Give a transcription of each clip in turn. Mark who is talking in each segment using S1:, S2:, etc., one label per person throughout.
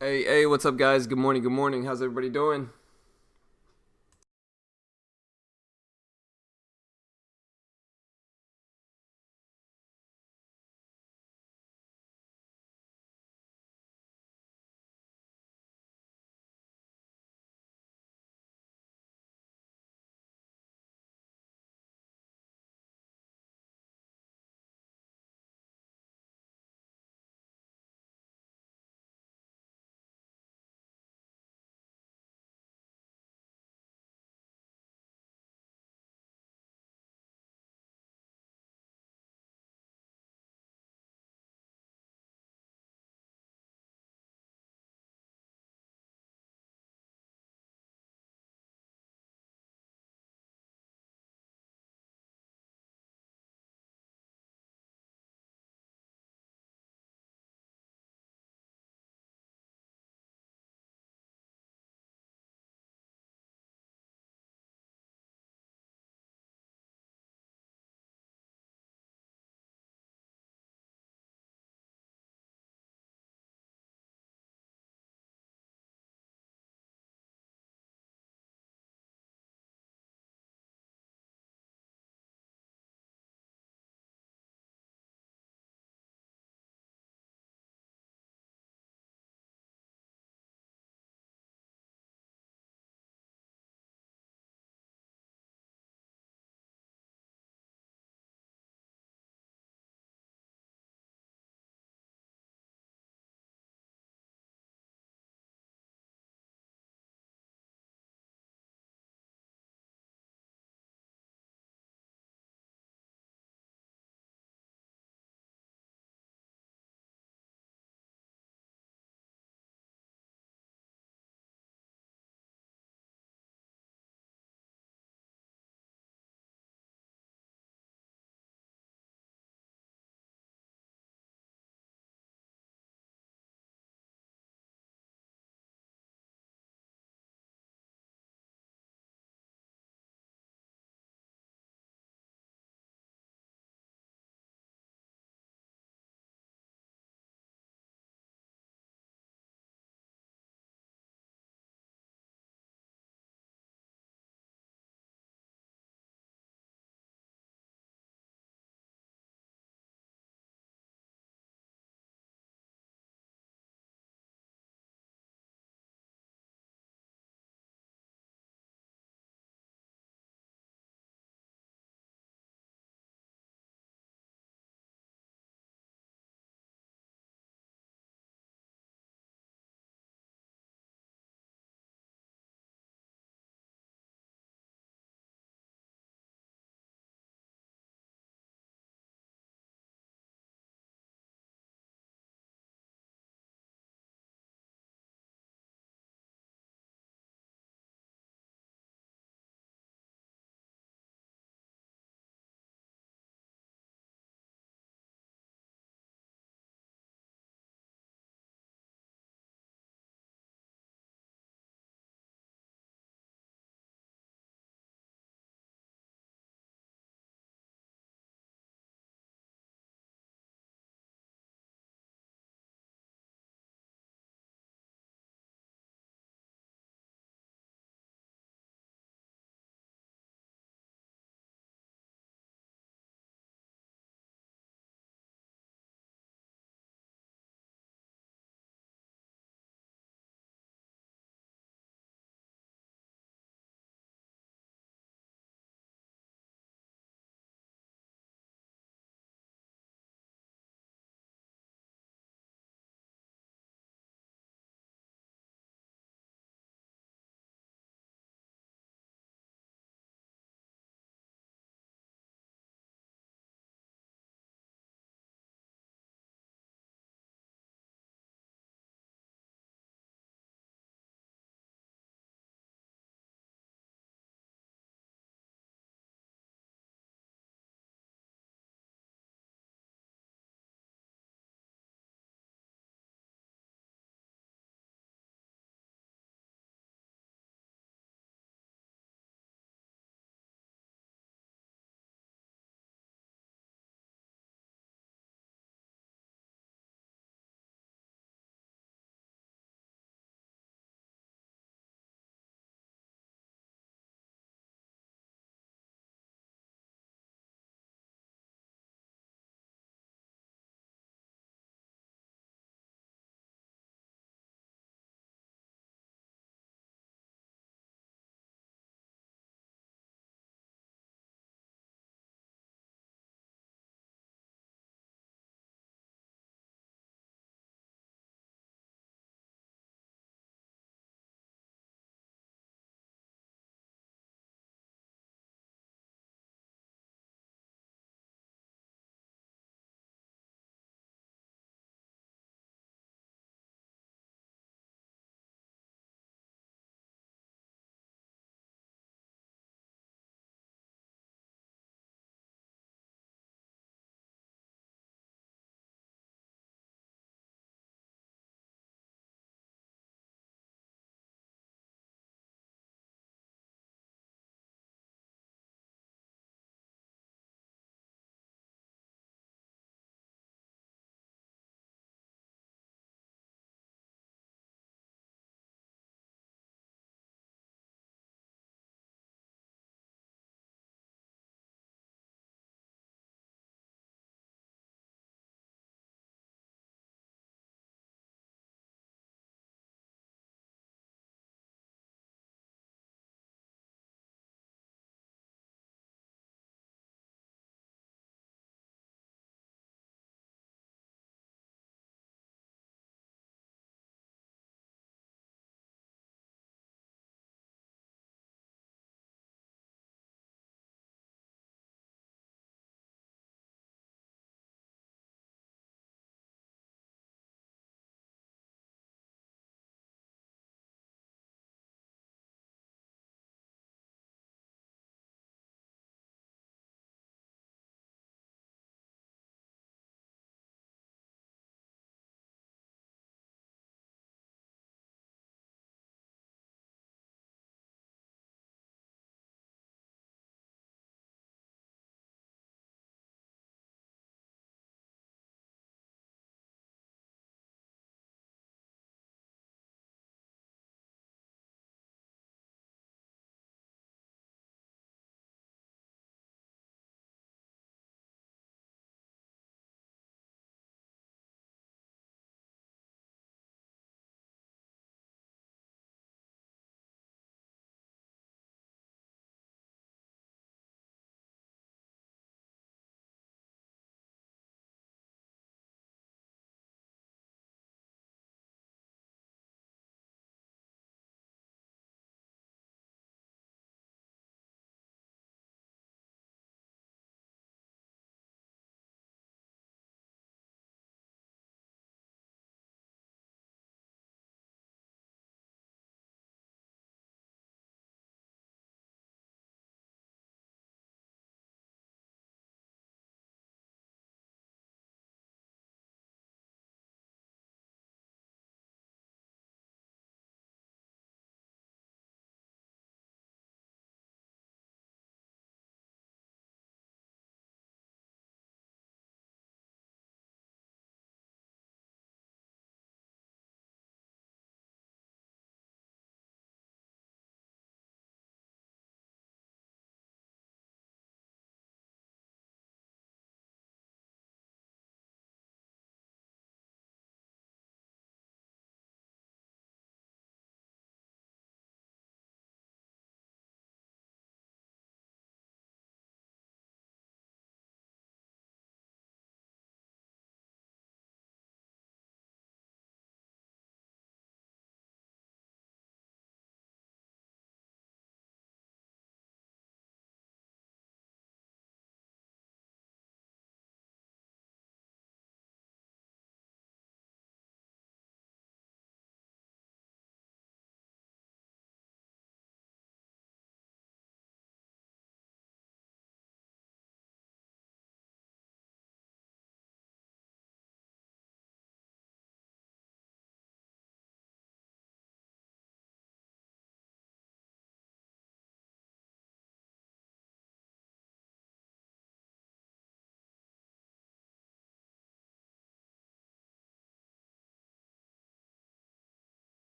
S1: Hey, what's up, guys? Good morning, good morning. How's everybody doing?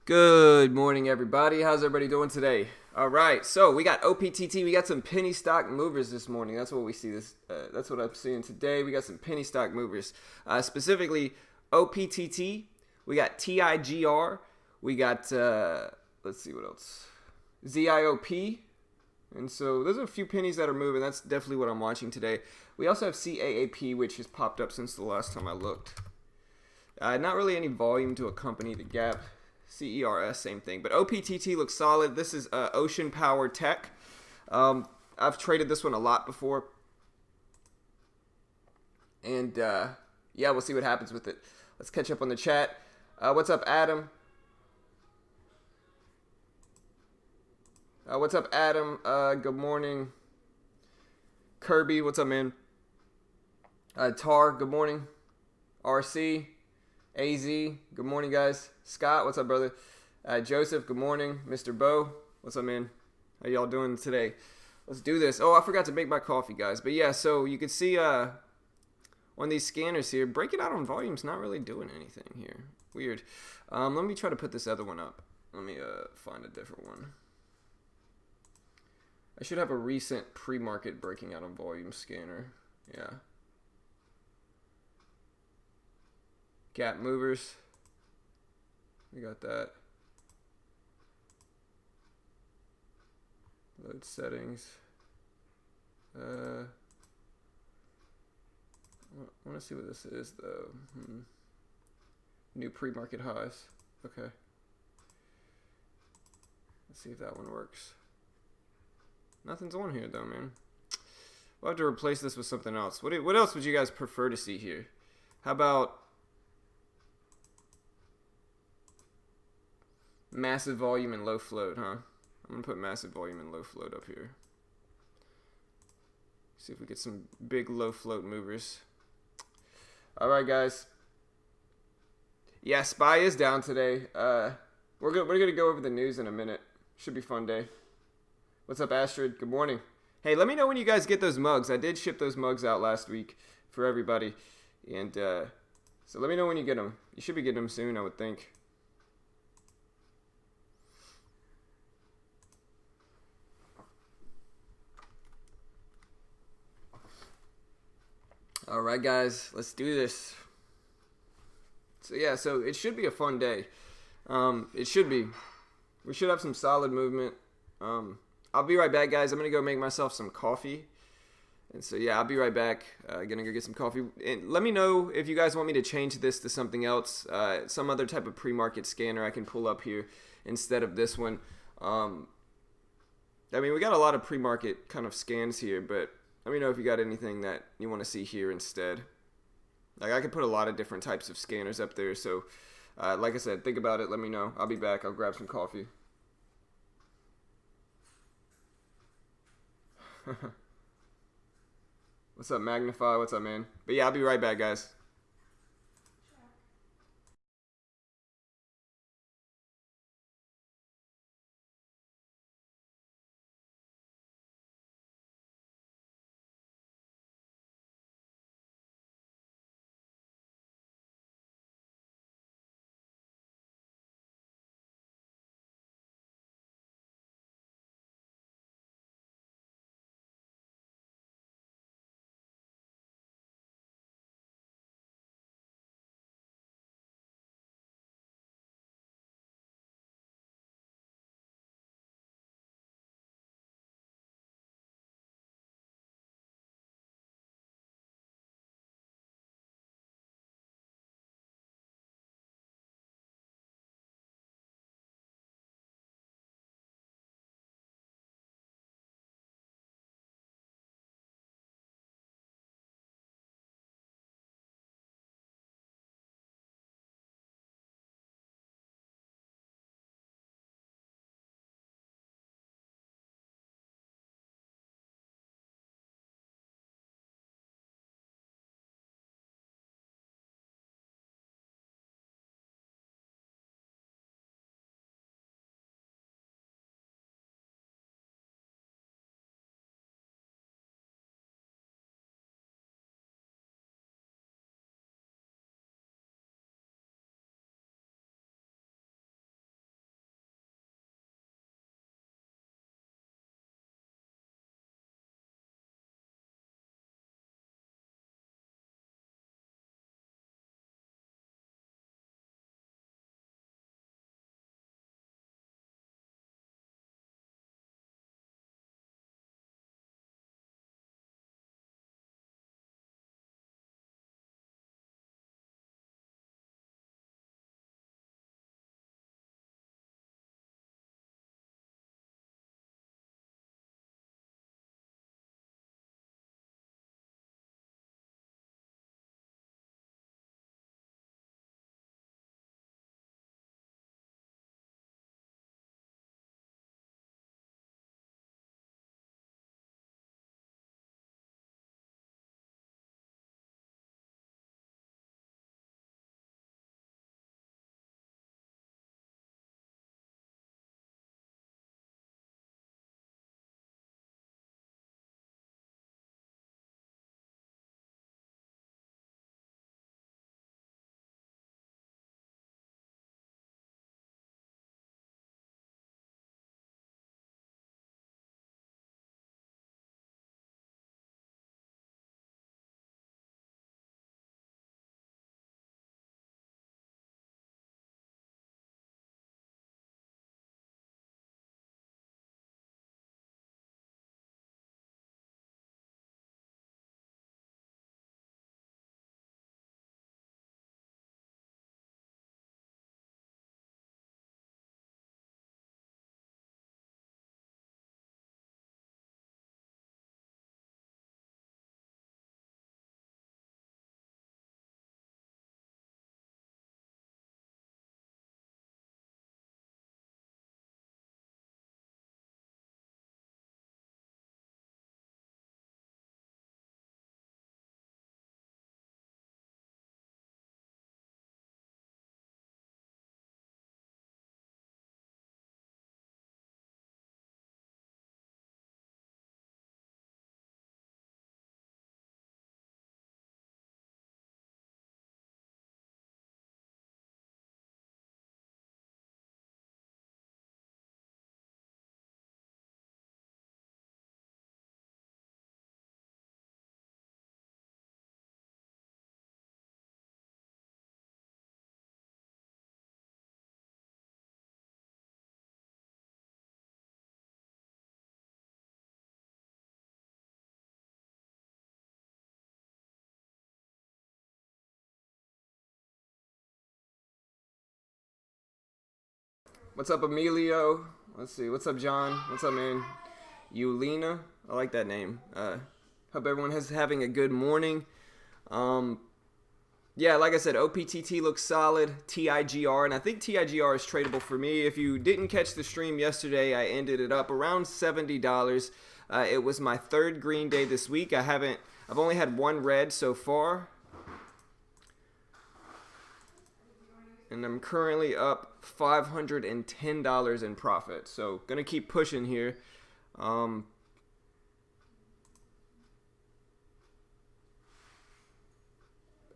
S1: Good morning, everybody. How's everybody doing today? All right, so we got OPTT. We got some penny stock movers this morning. That's what we see. That's what I'm seeing today. We got some penny stock movers, specifically OPTT. We got TIGR. We got let's see what else. ZIOP. And so there's a few pennies that are moving. That's definitely what I'm watching today. We also have CAAP, which has popped up since the last time I looked. Not really any volume to accompany the gap. CERS, same thing. But OPTT looks solid. This is Ocean Power Tech. I've traded this one a lot before. And yeah, we'll see what happens with it. Let's catch up on the chat. What's up, Adam? What's up, Adam? Good morning. Kirby, what's up, man? Tar, good morning. RC. AZ, good morning, guys. Scott, what's up, brother? Joseph, good morning. Mr. Bo, what's up, man? How y'all doing today? Let's do this. Oh, I forgot to make my coffee, guys. But yeah, so you can see on these scanners here, breaking out on volume's not really doing anything here. Weird. Let me try to put this other one up. Let me find a different one. I should have a recent pre-market breaking out on volume scanner. Yeah. Gap movers. We got that. Load settings. I want to see what this is though. New pre-market highs. Okay. Let's see if that one works. Nothing's on here though, man. We'll have to replace this with something else. What else would you guys prefer to see here? How about massive volume and low float, huh? I'm going to put massive volume and low float up here. See if we get some big low float movers. All right, guys. Yeah, SPY is down today. We're going to go over the news in a minute. Should be a fun day. What's up, Astrid? Good morning. Hey, let me know when you guys get those mugs. I did ship those mugs out last week for everybody. And so let me know when you get them. You should be getting them soon, I would think. All right, guys, let's do this. So yeah, so it should be a fun day. It should be. We should have some solid movement. I'll be right back, guys. I'm gonna go make myself some coffee. And so yeah, I'll be right back. Gonna go get some coffee. And let me know if you guys want me to change this to something else, some other type of pre-market scanner I can pull up here instead of this one. I mean, we got a lot of pre-market kind of scans here, but let me know if you got anything that you want to see here instead. Like, I could put a lot of different types of scanners up there. So, like I said, think about it. Let me know. I'll be back. I'll grab some coffee. What's up, Magnify? What's up, man? But yeah, I'll be right back, guys. What's up, Emilio? Let's see. What's up, John? What's up, man? Eulina. I like that name. Hope everyone is having a good morning. Yeah, like I said, OPTT looks solid. TIGR, and I think TIGR is tradable for me. If you didn't catch the stream yesterday, I ended it up around $70. It was my third green day this week. I've only had one red so far. And I'm currently up $510 in profit. So, gonna keep pushing here.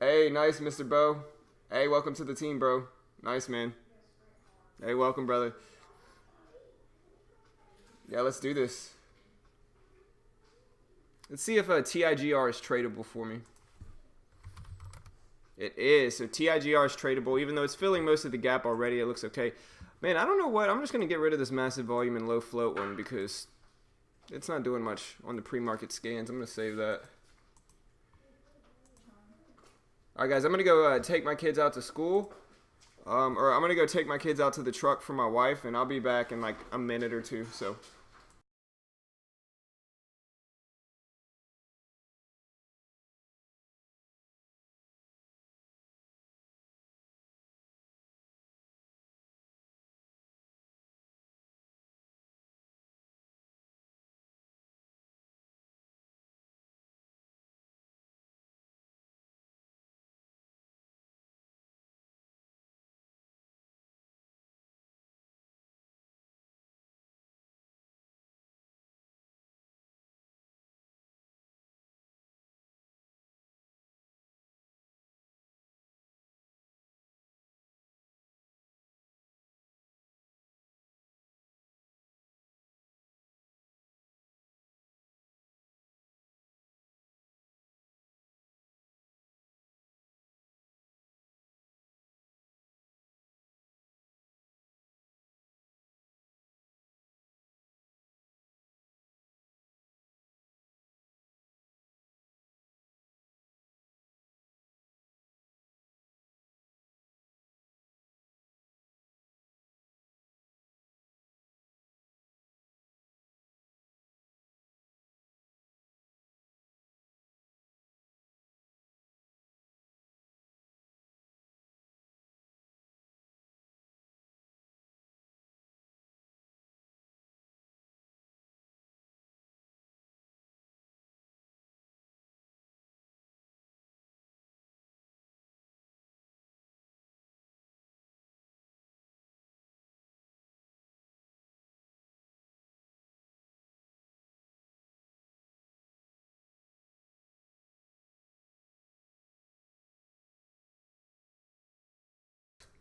S1: Hey, nice, Mr. Bo. Hey, welcome to the team, bro. Nice, man. Hey, welcome, brother. Yeah, let's do this. Let's see if TIGR is tradable for me. It is. So TIGR is tradable. Even though it's filling most of the gap already, it looks okay. Man, I don't know what. I'm just going to get rid of this massive volume and low float one because it's not doing much on the pre-market scans. I'm going to save that. All right, guys, I'm going to go take my kids out to school. Or I'm going to go take my kids out to the truck for my wife, and I'll be back in like a minute or two. So.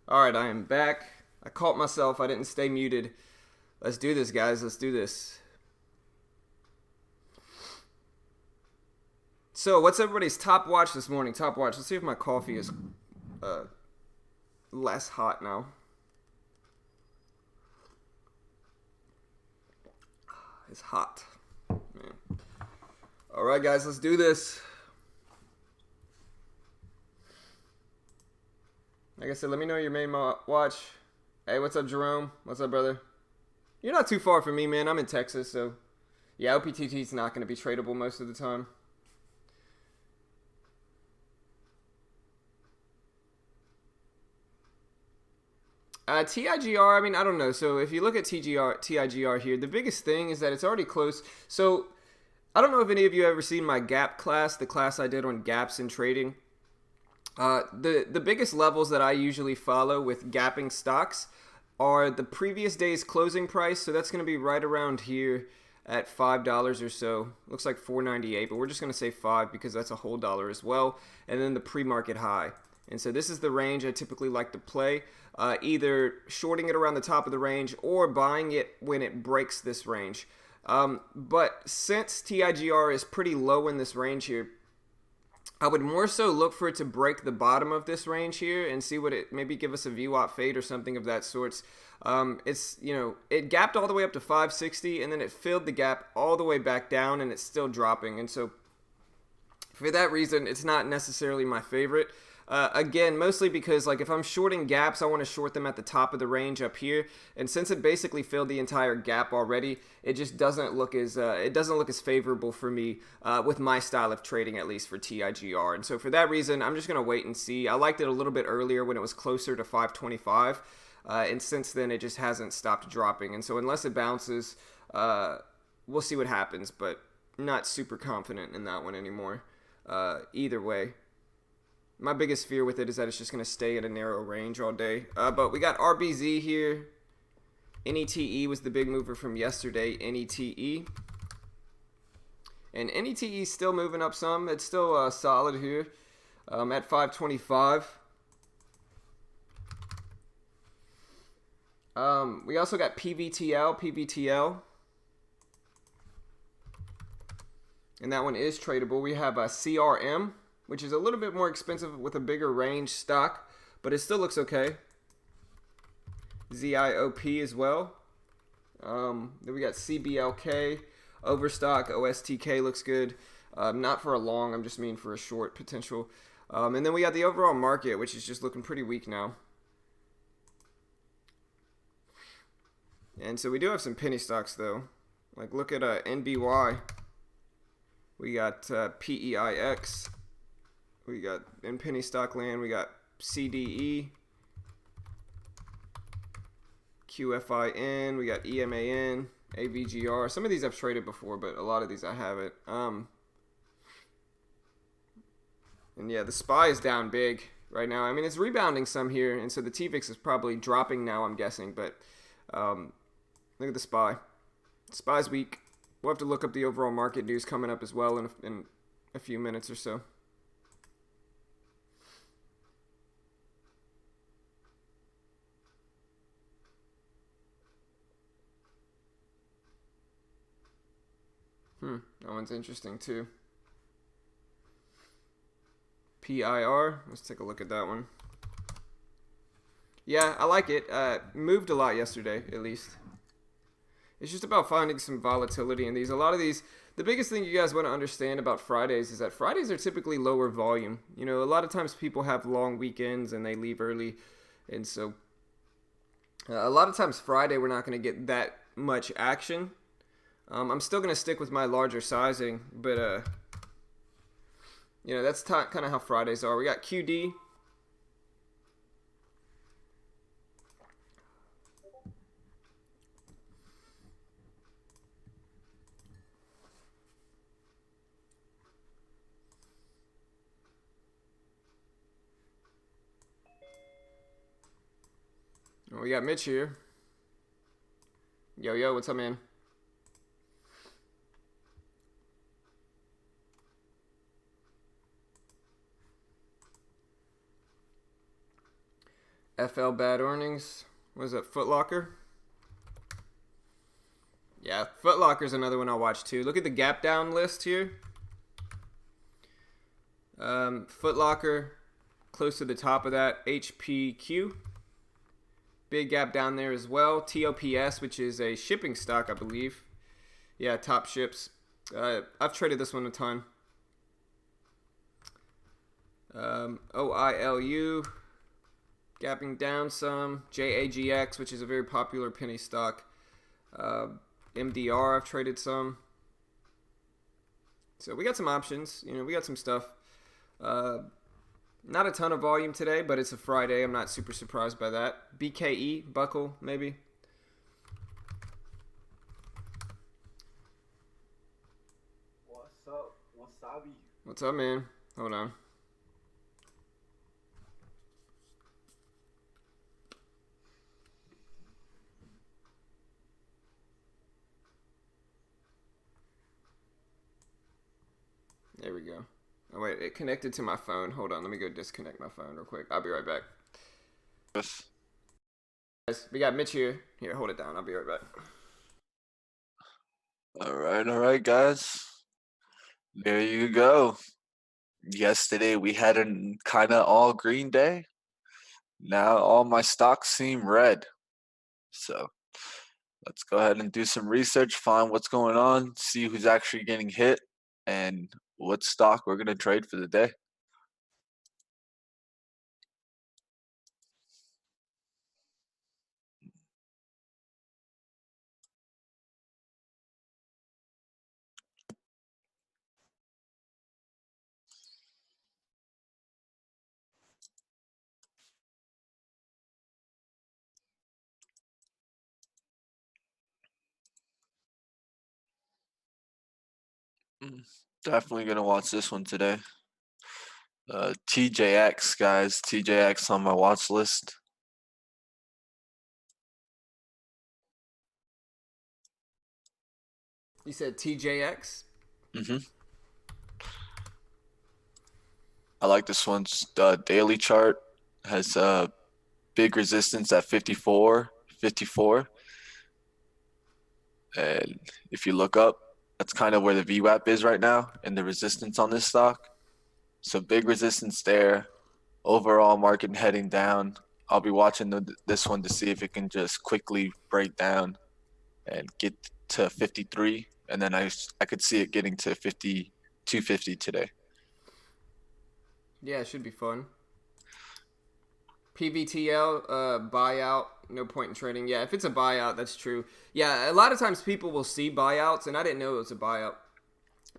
S1: Alright, I am back. I caught myself. I didn't stay muted. Let's do this, guys. Let's do this. So, what's everybody's top watch this morning? Top watch. Let's see if my coffee is less hot now. It's hot. Man. Alright, guys. Let's do this. Like I said, let me know your main watch. Hey, what's up, Jerome? What's up, brother? You're not too far from me, man. I'm in Texas, so yeah, OPTT is not going to be tradable most of the time. TIGR, I mean, I don't know. So if you look at TIGR here, the biggest thing is that it's already close. So I don't know if any of you ever seen my gap class, the class I did on gaps in trading. The biggest levels that I usually follow with gapping stocks are the previous day's closing price. So that's going to be right around here at $5 or so. Looks like $4.98, but we're just going to say $5 because that's a whole dollar as well. And then the pre-market high. And so this is the range I typically like to play, either shorting it around the top of the range or buying it when it breaks this range. But since TIGR is pretty low in this range here, I would more so look for it to break the bottom of this range here and see what it, maybe give us a VWAP fade or something of that sorts. It's, you know, it gapped all the way up to 560 and then it filled the gap all the way back down and it's still dropping. And so for that reason, it's not necessarily my favorite. Again, mostly because like if I'm shorting gaps, I want to short them at the top of the range up here. And since it basically filled the entire gap already, it just doesn't look as favorable for me with my style of trading, at least for TIGR. And so for that reason, I'm just gonna wait and see. I liked it a little bit earlier when it was closer to 525. And since then, it just hasn't stopped dropping. And so unless it bounces, we'll see what happens. But not super confident in that one anymore. Either way. My biggest fear with it is that it's just going to stay at a narrow range all day. But we got RBZ here. NETE was the big mover from yesterday. NETE. And NETE is still moving up some. It's still solid here at 525. We also got PVTL. And that one is tradable. We have a CRM, which is a little bit more expensive with a bigger range stock, but it still looks okay. ZIOP as well. Then we got CBLK, Overstock, OSTK looks good. Not for a long, I'm just mean for a short potential. And then we got the overall market, which is just looking pretty weak now. And so we do have some penny stocks though. Like look at NBY. We got PEIX. We got in penny stock land. We got CDE, QFIN. We got EMAN, AVGR. Some of these I've traded before, but a lot of these I haven't. And yeah, the SPY is down big right now. I mean, it's rebounding some here, and so the TVIX is probably dropping now, I'm guessing. But look at the SPY. SPY's weak. We'll have to look up the overall market news coming up as well in a few minutes or so. That one's interesting too. PIR. Let's take a look at that one. Yeah, I like it. Moved a lot yesterday, at least. It's just about finding some volatility in these. A lot of these, the biggest thing you guys want to understand about Fridays is that Fridays are typically lower volume. You know, a lot of times people have long weekends and they leave early. And so a lot of times Friday we're not going to get that much action. I'm still going to stick with my larger sizing, but you know, that's kind of how Fridays are. We got QD. We got Mitch here. Yo, what's up, man? FL bad earnings. What is that, Foot Locker? Yeah, Foot Locker's another one I'll watch too. Look at the gap down list here. Foot Locker, close to the top of that. HPQ. Big gap down there as well. TOPS, which is a shipping stock, I believe. Yeah, Top Ships. I've traded this one a ton. OILU. Gapping down some. JAGX, which is a very popular penny stock. MDR, I've traded some. So we got some options. You know, we got some stuff. Not a ton of volume today, but it's a Friday. I'm not super surprised by that. BKE, Buckle, maybe.
S2: What's up, Wasabi?
S1: What's up, man? Hold on. There we go. Oh, wait, it connected to my phone. Hold on, let me go disconnect my phone real quick. I'll be right back.
S3: Yes.
S1: Guys, we got Mitch here. Here, hold it down. I'll be right back.
S3: All right, guys. There you go. Yesterday we had a kind of all green day. Now all my stocks seem red. So let's go ahead and do some research, find what's going on, see who's actually getting hit, and what stock we're going to trade for the day. Definitely gonna watch this one today. TJX, guys. TJX on my watch list.
S1: You said TJX.
S3: hmm I like this one's daily chart. Has big resistance at 54, 54. And if you look up, that's kind of where the VWAP is right now and the resistance on this stock. So big resistance there. Overall market heading down. I'll be watching this one to see if it can just quickly break down and get to 53. And then I could see it getting to 250 today.
S1: Yeah, it should be fun. PVTL buyout. No point in trading. Yeah, if it's a buyout, that's true. Yeah, a lot of times people will see buyouts, and I didn't know it was a buyout.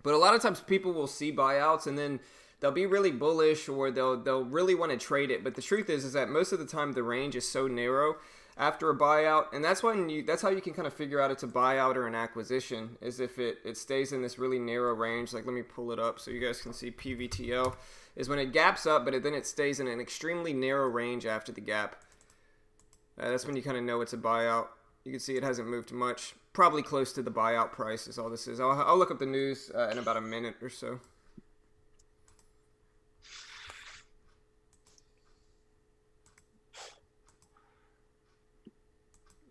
S1: But a lot of times people will see buyouts and then they'll be really bullish or they'll really want to trade it. But the truth is that most of the time the range is so narrow after a buyout, and that's how you can kind of figure out it's a buyout or an acquisition, is if it stays in this really narrow range. Like, let me pull it up so you guys can see. PVTL is when it gaps up, but then it stays in an extremely narrow range after the gap. That's when you kind of know it's a buyout. You can see it hasn't moved much. Probably close to the buyout price is all this is. I'll look up the news in about a minute or so.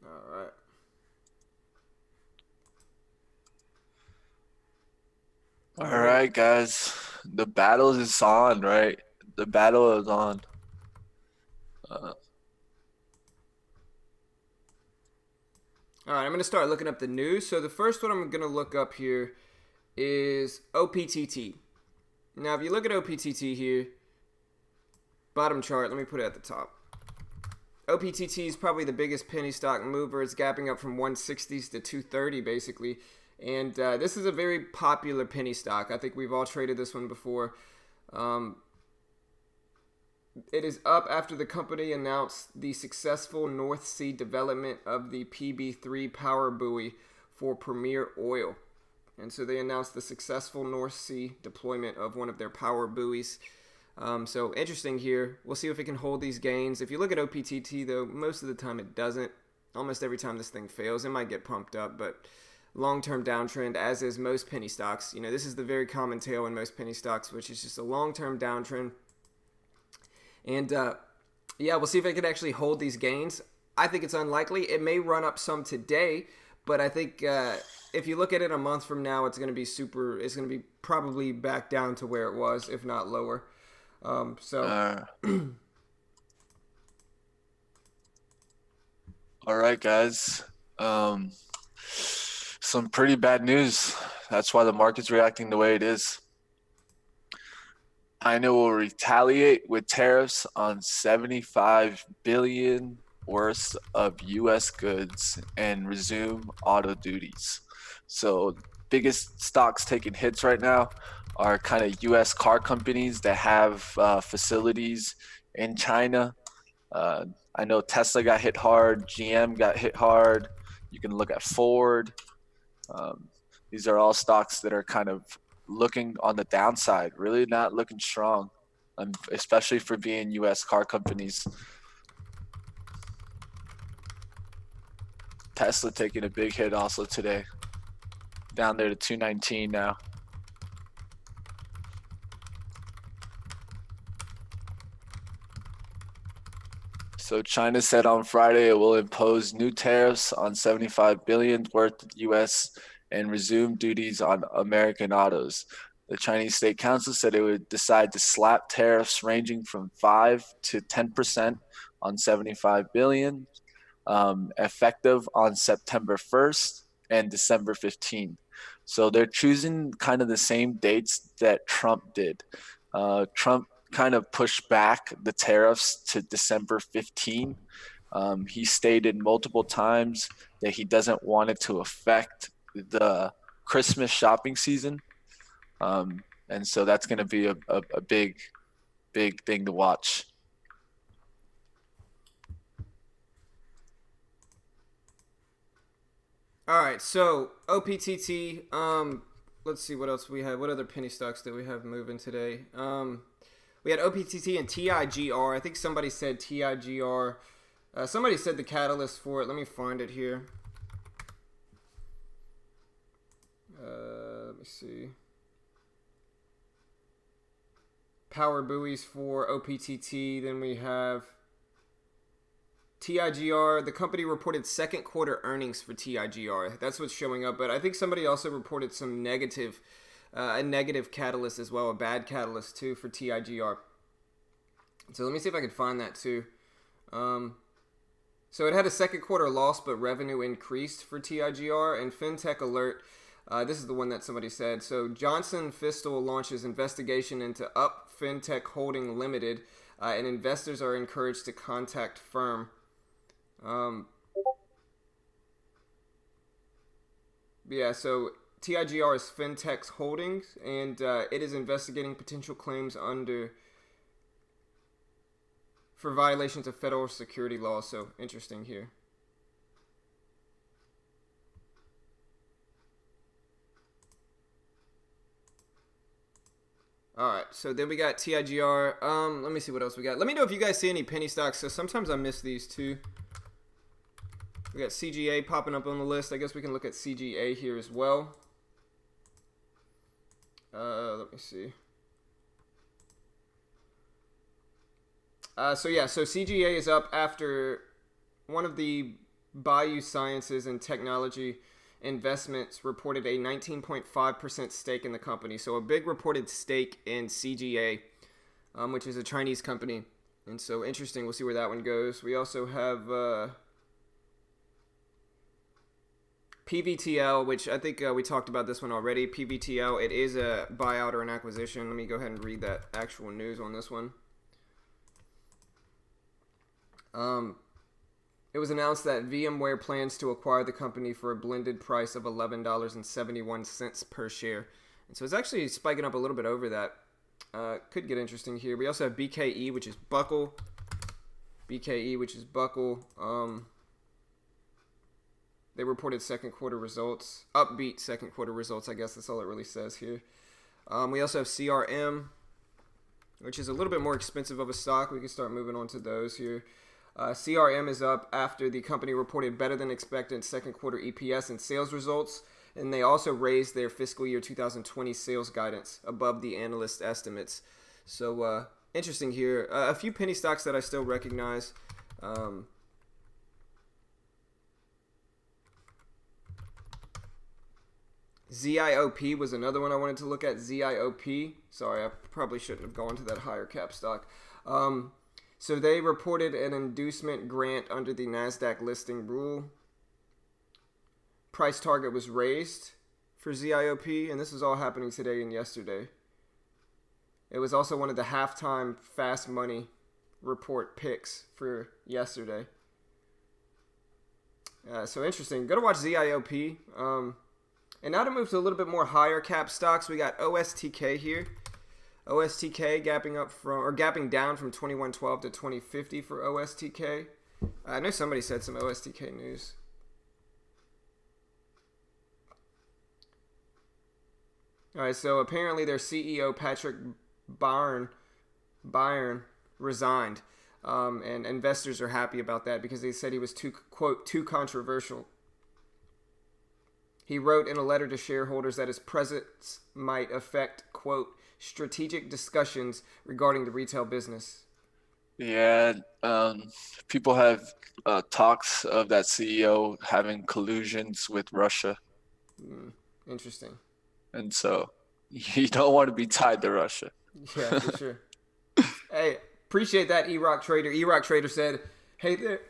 S1: All right.
S3: All right, guys. The battle is on, right? The battle is on.
S1: All right, I'm going to start looking up the news. So the first one I'm going to look up here is OPTT. Now, if you look at OPTT here, bottom chart, let me put it at the top. OPTT is probably the biggest penny stock mover. It's gapping up from 160s to 230 basically. And this is a very popular penny stock. I think we've all traded this one before. It is up after the company announced the successful North Sea development of the PB3 power buoy for Premier Oil. And so they announced the successful North Sea deployment of one of their power buoys. So interesting here. We'll see if it can hold these gains. If you look at OPTT, though, most of the time it doesn't. Almost every time this thing fails, it might get pumped up, but long-term downtrend, as is most penny stocks. You know, this is the very common tail in most penny stocks, which is just a long-term downtrend. And yeah, we'll see if it can actually hold these gains. I think it's unlikely. It may run up some today, but I think if you look at it a month from now, it's going to be it's going to be probably back down to where it was, if not lower.
S3: All right, guys. Some pretty bad news. That's why the market's reacting the way it is. China will retaliate with tariffs on 75 billion worth of U.S. goods and resume auto duties. So, biggest stocks taking hits right now are kind of U.S. car companies that have facilities in China. I know Tesla got hit hard, GM got hit hard. You can look at Ford. These are all stocks that are kind of looking on the downside, really not looking strong, especially for being U.S. car companies. Tesla taking a big hit also today, down there to 219 now. So China said on Friday it will impose new tariffs on 75 billion worth of U.S. and resume duties on American autos. The Chinese State Council said it would decide to slap tariffs ranging from 5 to 10% on 75 billion, effective on September 1st and December 15th. So they're choosing kind of the same dates that Trump did. Trump kind of pushed back the tariffs to December 15. He stated multiple times that he doesn't want it to affect the Christmas shopping season. And so that's going to be a big thing to watch.
S1: All right, so OPTT, let's see what else we have. What other penny stocks did we have moving today? We had OPTT and TIGR. I think somebody said TIGR. Somebody said the catalyst for it. Let me find it here. Let me see. Power buoys for OPTT. Then we have TIGR. The company reported second quarter earnings for TIGR. That's what's showing up. But I think somebody also reported some a negative catalyst as well, a bad catalyst too for TIGR. So let me see if I can find that too. So it had a second quarter loss, but revenue increased for TIGR. And FinTech Alert, this is the one that somebody said. So Johnson Fistel launches investigation into Up FinTech Holding Limited, and investors are encouraged to contact firm. Yeah, so TIGR is FinTech's holdings, and it is investigating potential claims for violations of federal security laws. So interesting here. All right, so then we got TIGR. Let me see what else we got. Let me know if you guys see any penny stocks. So sometimes I miss these too. We got CGA popping up on the list. I guess we can look at CGA here as well. Let me see. So CGA is up after one of the Bayou Sciences and Technology Investments reported a 19.5% stake in the company. So a big reported stake in CGA, which is a Chinese company. And so interesting. We'll see where that one goes. We also have PVTL, which I think we talked about this one already. PVTL, it is a buyout or an acquisition. Let me go ahead and read that actual news on this one. It was announced that VMware plans to acquire the company for a blended price of $11.71 per share. And so it's actually spiking up a little bit over that. Could get interesting here. We also have BKE, which is Buckle. They reported second quarter results. Upbeat second quarter results, I guess that's all it really says here. We also have CRM, which is a little bit more expensive of a stock. We can start moving on to those here. CRM is up after the company reported better than expected second quarter EPS and sales results, and they also raised their fiscal year 2020 sales guidance above the analyst estimates. So interesting here. A few penny stocks that I still recognize. ZIOP was another one I wanted to look at. ZIOP. Sorry, I probably shouldn't have gone to that higher cap stock. So they reported an inducement grant under the NASDAQ listing rule. Price target was raised for ZIOP, and this is all happening today and yesterday. It was also one of the halftime Fast Money report picks for yesterday. So interesting. Go to watch ZIOP. And now to move to a little bit more higher cap stocks, we got OSTK here. OSTK gapping down from 2112 to 2050 for OSTK. I know somebody said some OSTK news. All right, so apparently their CEO Patrick Byron resigned, and investors are happy about that because they said he was too controversial. He wrote in a letter to shareholders that his presence might affect, quote, strategic discussions regarding the retail business.
S3: Yeah, people have talks of that CEO having collusions with Russia.
S1: Interesting.
S3: And so you don't want to be tied to Russia.
S1: Yeah, for sure. Hey, appreciate that, E-Rock Trader. E-Rock Trader said, hey there.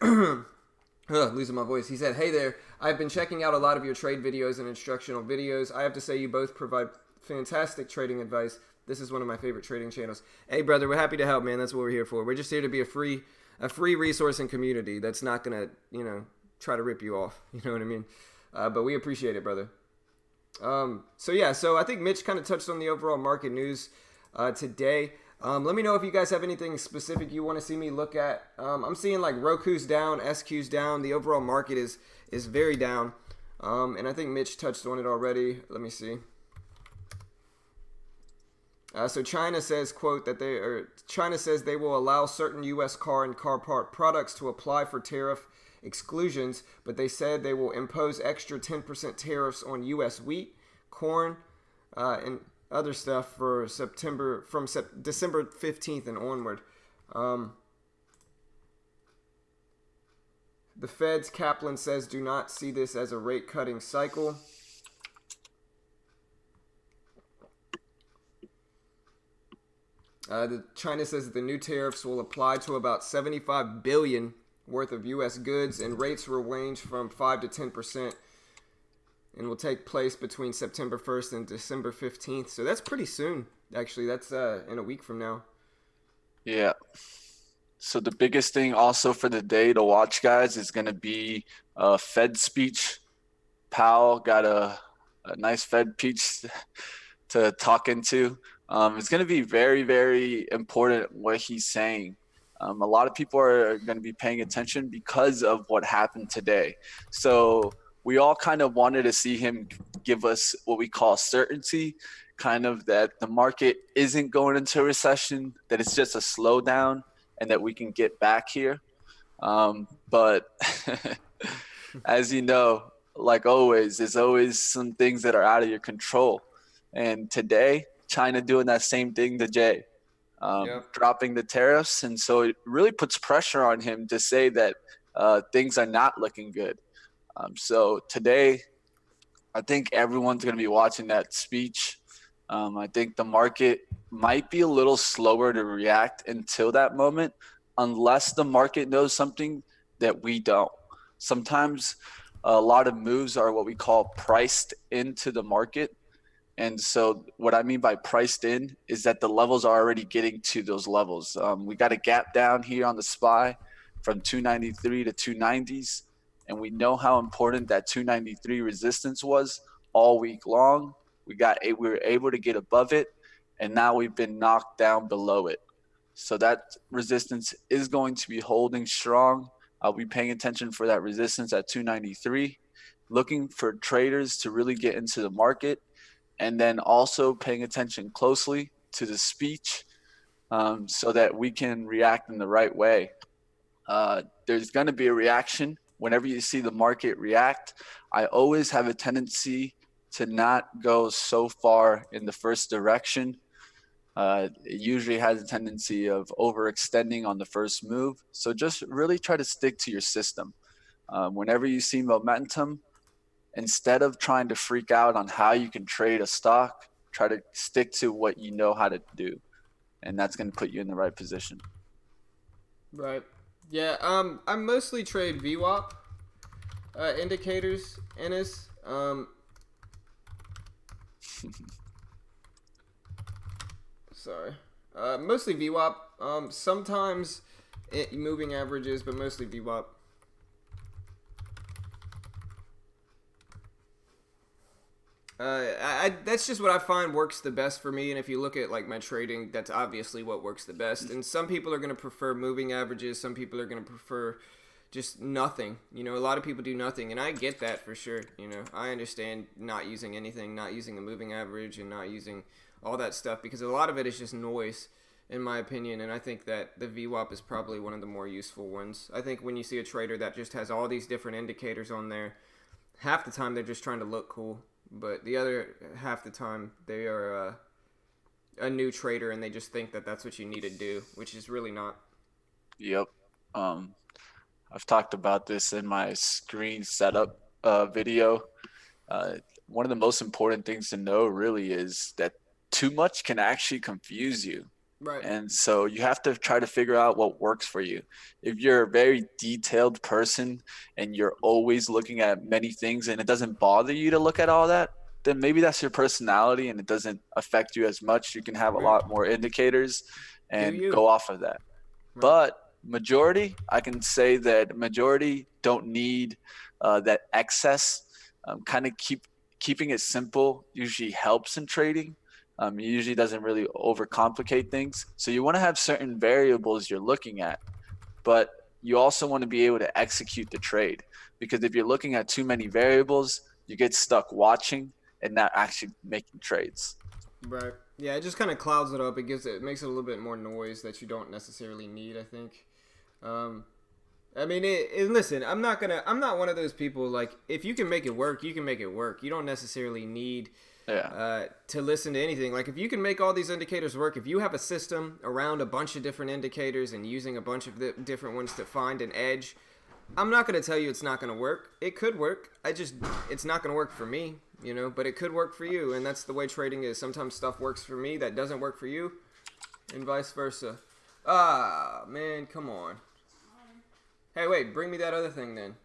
S1: Losing my voice. He said, hey there. I've been checking out a lot of your trade videos and instructional videos. I have to say you both provide fantastic trading advice. This is one of my favorite trading channels. Hey, brother, we're happy to help, man. That's what we're here for. We're just here to be a free resource and community that's not going to, try to rip you off. You know what I mean? But we appreciate it, brother. So I think Mitch kind of touched on the overall market news today. Let me know if you guys have anything specific you want to see me look at. I'm seeing like Roku's down, SQ's down. The overall market is very down. And I think Mitch touched on it already. Let me see. So China says, quote, China says they will allow certain U.S. car and car part products to apply for tariff exclusions, but they said they will impose extra 10% tariffs on U.S. wheat, corn, and other stuff for December 15th and onward. The Fed's Kaplan says do not see this as a rate cutting cycle. China says that the new tariffs will apply to about 75 billion worth of U.S. goods, and rates will range from 5 to 10%, and will take place between September 1st and December 15th. So that's pretty soon, actually. That's in a week from now.
S3: Yeah. So the biggest thing also for the day to watch, guys, is going to be a Fed speech. Powell got a nice Fed speech to talk into. It's going to be very, very important what he's saying. A lot of people are going to be paying attention because of what happened today. So we all kind of wanted to see him give us what we call certainty, kind of that the market isn't going into a recession, that it's just a slowdown, and that we can get back here. But as you know, like always, there's always some things that are out of your control. And today, China doing that same thing to Jay, dropping the tariffs. And so it really puts pressure on him to say that things are not looking good. So today, I think everyone's going to be watching that speech. I think the market might be a little slower to react until that moment, unless the market knows something that we don't. Sometimes a lot of moves are what we call priced into the market. And so what I mean by priced in is that the levels are already getting to those levels. We got a gap down here on the SPY from 293 to 290s. And we know how important that 293 resistance was all week long. We were able to get above it, and now we've been knocked down below it. So that resistance is going to be holding strong. I'll be paying attention for that resistance at 293, looking for traders to really get into the market, and then also paying attention closely to the speech so that we can react in the right way. There's going to be a reaction. Whenever you see the market react, I always have a tendency to not go so far in the first direction. It usually has a tendency of overextending on the first move. So just really try to stick to your system. Whenever you see momentum, instead of trying to freak out on how you can trade a stock, try to stick to what you know how to do. And that's going to put you in the right position.
S1: Right. Yeah, I mostly trade VWAP indicators in this. Sorry. Mostly VWAP. Sometimes moving averages, but mostly VWAP. That's just what I find works the best for me. And if you look at like my trading, that's obviously what works the best. And some people are going to prefer moving averages. Some people are going to prefer just nothing. You know, a lot of people do nothing, and I get that for sure. You know, I understand not using anything, not using a moving average, and not using all that stuff, because a lot of it is just noise, in my opinion. And I think that the VWAP is probably one of the more useful ones. I think when you see a trader that just has all these different indicators on there, half the time they're just trying to look cool. But the other half the time, they are a new trader, and they just think that that's what you need to do, which is really not.
S3: Yep. I've talked about this in my screen setup video. One of the most important things to know really is that too much can actually confuse you.
S1: Right.
S3: And so you have to try to figure out what works for you. If you're a very detailed person and you're always looking at many things and it doesn't bother you to look at all that, then maybe that's your personality and it doesn't affect you as much. You can have a lot more indicators and go off of that. Right. But majority, I can say that majority don't need that excess. Kind of keeping it simple usually helps in trading. It usually doesn't really overcomplicate things. So you want to have certain variables you're looking at, but you also want to be able to execute the trade, because if you're looking at too many variables, you get stuck watching and not actually making trades.
S1: Right. Yeah, it just kind of clouds it up. It makes it a little bit more noise that you don't necessarily need, I think. Um, I mean, listen, I'm not one of those people, like, if you can make it work, you can make it work. You don't necessarily need
S3: Yeah.
S1: to listen to anything. Like, if you can make all these indicators work, if you have a system around a bunch of different indicators and using a bunch of different ones to find an edge, I'm not going to tell you it's not going to work. It could work. It's not going to work for me, but it could work for you. And that's the way trading is. Sometimes stuff works for me that doesn't work for you, and vice versa. Ah, man, come on. Hey, wait, bring me that other thing then.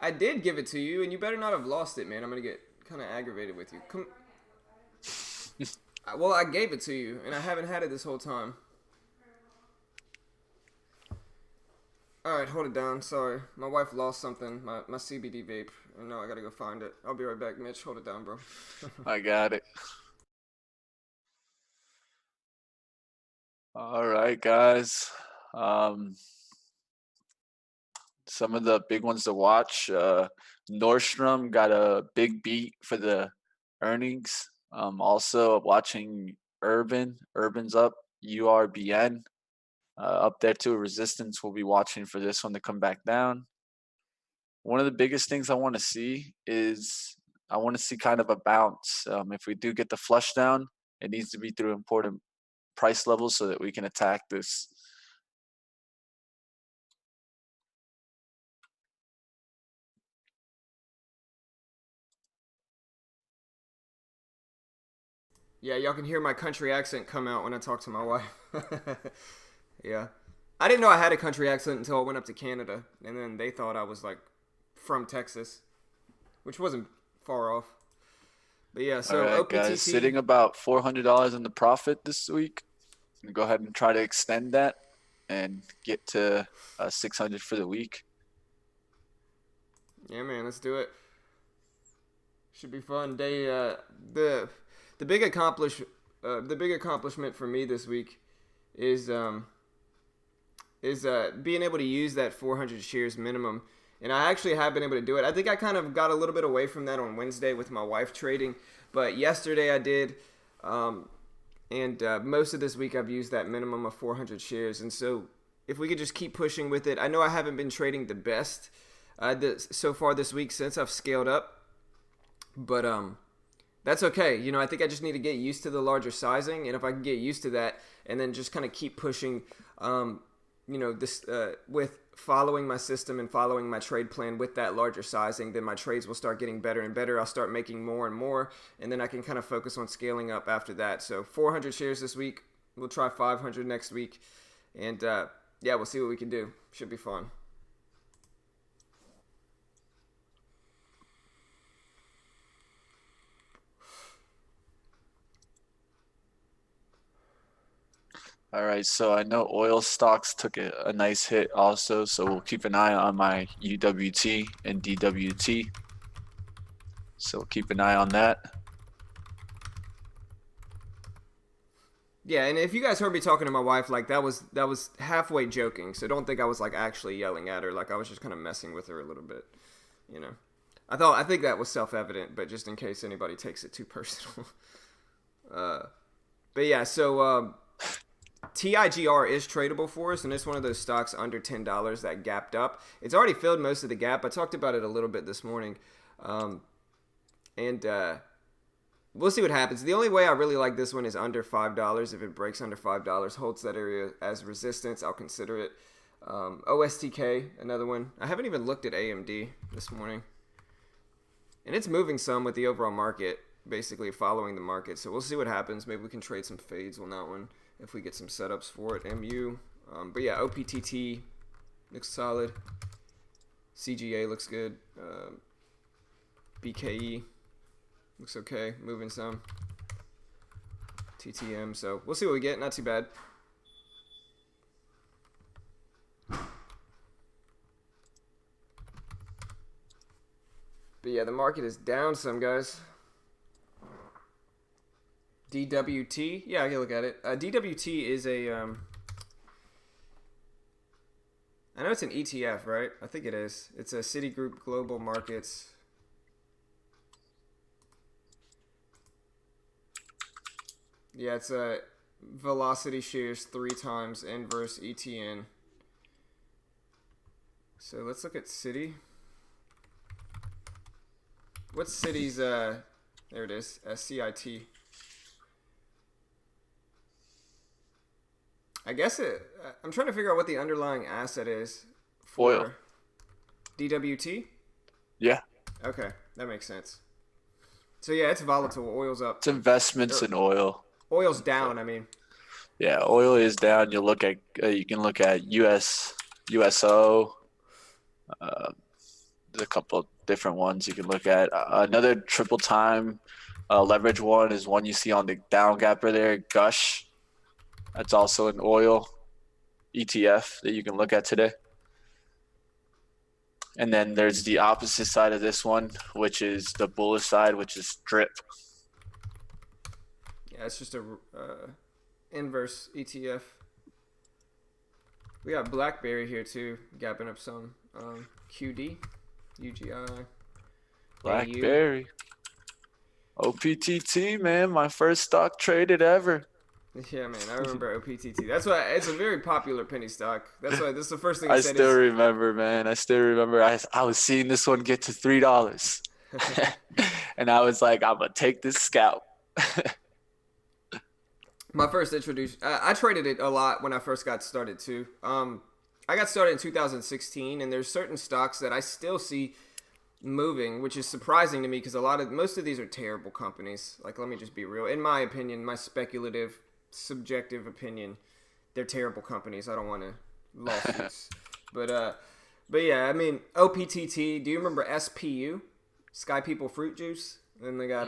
S1: I did give it to you, and you better not have lost it, man. I'm going to get kind of aggravated with you. Come. Well, I gave it to you, and I haven't had it this whole time. Alright, hold it down. Sorry. My wife lost something, my CBD vape, and now I gotta go find it. I'll be right back, Mitch. Hold it down, bro.
S3: I got it. All right, guys. Um, some of the big ones to watch. Nordstrom got a big beat for the earnings. Also watching Urban. Urban's up. URBN up there too. Resistance. We'll be watching for this one to come back down. One of the biggest things I want to see is I want to see kind of a bounce. If we do get the flush down, it needs to be through important price levels so that we can attack this.
S1: Yeah, y'all can hear my country accent come out when I talk to my wife. Yeah. I didn't know I had a country accent until I went up to Canada, and then they thought I was, like, from Texas, which wasn't far off. But yeah, so
S3: All right,
S1: OPTT.
S3: guys, sitting about $400 in the profit this week. I'm gonna go ahead and try to extend that and get to 600 for the week.
S1: Yeah, man, let's do it. Should be fun. The big accomplishment for me this week is being able to use that 400 shares minimum, and I actually have been able to do it. I think I kind of got a little bit away from that on Wednesday with my wife trading, but yesterday I did, and most of this week I've used that minimum of 400 shares, and so if we could just keep pushing with it. I know I haven't been trading the best so far this week since I've scaled up, but that's okay. I think I just need to get used to the larger sizing, and if I can get used to that and then just kind of keep pushing, this with following my system and following my trade plan with that larger sizing, then my trades will start getting better and better. I'll start making more and more, and then I can kind of focus on scaling up after that. So 400 shares this week. We'll try 500 next week, and yeah, we'll see what we can do. Should be fun.
S3: All right, so I know oil stocks took a nice hit also, so we'll keep an eye on my UWT and DWT. So keep an eye on that.
S1: Yeah, and if you guys heard me talking to my wife, like that was halfway joking, so don't think I was like actually yelling at her. Like I was just kind of messing with her a little bit, I think that was self-evident, but just in case anybody takes it too personal. But yeah, so TIGR is tradable for us, and it's one of those stocks under $10 that gapped up. It's already filled most of the gap. I talked about it a little bit this morning, and we'll see what happens. The only way I really like this one is under $5. If it breaks under $5, holds that area as resistance, I'll consider it. OSTK, another one. I haven't even looked at AMD this morning, and it's moving some with the overall market, basically following the market. So we'll see what happens. Maybe we can trade some fades on that one if we get some setups for it. MU, but yeah, OPTT looks solid. CGA looks good. BKE looks okay, moving some. TTM, so we'll see what we get. Not too bad. But yeah, the market is down some, guys. DWT, yeah, I can look at it. DWT is a, I know it's an ETF, right? I think it is. It's a Citigroup Global Markets. Yeah, it's a velocity shares 3 times inverse ETN. So let's look at Citi. What's Citi's, there it is, CIT. I guess I'm trying to figure out what the underlying asset is for
S3: Oil.
S1: DWT.
S3: Yeah,
S1: Okay, that makes sense. So yeah, it's volatile. Oil's up.
S3: it's investments in oil.
S1: Oil's down. I mean,
S3: Yeah, oil is down. You can look at USO. There's a couple of different ones you can look at. Another triple time leverage one is one you see on the down gapper there, Gush. That's also an oil ETF that you can look at today. And then there's the opposite side of this one, which is the bullish side, which is Drip.
S1: yeah, it's just a inverse ETF. We got BlackBerry here too, gapping up some. QD, UGI,
S3: BlackBerry. OPTT, man, my first stock traded ever.
S1: Yeah, man, I remember OPTT. That's why it's a very popular penny stock. That's why this is the first thing
S3: I
S1: said.
S3: still remember, man. I still remember. I was seeing this one get to $3, and I was like, I'm gonna take this scalp.
S1: My first introduction, I traded it a lot when I first got started too. I got started in 2016, and there's certain stocks that I still see moving, which is surprising to me because most of these are terrible companies. Like, let me just be real. In my opinion, my speculative, subjective opinion, they're terrible companies. I don't want to lawsuits, but yeah, I mean OPTT. Do you remember SPU, Sky People Fruit Juice? Then they got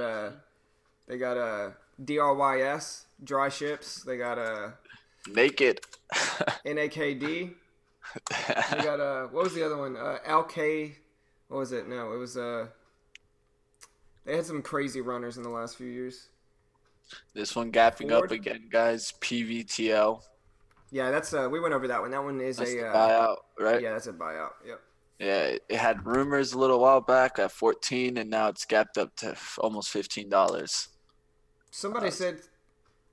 S1: DRYS, Dry Ships. They got
S3: Naked.
S1: NAKD. They got what was the other one? LK. What was it? No, it was they had some crazy runners in the last few years.
S3: This one gapping
S1: Ford?
S3: up again, guys. PVTL.
S1: Yeah, that's we went over that one. That one is
S3: That's
S1: a
S3: the buyout, right?
S1: yeah, that's a buyout. Yep.
S3: Yeah, it had rumors a little while back at 14, and now it's gapped up to almost $15.
S1: Somebody said,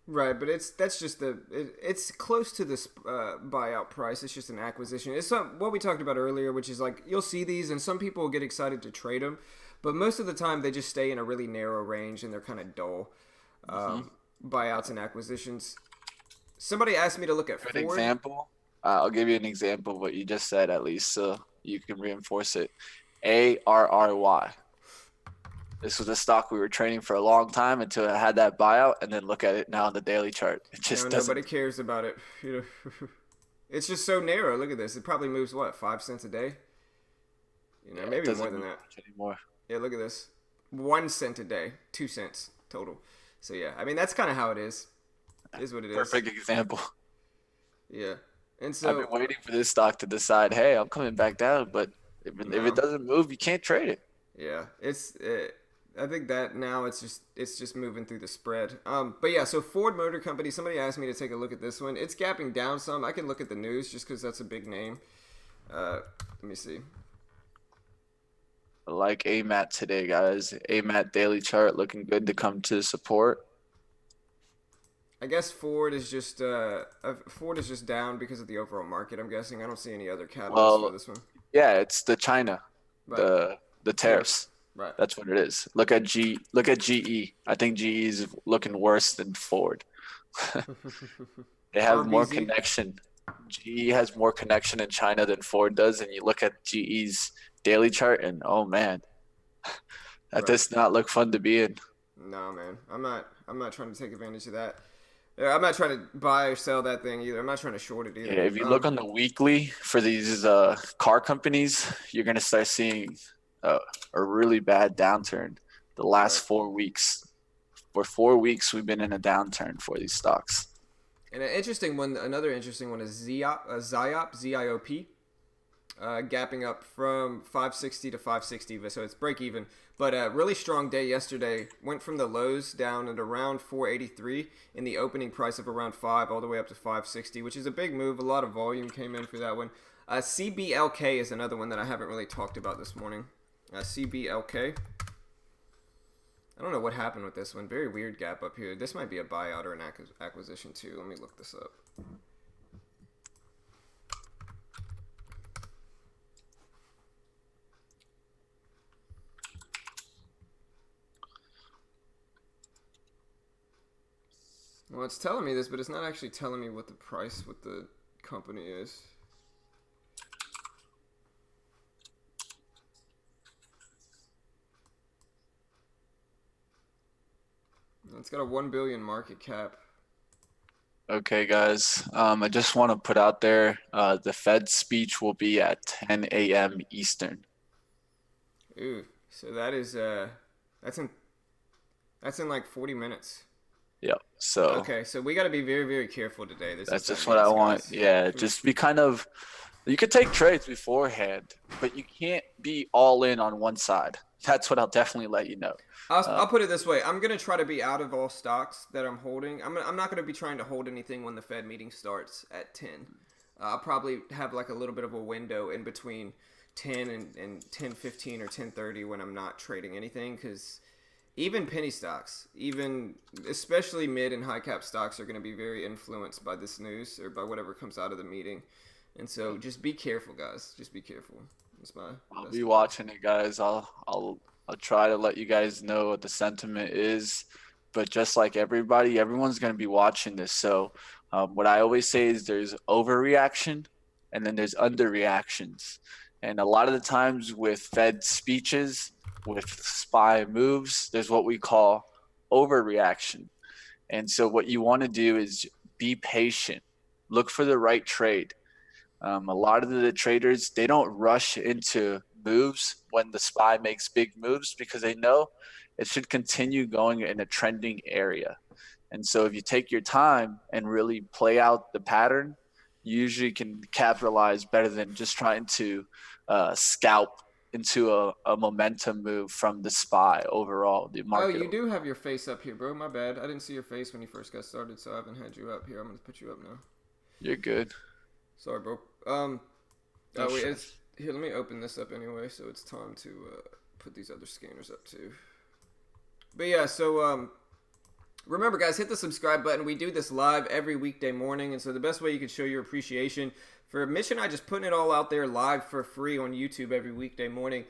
S1: right, but that's just it's close to this buyout price. It's just an acquisition. It's what we talked about earlier, which is like you'll see these, and some people will get excited to trade them, but most of the time they just stay in a really narrow range and they're kind of dull. Buyouts and acquisitions. Somebody asked me to look at
S3: Good
S1: Ford.
S3: example. I'll give you an example of what you just said, at least, so you can reinforce it. ARRY. This was a stock we were trading for a long time until it had that buyout, and then look at it now on the daily chart. It just
S1: No,
S3: doesn't.
S1: nobody cares about it. You know, it's just so narrow. Look at this. It probably moves what, 5 cents a day? You know,
S3: It
S1: maybe
S3: doesn't
S1: more than
S3: move
S1: that.
S3: much anymore.
S1: Yeah, look at this. 1 cent a day, 2 cents total. So yeah, I mean that's kind of how it is. It is what it is.
S3: Perfect example.
S1: Yeah, and
S3: I've
S1: so
S3: been waiting for this stock to decide, hey, I'm coming back down, but if
S1: No.
S3: it doesn't move, you can't trade it.
S1: yeah, I think that now it's just moving through the spread. But yeah, so Ford Motor Company. Somebody asked me to take a look at this one. It's gapping down some. I can look at the news just because that's a big name. Let me see.
S3: I like AMAT today, guys. AMAT daily chart looking good to come to support.
S1: I guess Ford is just down because of the overall market. I'm guessing. I don't see any other catalysts
S3: Well,
S1: for this one.
S3: Yeah, it's the China,
S1: Right.
S3: the tariffs.
S1: Right.
S3: That's what it is. Look at GE. I think GE is looking worse than Ford. They have more
S1: RBZ.
S3: connection. GE has more connection in China than Ford does, and you look at GE's daily chart, and oh man, that does not look fun to be in.
S1: No, man. I'm not trying to take advantage of that. I'm not trying to buy or sell that thing either. I'm not trying to short it either.
S3: Yeah, if you look on the weekly for these car companies, you're gonna start seeing a really bad downturn. The last
S1: Right.
S3: 4 weeks, for 4 weeks, we've been in a downturn for these stocks.
S1: And another interesting one is ZIOP, ZIOP, gapping up from 560 to 560, so it's break even. But a really strong day yesterday. Went from the lows down at around 483 in the opening price of around 5 all the way up to 560, which is a big move. A lot of volume came in for that one. CBLK is another one that I haven't really talked about this morning. CBLK. I don't know what happened with this one. Very weird gap up here. This might be a buyout or an acquisition too. Let me look this up. Well, it's telling me this, but it's not actually telling me what the price with the company is. It's got a 1 billion market cap.
S3: Okay, guys. I just want to put out there the Fed speech will be at 10 a.m. Eastern.
S1: Ooh, so that's in like 40 minutes.
S3: Yep. So
S1: Okay, so we got to be very, very careful today.
S3: that's just what I want. Yeah, just be kind of. You could take trades beforehand, but you can't be all in on one side. That's what I'll definitely let you know.
S1: I'll put it this way. I'm going to try to be out of all stocks that I'm holding. I'm not going to be trying to hold anything when the Fed meeting starts at 10. I'll probably have like a little bit of a window in between 10 and 10:15 or 10:30 when I'm not trading anything, because even penny stocks, even especially mid and high cap stocks, are going to be very influenced by this news or by whatever comes out of the meeting. And so just be careful, guys. Just be careful.
S3: I'll be watching it, guys. I'll try to let you guys know what the sentiment is. But just like everybody, everyone's going to be watching this. So what I always say is there's overreaction and then there's underreactions. And a lot of the times with Fed speeches, with SPY moves, there's what we call overreaction. And so what you want to do is be patient. Look for the right trade. A lot of the traders, they don't rush into moves when the SPY makes big moves because they know it should continue going in a trending area. And so if you take your time and really play out the pattern, you usually can capitalize better than just trying to scalp into a momentum move from the SPY overall. The market.
S1: Oh, you do have your face up here, bro. My bad. I didn't see your face when you first got started, so I haven't had you up here. I'm going to put you up now.
S3: You're good.
S1: Sorry, bro. Here, let me open this up anyway, so it's time to put these other scanners up too. But yeah, so remember, guys, hit the subscribe button. We do this live every weekday morning, and so the best way you can show your appreciation for Mitch and I just putting it all out there live for free on YouTube every weekday morning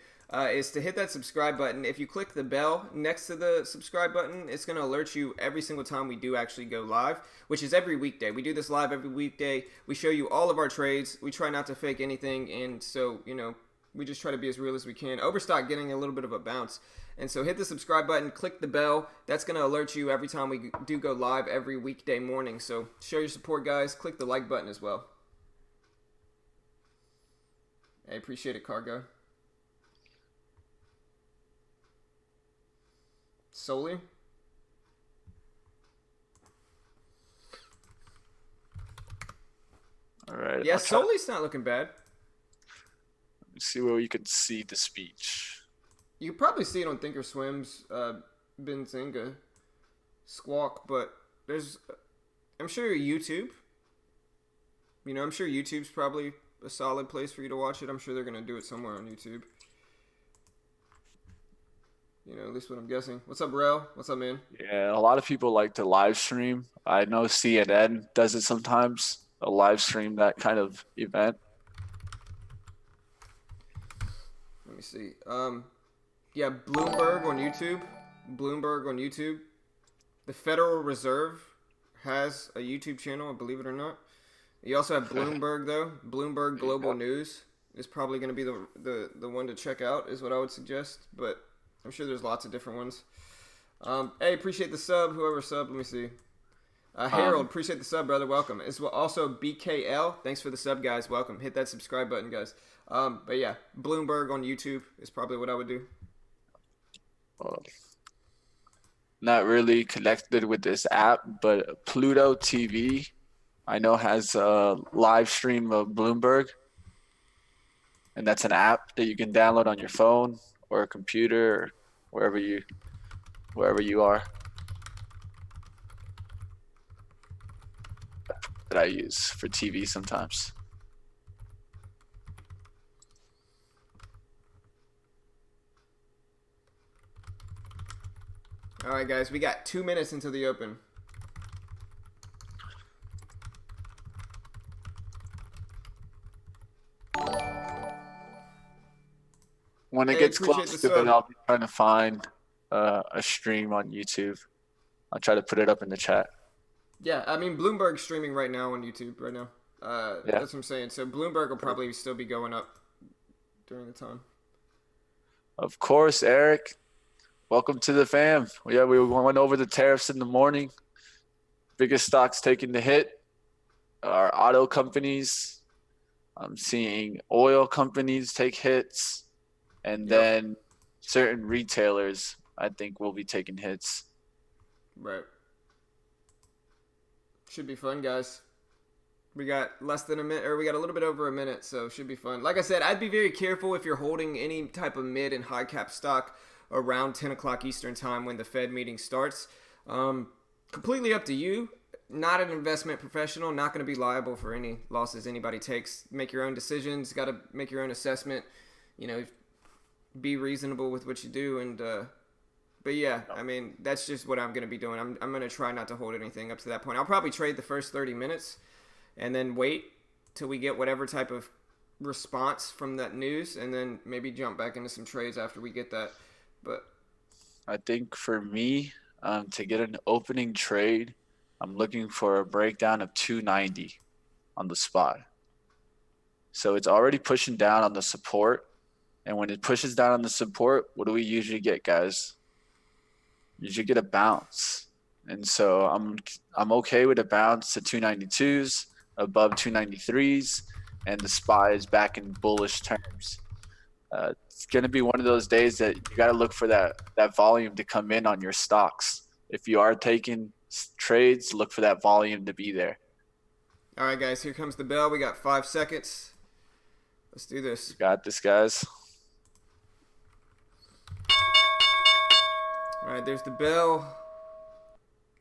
S1: is to hit that subscribe button. If you click the bell next to the subscribe button, it's going to alert you every single time we do actually go live, which is every weekday. We do this live every weekday. We show you all of our trades. We try not to fake anything, and so, we just try to be as real as we can. Overstock getting a little bit of a bounce. And so hit the subscribe button, click the bell. That's going to alert you every time we do go live every weekday morning. So show your support, guys. Click the like button as well. I appreciate it, Cargo. Solely?
S3: All right.
S1: Yeah, Soli's not looking bad.
S3: Let me see where you can see the speech.
S1: You can probably see it on Thinkorswim's Benzinga Squawk, but I'm sure YouTube. I'm sure YouTube's probably a solid place for you to watch it. I'm sure they're going to do it somewhere on YouTube. At least what I'm guessing. What's up, Rel? What's up, man?
S3: Yeah, a lot of people like to live stream. I know CNN does it sometimes, a live stream that kind of event.
S1: Let me see. Yeah, Bloomberg on YouTube. The Federal Reserve has a YouTube channel, believe it or not. You also have Bloomberg, though. Bloomberg Global News is probably going to be the one to check out, is what I would suggest. But I'm sure there's lots of different ones. Hey, appreciate the sub. Whoever subbed, let me see. Harold, appreciate the sub, brother. Welcome. As well, also BKL. Thanks for the sub, guys. Welcome. Hit that subscribe button, guys. But yeah, Bloomberg on YouTube is probably what I would do.
S3: Not really connected with this app, but Pluto TV, I know, has a live stream of Bloomberg. And that's an app that you can download on your phone or a computer or wherever you are. That I use for TV sometimes.
S1: All right, guys, we got 2 minutes until the open.
S3: When it
S1: Hey,
S3: gets
S1: appreciate
S3: close
S1: the
S3: to it,
S1: sub.
S3: I'll be trying to find a stream on YouTube. I'll try to put it up in the chat.
S1: Yeah, I mean Bloomberg's streaming right now on YouTube right now.
S3: Yeah.
S1: That's what I'm saying. So Bloomberg will probably still be going up during the time.
S3: Of course, Eric. Welcome to the fam. Yeah, we went over the tariffs in the morning. Biggest stocks taking the hit are auto companies. I'm seeing oil companies take hits, and
S1: Yep.
S3: then certain retailers I think will be taking hits.
S1: Right. Should be fun, guys. We got less than a minute, or we got a little bit over a minute, so should be fun. Like I said, I'd be very careful if you're holding any type of mid and high cap stock around 10 o'clock Eastern time when the Fed meeting starts. Completely up to you. Not an investment professional, not going to be liable for any losses anybody takes. Make your own decisions, got to make your own assessment. You know, be reasonable with what you do, and but yeah, I mean that's just what I'm going to be doing. I'm going to try not to hold anything up to that point. I'll probably trade the first 30 minutes and then wait till we get whatever type of response from that news, and then maybe jump back into some trades after we get that. But
S3: I think for me, to get an opening trade, I'm looking for a breakdown of 290 on the spot. So it's already pushing down on the support. And when it pushes down on the support, what do we usually get, guys? Usually get a bounce. And so I'm okay with a bounce to 292s, above 293s, and the SPY is back in bullish terms. It's going to be one of those days that you got to look for that volume to come in on your stocks. If you are taking trades, look for that volume to be there.
S1: all right, guys, here comes the bell. We got 5 seconds. Let's do this.
S3: You got this, guys.
S1: All right, there's the bell.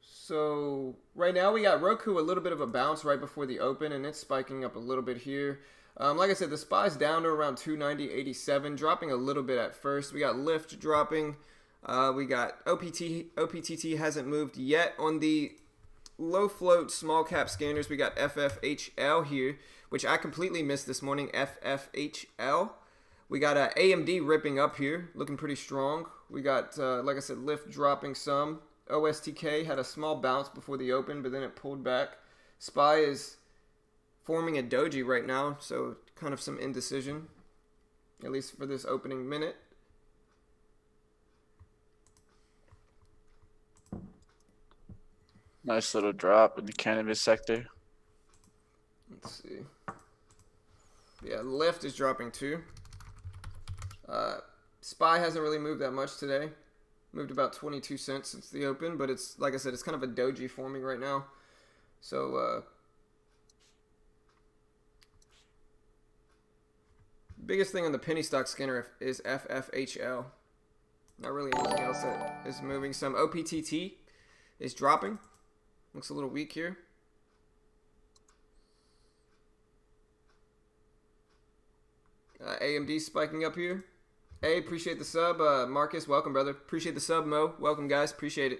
S1: So right now we got Roku a little bit of a bounce right before the open, and it's spiking up a little bit here. Like I said, the SPY's down to around 290.87, dropping a little bit at first. We got Lyft dropping. We got OPTT hasn't moved yet. On the low float small cap scanners, we got FFHL here, which I completely missed this morning. FFHL. We got AMD ripping up here, looking pretty strong. We got, like I said, Lyft dropping some. OSTK had a small bounce before the open, but then it pulled back. SPY is forming a doji right now, so kind of some indecision, at least for this opening minute.
S3: Nice little drop in the cannabis sector.
S1: Let's see. Yeah, Lyft is dropping too. SPY hasn't really moved that much today. Moved about 22 cents since the open, but it's, like I said, it's kind of a doji forming right now. So, biggest thing on the penny stock scanner is FFHL. Not really anything else that is moving. Some OPTT is dropping. Looks a little weak here. AMD spiking up here. Hey, appreciate the sub. Marcus, welcome, brother. Appreciate the sub, Mo. Welcome, guys. Appreciate it.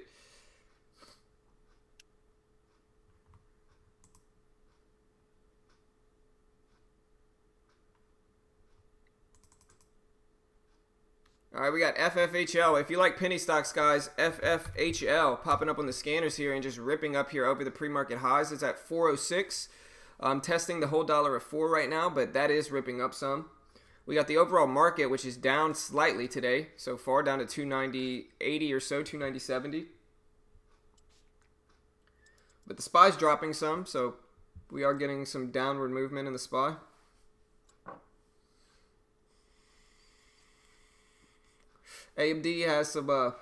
S1: All right, we got FFHL. If you like penny stocks, guys, FFHL popping up on the scanners here and just ripping up here over the pre-market highs. It's at 406. I'm testing the whole dollar at 4 right now, but that is ripping up some. We got the overall market, which is down slightly today so far, down to 290.80 or so, 290.70. But the SPY's dropping some, so we are getting some downward movement in the SPY. AMD has some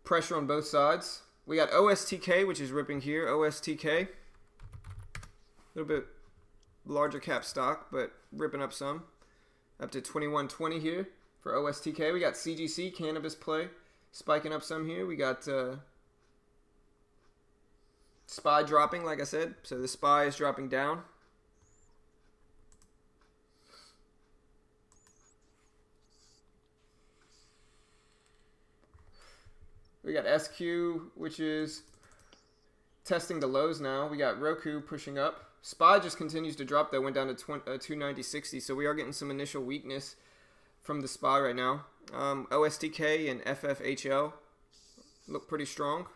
S1: pressure on both sides. We got OSTK, which is ripping here. OSTK, a little bit larger cap stock, but ripping up some. Up to 21.20 here for OSTK. We got CGC, Cannabis Play, spiking up some here. We got SPY dropping, like I said. So the SPY is dropping down. We got SQ, which is testing the lows now. We got Roku pushing up. SPY just continues to drop though. Went down to 290.60. So we are getting some initial weakness from the SPY right now. OSTK and FFHL look pretty strong.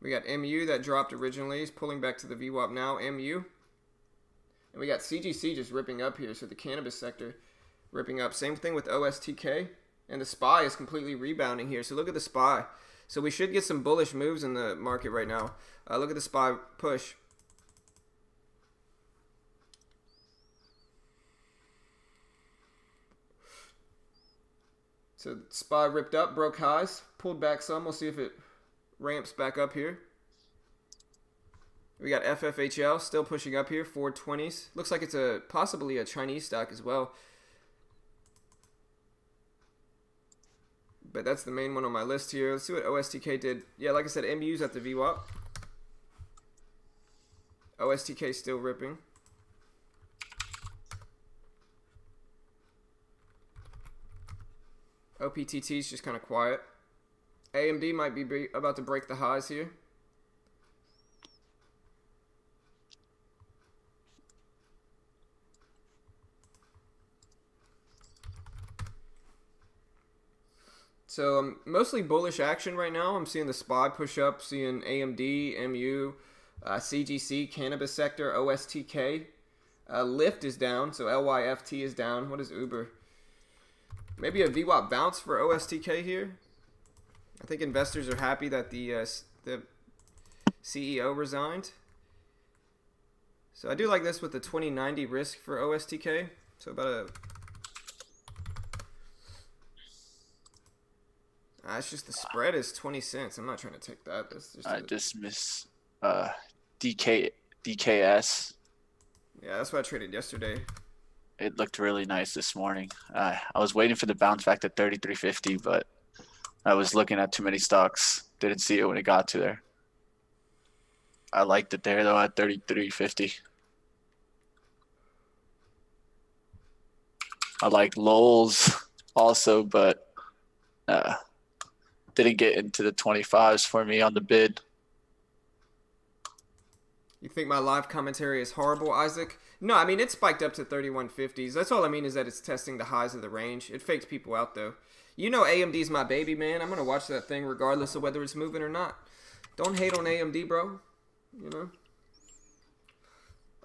S1: We got MU that dropped originally. He's pulling back to the VWAP now. MU. And we got CGC just ripping up here. So the cannabis sector ripping up. Same thing with OSTK. And the SPY is completely rebounding here. So look at the SPY. So we should get some bullish moves in the market right now. Look at the SPY push. So SPY ripped up, broke highs, pulled back some. We'll see if it ramps back up here. We got FFHL still pushing up here, 420s. Looks like it's possibly a Chinese stock as well. But that's the main one on my list here. Let's see what OSTK did. Yeah, like I said, MU's at the VWAP. OSTK still ripping. OPTT's just kind of quiet. AMD might be about to break the highs here. So mostly bullish action right now. I'm seeing the SPY push up, seeing AMD, MU, CGC, cannabis sector, OSTK. Lyft is down, so LYFT is down. What is Uber? Maybe a VWAP bounce for OSTK here. I think investors are happy that the CEO resigned. So I do like this with the 2090 risk for OSTK. So about a... it's just the spread is 20 cents. I'm not trying to take that. That's just
S3: I dismiss DKS.
S1: Yeah, that's what I traded yesterday.
S3: It looked really nice this morning. I was waiting for the bounce back to 33.50, but I was looking at too many stocks. Didn't see it when it got to there. I liked it there though at 33.50. I like Lowell's also, but didn't get into the 25s for me on the bid.
S1: You think my live commentary is horrible, Isaac? No, I mean, it spiked up to 31.50s. That's all I mean is that it's testing the highs of the range. It faked people out, though. You know AMD's my baby, man. I'm going to watch that thing regardless of whether it's moving or not. Don't hate on AMD, bro. You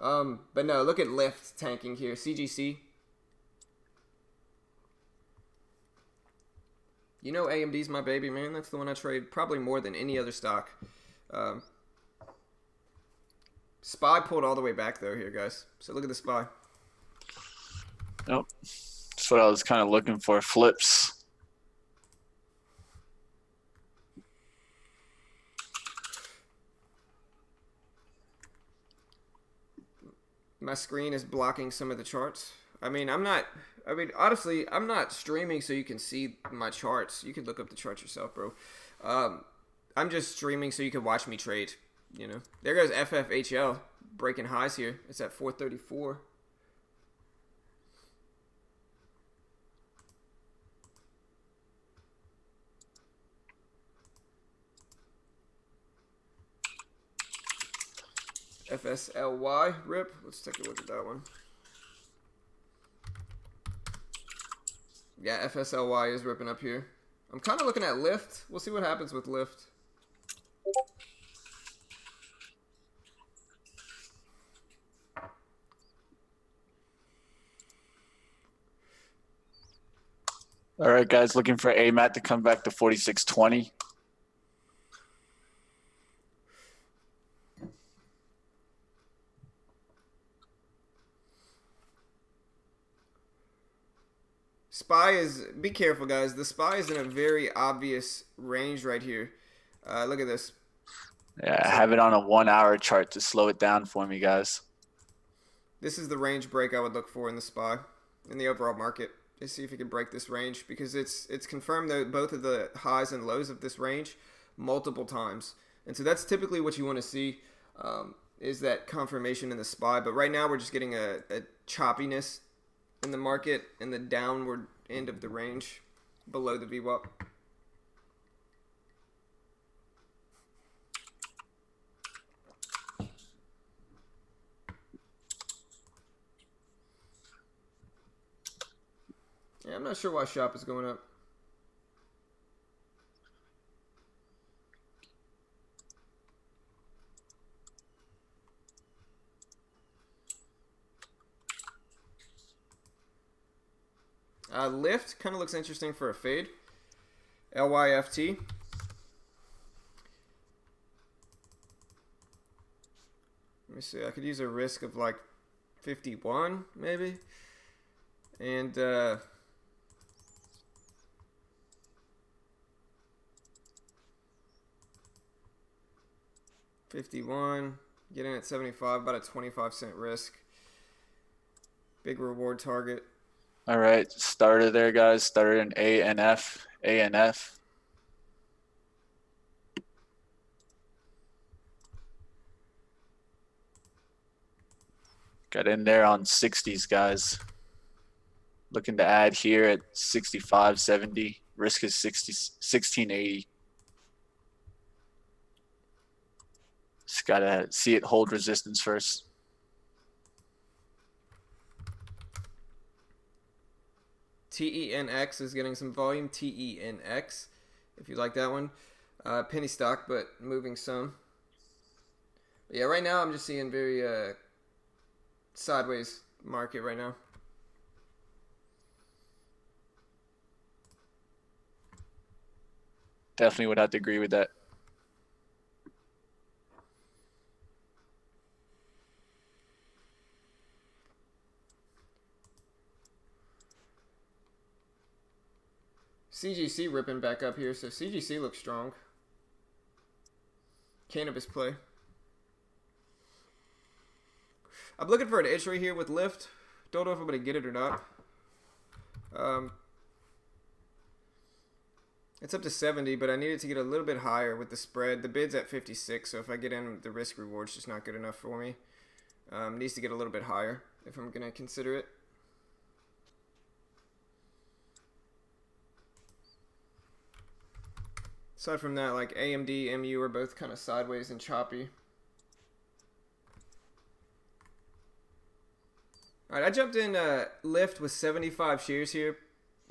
S1: know? But no, look at Lyft tanking here. CGC. You know AMD's my baby, man. That's the one I trade probably more than any other stock. SPY pulled all the way back, though, here, guys. So look at the SPY.
S3: Nope. That's what I was kind of looking for. Flips.
S1: My screen is blocking some of the charts. Honestly, I'm not streaming so you can see my charts. You can look up the charts yourself, bro. I'm just streaming so you can watch me trade. You know, there goes FFHL breaking highs here. It's at 434. FSLY rip. Let's take a look at that one. Yeah, FSLY is ripping up here. I'm kind of looking at Lyft. We'll see what happens with Lyft.
S3: All right, guys, looking for AMAT to come back to 46.20.
S1: SPY is, be careful, guys. The SPY is in a very obvious range right here. Look at this.
S3: Yeah, I have it on a 1 hour chart to slow it down for me, guys.
S1: This is the range break I would look for in the SPY, in the overall market. Let's see if you can break this range, because it's confirmed that both of the highs and lows of this range multiple times. And so that's typically what you want to see, is that confirmation in the SPY. But right now we're just getting a choppiness in the market in the downward end of the range. below the VWAP. Yeah, I'm not sure why shop is going up. Lift kind of looks interesting for a fade. LYFT. Let me see. I could use a risk of like 51 maybe. And 51. Get in at 75, about a 25-cent risk. Big reward target.
S3: All right, started there, guys. Started in ANF. ANF. Got in there on 60s, guys. Looking to add here at 65, 70. Risk is 1680. Just gotta see it hold resistance first.
S1: TENX is getting some volume. TENX, if you like that one. Penny stock, but moving some. But yeah, right now I'm just seeing very sideways market right now.
S3: Definitely would have to agree with that.
S1: CGC ripping back up here, so CGC looks strong. Cannabis play. I'm looking for an entry here with lift. Don't know if I'm going to get it or not. It's up to 70, but I need it to get a little bit higher with the spread. The bid's at 56, so if I get in, the risk reward's just not good enough for me. Needs to get a little bit higher if I'm going to consider it. Aside from that, like AMD, MU are both kind of sideways and choppy. All right, I jumped in lift with 75 shares here.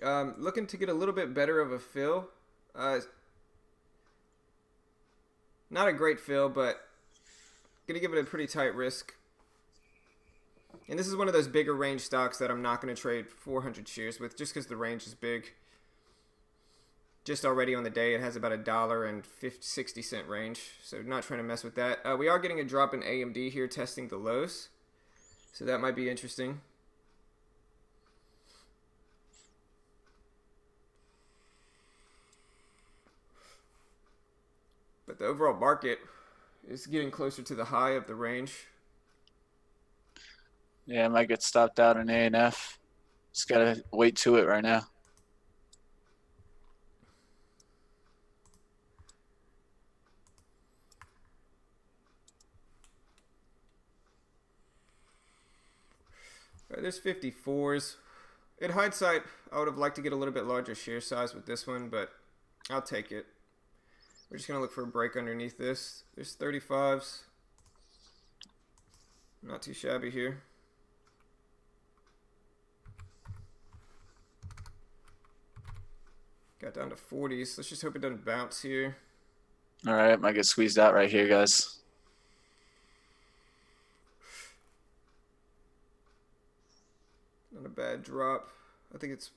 S1: Looking to get a little bit better of a fill. Not a great fill, but gonna give it a pretty tight risk. And this is one of those bigger range stocks that I'm not going to trade 400 shares with just because the range is big. Just already on the day, it has about $1.60 range, so not trying to mess with that. We are getting a drop in AMD here, testing the lows, so that might be interesting. But the overall market is getting closer to the high of the range.
S3: Yeah, I might get stopped out in ANF. Just gotta wait to it right now.
S1: All right, there's 54s. In hindsight, I would have liked to get a little bit larger share size with this one, but I'll take it. We're just going to look for a break underneath this. There's 35s. Not too shabby here. Got down to 40s. Let's just hope it doesn't bounce here.
S3: All right, might get squeezed out right here, guys.
S1: Not a bad drop. I think it's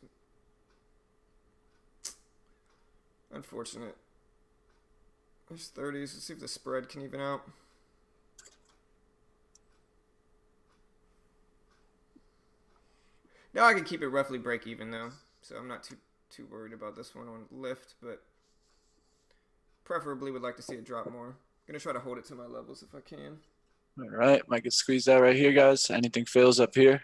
S1: unfortunate. There's 30s. Let's see if the spread can even out. Now I can keep it roughly break even though, so I'm not too worried about this one on lift, but preferably would like to see it drop more. I'm gonna try to hold it to my levels if I can.
S3: All right, might get squeezed out right here, guys. Anything fails up here.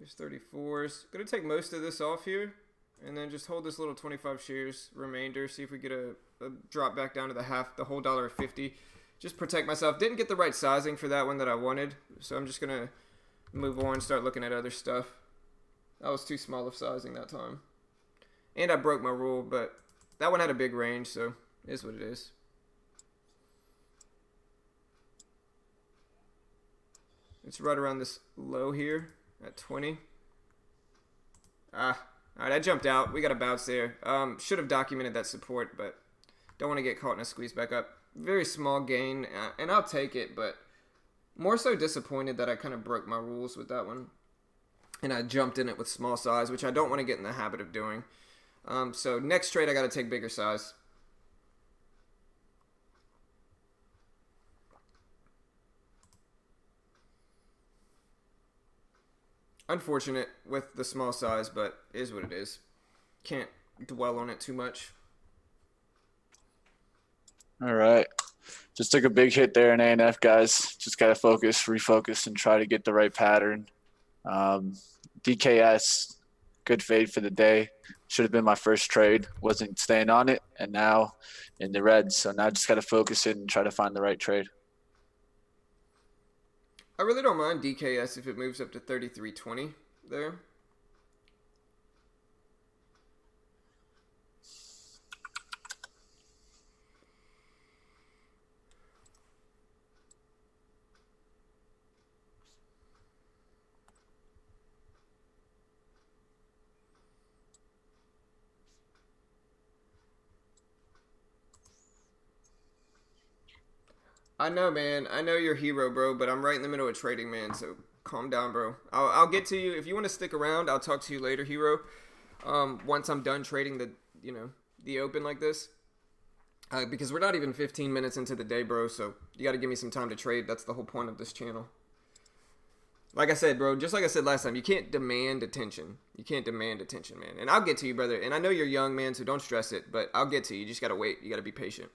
S1: There's 34s. Gonna take most of this off here, and then just hold this little 25 shares remainder. See if we get a drop back down to the whole $1.50. Just protect myself. Didn't get the right sizing for that one that I wanted, so I'm just gonna move on, start looking at other stuff. I was too small of sizing that time, and I broke my rule, but that one had a big range, so it is what it is. It's right around this low here at 20. All right, I jumped out. We got a bounce there. Should have documented that support, but don't want to get caught in a squeeze back up. Very small gain, and I'll take it, but more so disappointed that I kind of broke my rules with that one. And I jumped in it with small size, which I don't want to get in the habit of doing. So next trade, I got to take bigger size. Unfortunate with the small size, but it is what it is. Can't dwell on it too much.
S3: All right. Just took a big hit there in ANF, guys. Just got to focus, refocus, and try to get the right pattern. DKS, good fade for the day. Should have been my first trade. Wasn't staying on it, and now in the red. So now just got to focus it and try to find the right trade.
S1: I really don't mind DKS if it moves up to 33.20 there. I know, man. I know you're a hero, bro, but I'm right in the middle of trading, man, so calm down, bro. I'll get to you. If you want to stick around, I'll talk to you later, hero. Once I'm done trading the open like this. Because we're not even 15 minutes into the day, bro, so you got to give me some time to trade. That's the whole point of this channel. Like I said, bro, just like I said last time, you can't demand attention. You can't demand attention, man. And I'll get to you, brother. And I know you're young, man, so don't stress it, but I'll get to you. You just got to wait. You got to be patient.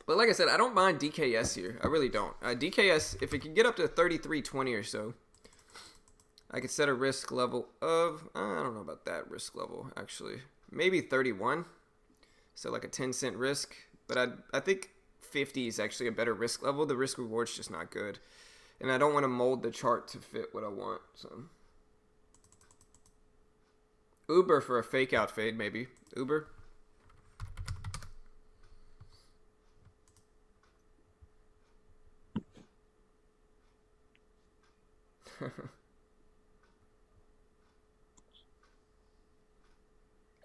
S1: But like I said, I don't mind DKS here. I really don't. DKS, if it can get up to 33.20 or so, I could set a risk level of, I don't know about that risk level, actually. Maybe 31. So like a 10-cent risk. But I think 50 is actually a better risk level. The risk reward's just not good. And I don't want to mold the chart to fit what I want. So Uber for a fake out fade, maybe. Uber.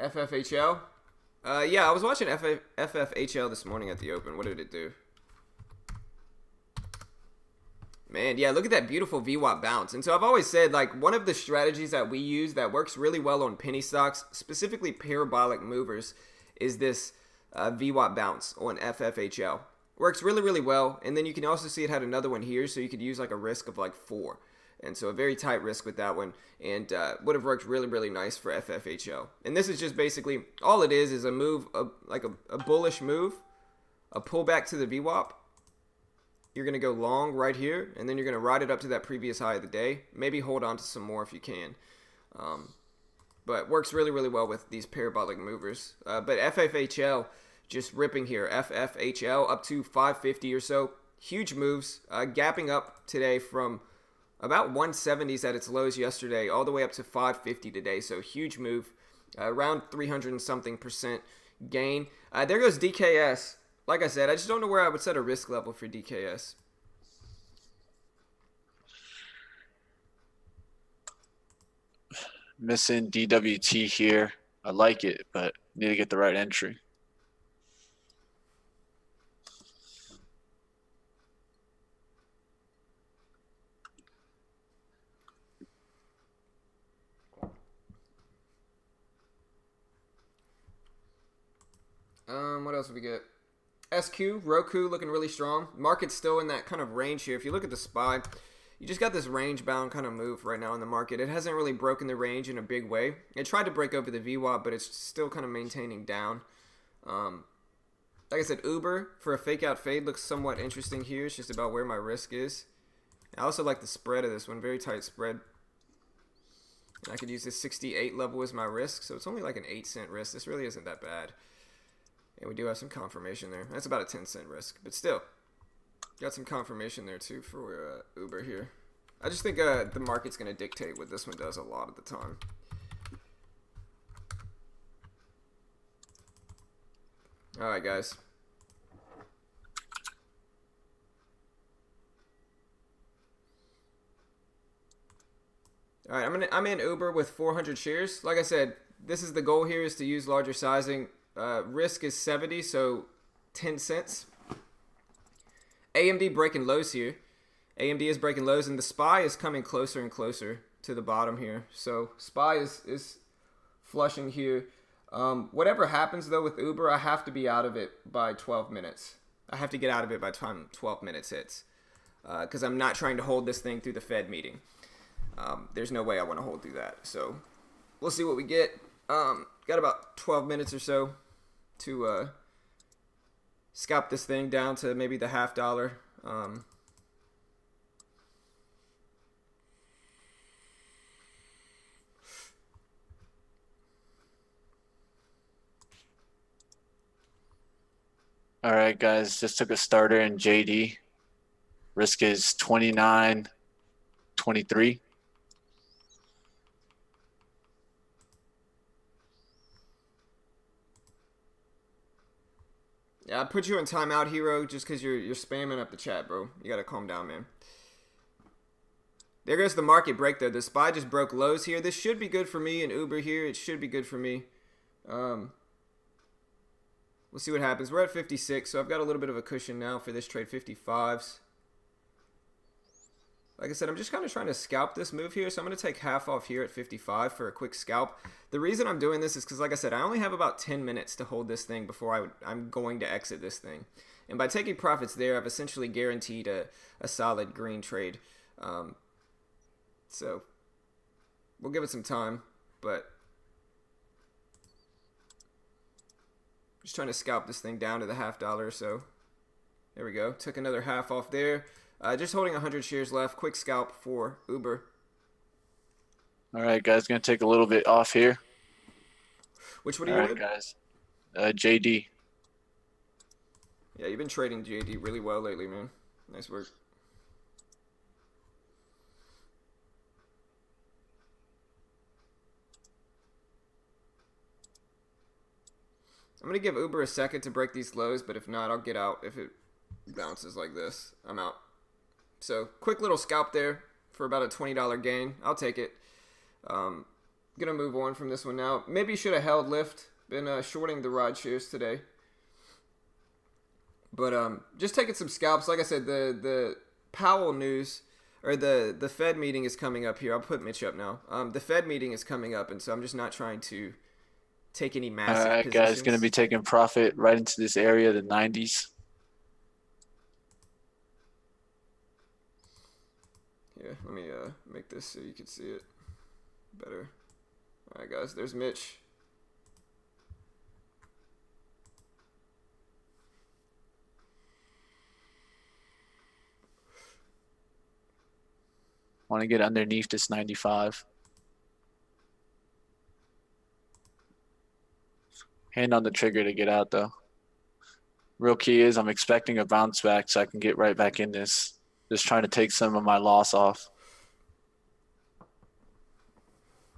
S1: FFHL? Yeah, I was watching FFHL this morning at the Open. What did it do? Man, yeah, look at that beautiful VWAP bounce. And so I've always said, like, one of the strategies that we use that works really well on penny stocks, specifically parabolic movers, is this VWAP bounce on FFHL. Works really, really well. And then you can also see it had another one here, so you could use like a risk of like 4. And so a very tight risk with that one, and would have worked really, really nice for FFHL. And this is just basically, all it is a move, like a bullish move, a pullback to the VWAP. You're going to go long right here, and then you're going to ride it up to that previous high of the day. Maybe hold on to some more if you can. But works really, really well with these parabolic movers. But FFHL, just ripping here. FFHL up to 550 or so. Huge moves. Gapping up today from about 170s at its lows yesterday, all the way up to 550 today. So huge move, around 300 and something % gain. There goes DKS. Like I said, I just don't know where I would set a risk level for DKS.
S3: Missing DWT here. I like it, but need to get the right entry.
S1: What else did we get? SQ, Roku looking really strong. Market's still in that kind of range here. If you look at the SPY, you just got this range bound kind of move right now in the market. It hasn't really broken the range in a big way. It tried to break over the VWAP, but it's still kind of maintaining down. Like I said, Uber for a fake out fade looks somewhat interesting here. It's just about where my risk is. I also like the spread of this one. Very tight spread. And I could use this 68 level as my risk. So it's only like an 8-cent risk. This really isn't that bad. And we do have some confirmation there. That's about a 10-cent risk. But still, got some confirmation there too for Uber here. I just think the market's going to dictate what this one does a lot of the time. All right, guys. All right, I'm in Uber with 400 shares. Like I said, this is the goal here, is to use larger sizing. Risk is 70, so 10 cents. AMD breaking lows here. AMD is breaking lows, and the SPY is coming closer and closer to the bottom here. So SPY is flushing here. Whatever happens, though, with Uber, I have to be out of it by 12 minutes. I have to get out of it by time 12 minutes hits. Because I'm not trying to hold this thing through the Fed meeting. There's no way I want to hold through that. So we'll see what we get. Got about 12 minutes or so to scalp this thing down to maybe the $0.50.
S3: All right, guys, just took a starter in JD. Risk is 29.23.
S1: Yeah, I put you in timeout, Hero, just because you're spamming up the chat, bro. You gotta calm down, man. There goes the market break, though. The SPY just broke lows here. This should be good for me and Uber here. It should be good for me. We'll see what happens. We're at 56, so I've got a little bit of a cushion now for this trade. 55s. Like I said, I'm just kind of trying to scalp this move here, so I'm going to take half off here at 55 for a quick scalp. The reason I'm doing this is because, like I said, I only have about 10 minutes to hold this thing before I'm going to exit this thing. And by taking profits there, I've essentially guaranteed a solid green trade. So we'll give it some time, but just trying to scalp this thing down to the $0.50 or so. There we go. Took another half off there. Just holding 100 shares left. Quick scalp for Uber.
S3: All right, guys, gonna take a little bit off here.
S1: Which one are
S3: All
S1: you
S3: right,
S1: in?
S3: guys. JD.
S1: Yeah, you've been trading JD really well lately, man. Nice work. I'm going to give Uber a second to break these lows, but if not, I'll get out. If it bounces like this, I'm out. So, quick little scalp there for about a $20 gain. I'll take it. Going to move on from this one now. Maybe should have held lift. Been shorting the ride shares today. But just taking some scalps. Like I said, the Powell news, or the Fed meeting is coming up here. I'll put Mitch up now. The Fed meeting is coming up, and so I'm just not trying to take any massive
S3: All right,
S1: positions.
S3: guys, gonna be taking profit right into this area, the 90s.
S1: Yeah, let me make this so you can see it better. All right, guys, there's Mitch.
S3: Want to get underneath this 95. Hand on the trigger to get out, though. Real key is I'm expecting a bounce back so I can get right back in this. Just trying to take some of my loss off.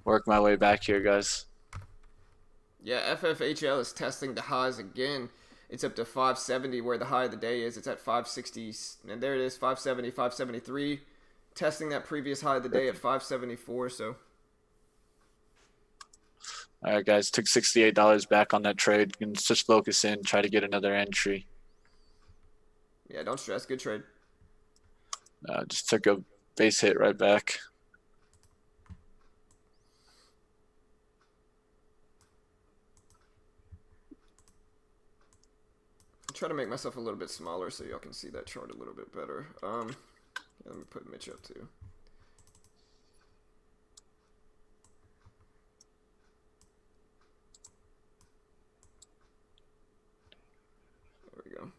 S3: Work my way back here, guys.
S1: Yeah, FFHL is testing the highs again. It's up to 570 where the high of the day is. It's at 560, and there it is, 570, 573. Testing that previous high of the day at 574, so.
S3: All right, guys, took $68 back on that trade. Can just focus in, try to get another entry.
S1: Yeah, don't stress. Good trade.
S3: Just took a base hit right back.
S1: I'll try to make myself a little bit smaller so y'all can see that chart a little bit better. Yeah, let me put Mitch up too. There we go.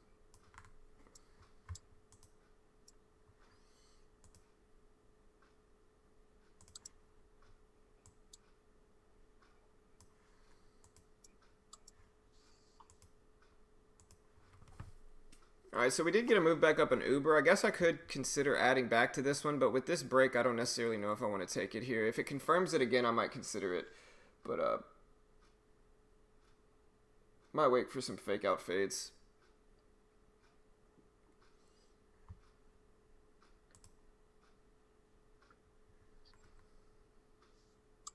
S1: All right, so we did get a move back up in Uber. I guess I could consider adding back to this one, but with this break, I don't necessarily know if I want to take it here. If it confirms it again, I might consider it, but might wait for some fake out fades.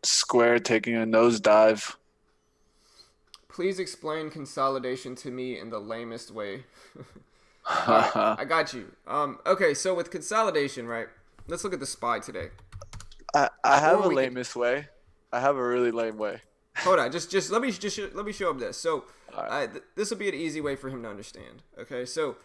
S3: Square taking a nosedive.
S1: Please explain consolidation to me in the lamest way. All right, I got you. Okay, so with consolidation, right? Let's look at the SPY today.
S3: I have
S1: Or
S3: a
S1: we can-
S3: lamest way. I have a really lame way.
S1: Hold on, just let me show him this. So,
S3: All
S1: this will be an easy way for him to understand. Okay, so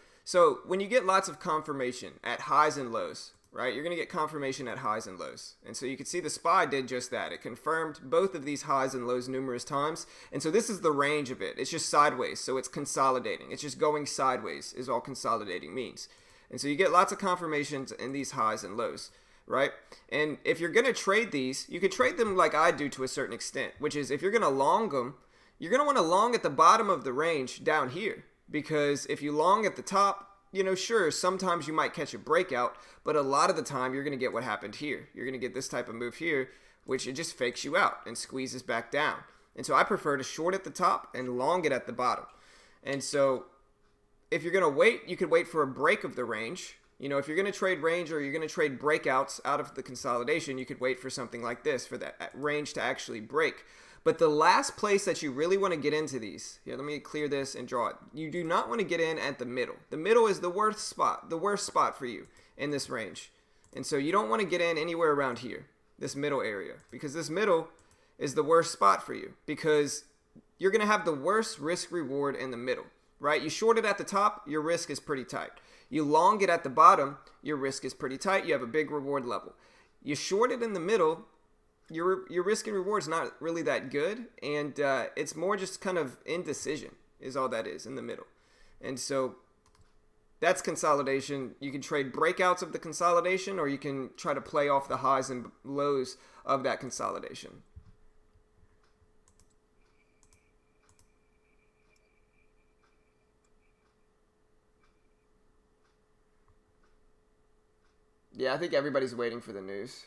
S1: when you get lots of confirmation at highs and lows, right? You're gonna get confirmation at highs and lows, and so you can see the SPY did just that. It confirmed both of these highs and lows numerous times, and so this is the range of it. It's just sideways, so it's consolidating. It's just going sideways is all consolidating means, and so you get lots of confirmations in these highs and lows. Right? And if you're going to trade these, you can trade them like I do to a certain extent, which is if you're going to long them, you're going to want to long at the bottom of the range down here. Because if you long at the top, sure, sometimes you might catch a breakout, but a lot of the time you're going to get what happened here. You're going to get this type of move here, which it just fakes you out and squeezes back down. And so I prefer to short at the top and long it at the bottom. And so if you're going to wait, you could wait for a break of the range. If you're going to trade range or you're going to trade breakouts out of the consolidation, you could wait for something like this for that range to actually break. But the last place that you really want to get into these, here, let me clear this and draw it. You do not want to get in at the middle. The middle is the worst spot for you in this range. And so you don't want to get in anywhere around here, this middle area, because this middle is the worst spot for you because you're going to have the worst risk reward in the middle, right? You short it at the top, your risk is pretty tight. You long it at the bottom, your risk is pretty tight. You have a big reward level. You short it in the middle, your risk and reward is not really that good, and it's more just kind of indecision is all that is in the middle. And so that's consolidation. You can trade breakouts of the consolidation, or you can try to play off the highs and lows of that consolidation. Yeah, I think everybody's waiting for the news.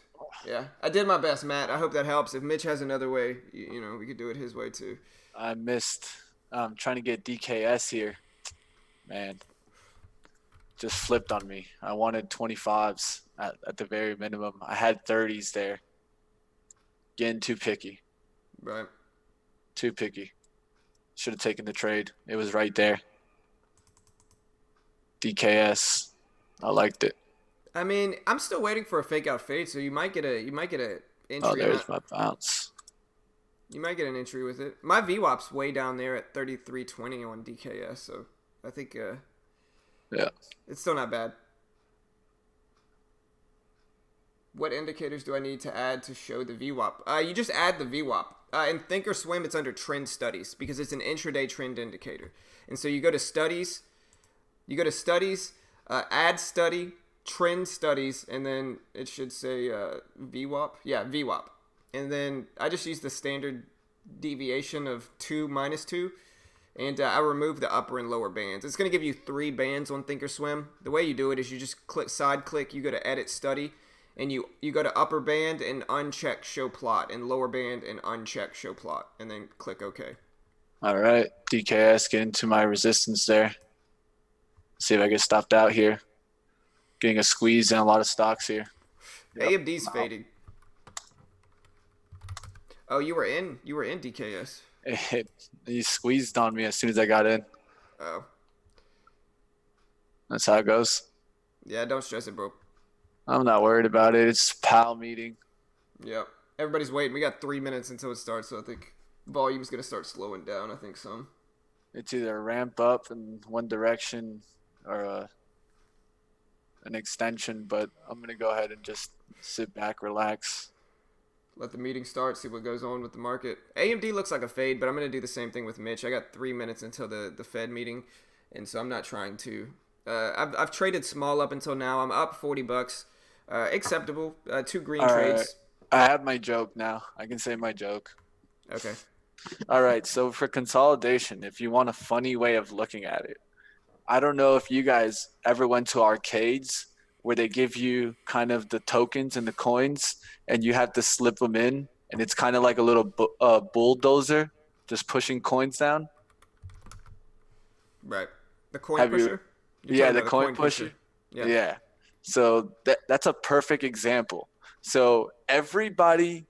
S1: Yeah, I did my best, Matt. I hope that helps. If Mitch has another way, we could do it his way too.
S3: I missed. Trying to get DKS here. Man, just flipped on me. I wanted 25s at the very minimum. I had 30s there. Getting too picky.
S1: Right.
S3: Too picky. Should have taken the trade. It was right there. DKS. I liked it.
S1: I mean, I'm still waiting for a fake out fade, so you might get a entry.
S3: Oh, there's my bounce.
S1: You might get an entry with it. My VWAP's way down there at 33.20 on DKS, so I think
S3: yeah,
S1: it's still not bad. What indicators do I need to add to show the VWAP? You just add the VWAP. In Thinkorswim, it's under trend studies because it's an intraday trend indicator. And so you go to studies, add study, trend studies, and then it should say VWAP. Yeah, VWAP. And then I just use the standard deviation of 2 minus 2. And I remove the upper and lower bands. It's going to give you 3 bands on Thinkorswim. The way you do it is you just side click, you go to edit study, and you go to upper band and uncheck show plot, and lower band and uncheck show plot, and then click OK.
S3: All right, DKS, get into my resistance there. See if I get stopped out here. Getting a squeeze in a lot of stocks here.
S1: Yep. AMD's fading. Oh, you were in DKS.
S3: He squeezed on me as soon as I got in.
S1: Oh.
S3: That's how it goes.
S1: Yeah, don't stress it, bro.
S3: I'm not worried about it. It's PAL meeting.
S1: Yep. Everybody's waiting. We got 3 minutes until it starts, so I think volume's going to start slowing down, I think some.
S3: It's either a ramp up in one direction or an extension, but I'm going to go ahead and just sit back, relax.
S1: Let the meeting start, see what goes on with the market. AMD looks like a fade, but I'm going to do the same thing with Mitch. I got 3 minutes until the Fed meeting, and so I'm not trying to. I've traded small up until now. I'm up $40. Acceptable. 2 green trades.
S3: Right. I have my joke now. I can say my joke.
S1: Okay.
S3: All right. So for consolidation, if you want a funny way of looking at it, I don't know if you guys ever went to arcades where they give you kind of the tokens and the coins, and you have to slip them in, and it's kind of like a little bulldozer just pushing coins down.
S1: Right. The coin
S3: Have you?
S1: pusher? You're
S3: Yeah,
S1: talking
S3: the
S1: about the
S3: coin
S1: coin
S3: pusher.
S1: pusher. Yeah.
S3: Yeah. So that's a perfect example. So everybody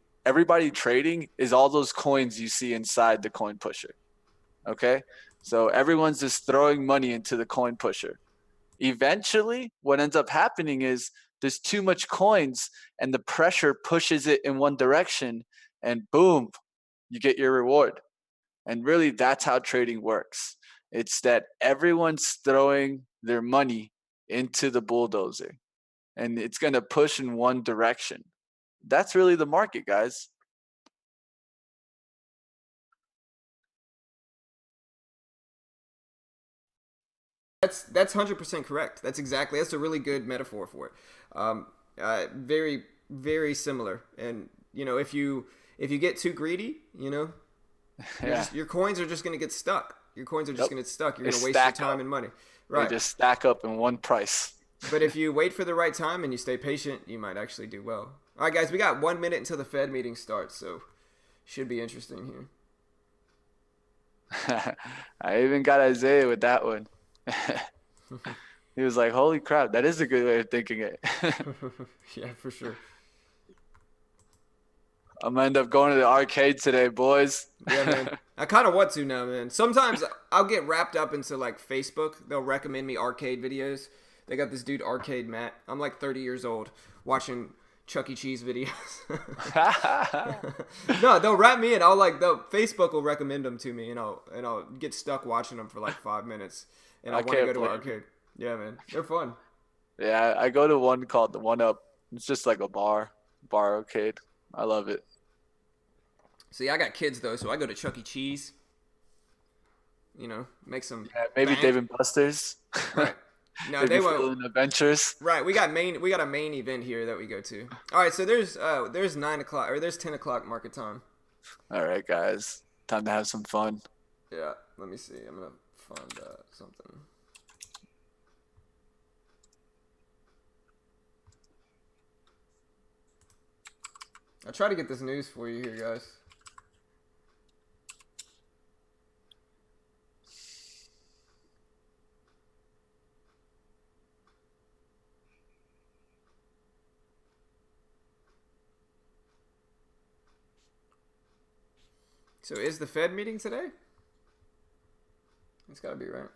S3: trading is all those coins you see inside the coin pusher. Okay? So everyone's just throwing money into the coin pusher. Eventually, what ends up happening is there's too much coins and the pressure pushes it in one direction and boom, you get your reward. And really, that's how trading works. It's that everyone's throwing their money into the bulldozer and it's going to push in one direction. That's really the market, guys.
S1: That's 100% correct. That's a really good metaphor for it. Very very similar. And if you get too greedy,
S3: Yeah.
S1: your coins are just gonna get stuck. Your coins are just
S3: Yep.
S1: gonna get stuck. You're
S3: They
S1: gonna waste your
S3: stack
S1: time
S3: up.
S1: and money.
S3: They
S1: Right.
S3: just stack up in one price.
S1: But if you wait for the right time and you stay patient, you might actually do well. All right, guys, we got 1 minute until the Fed meeting starts, so should be interesting here.
S3: I even got Isaiah with that one. He was like, "Holy crap, that is a good way of thinking it."
S1: Yeah, for sure.
S3: I'm gonna end up going to the arcade today, boys.
S1: Yeah, man. I kind of want to now, man. Sometimes I'll get wrapped up into like Facebook. They'll recommend me arcade videos. They got this dude, Arcade Matt. I'm like 30 years old watching Chuck E. Cheese videos. No, they'll wrap me in. Facebook will recommend them to me, and I'll get stuck watching them for like 5 minutes, and I
S3: I
S1: want to
S3: can't
S1: go to an
S3: blame
S1: arcade. Yeah, man, they're fun.
S3: Yeah, I go to one called the One Up. It's just like a bar arcade. I love it.
S1: See, I got kids though, so I go to Chuck E. Cheese. Make some
S3: Yeah, maybe
S1: bank.
S3: Dave and Buster's.
S1: Right. No,
S3: Maybe
S1: they won't.
S3: Thrilling Adventures.
S1: Right, we got a main event here that we go to. All right, so there's 9 o'clock or there's 10 o'clock market time.
S3: All right, guys. Time to have some fun.
S1: Yeah, let me see. I'm gonna find something. I try to get this news for you here, guys. So is the Fed meeting today? It's gotta be, right?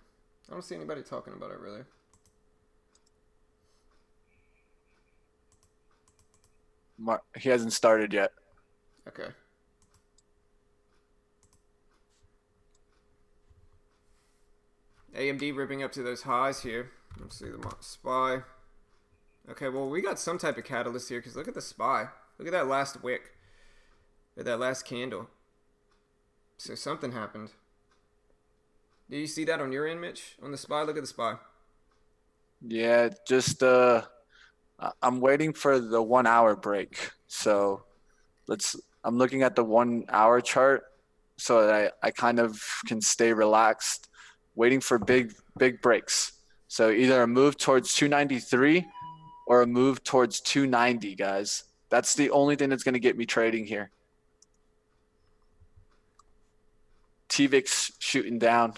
S1: I don't see anybody talking about it really.
S3: He hasn't started yet.
S1: Okay. AMD ripping up to those highs here. Let's see the SPY. Okay, well, we got some type of catalyst here because look at the SPY. Look at that last wick. Or that last candle. So something happened. Do you see that on your end, Mitch? On the SPY? Look at the SPY.
S3: Yeah, just I'm waiting for the 1 hour break. So I'm looking at the 1 hour chart so that I kind of can stay relaxed, waiting for big breaks. So either a move towards 293 or a move towards 290, guys. That's the only thing that's going to get me trading here. TVIX shooting down.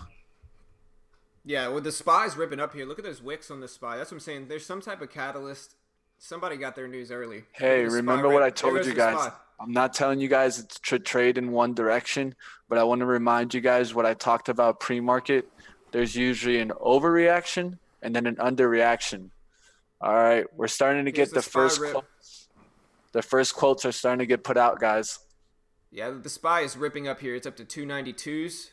S1: Yeah, well, the SPY's ripping up here. Look at those wicks on the SPY. That's what I'm saying. There's some type of catalyst. Somebody got their news early.
S3: Hey,
S1: Look at the SPY
S3: remember what I
S1: there
S3: told
S1: goes
S3: you
S1: the
S3: guys?
S1: SPY.
S3: I'm not telling you guys to trade in one direction, but I want to remind you guys what I talked about pre-market. There's usually an overreaction and then an underreaction. All right, we're starting to
S1: Here's
S3: get the
S1: SPY
S3: first
S1: rip.
S3: quotes. The first quotes are starting to get put out, guys.
S1: Yeah, the SPY is ripping up here. It's up to 292s.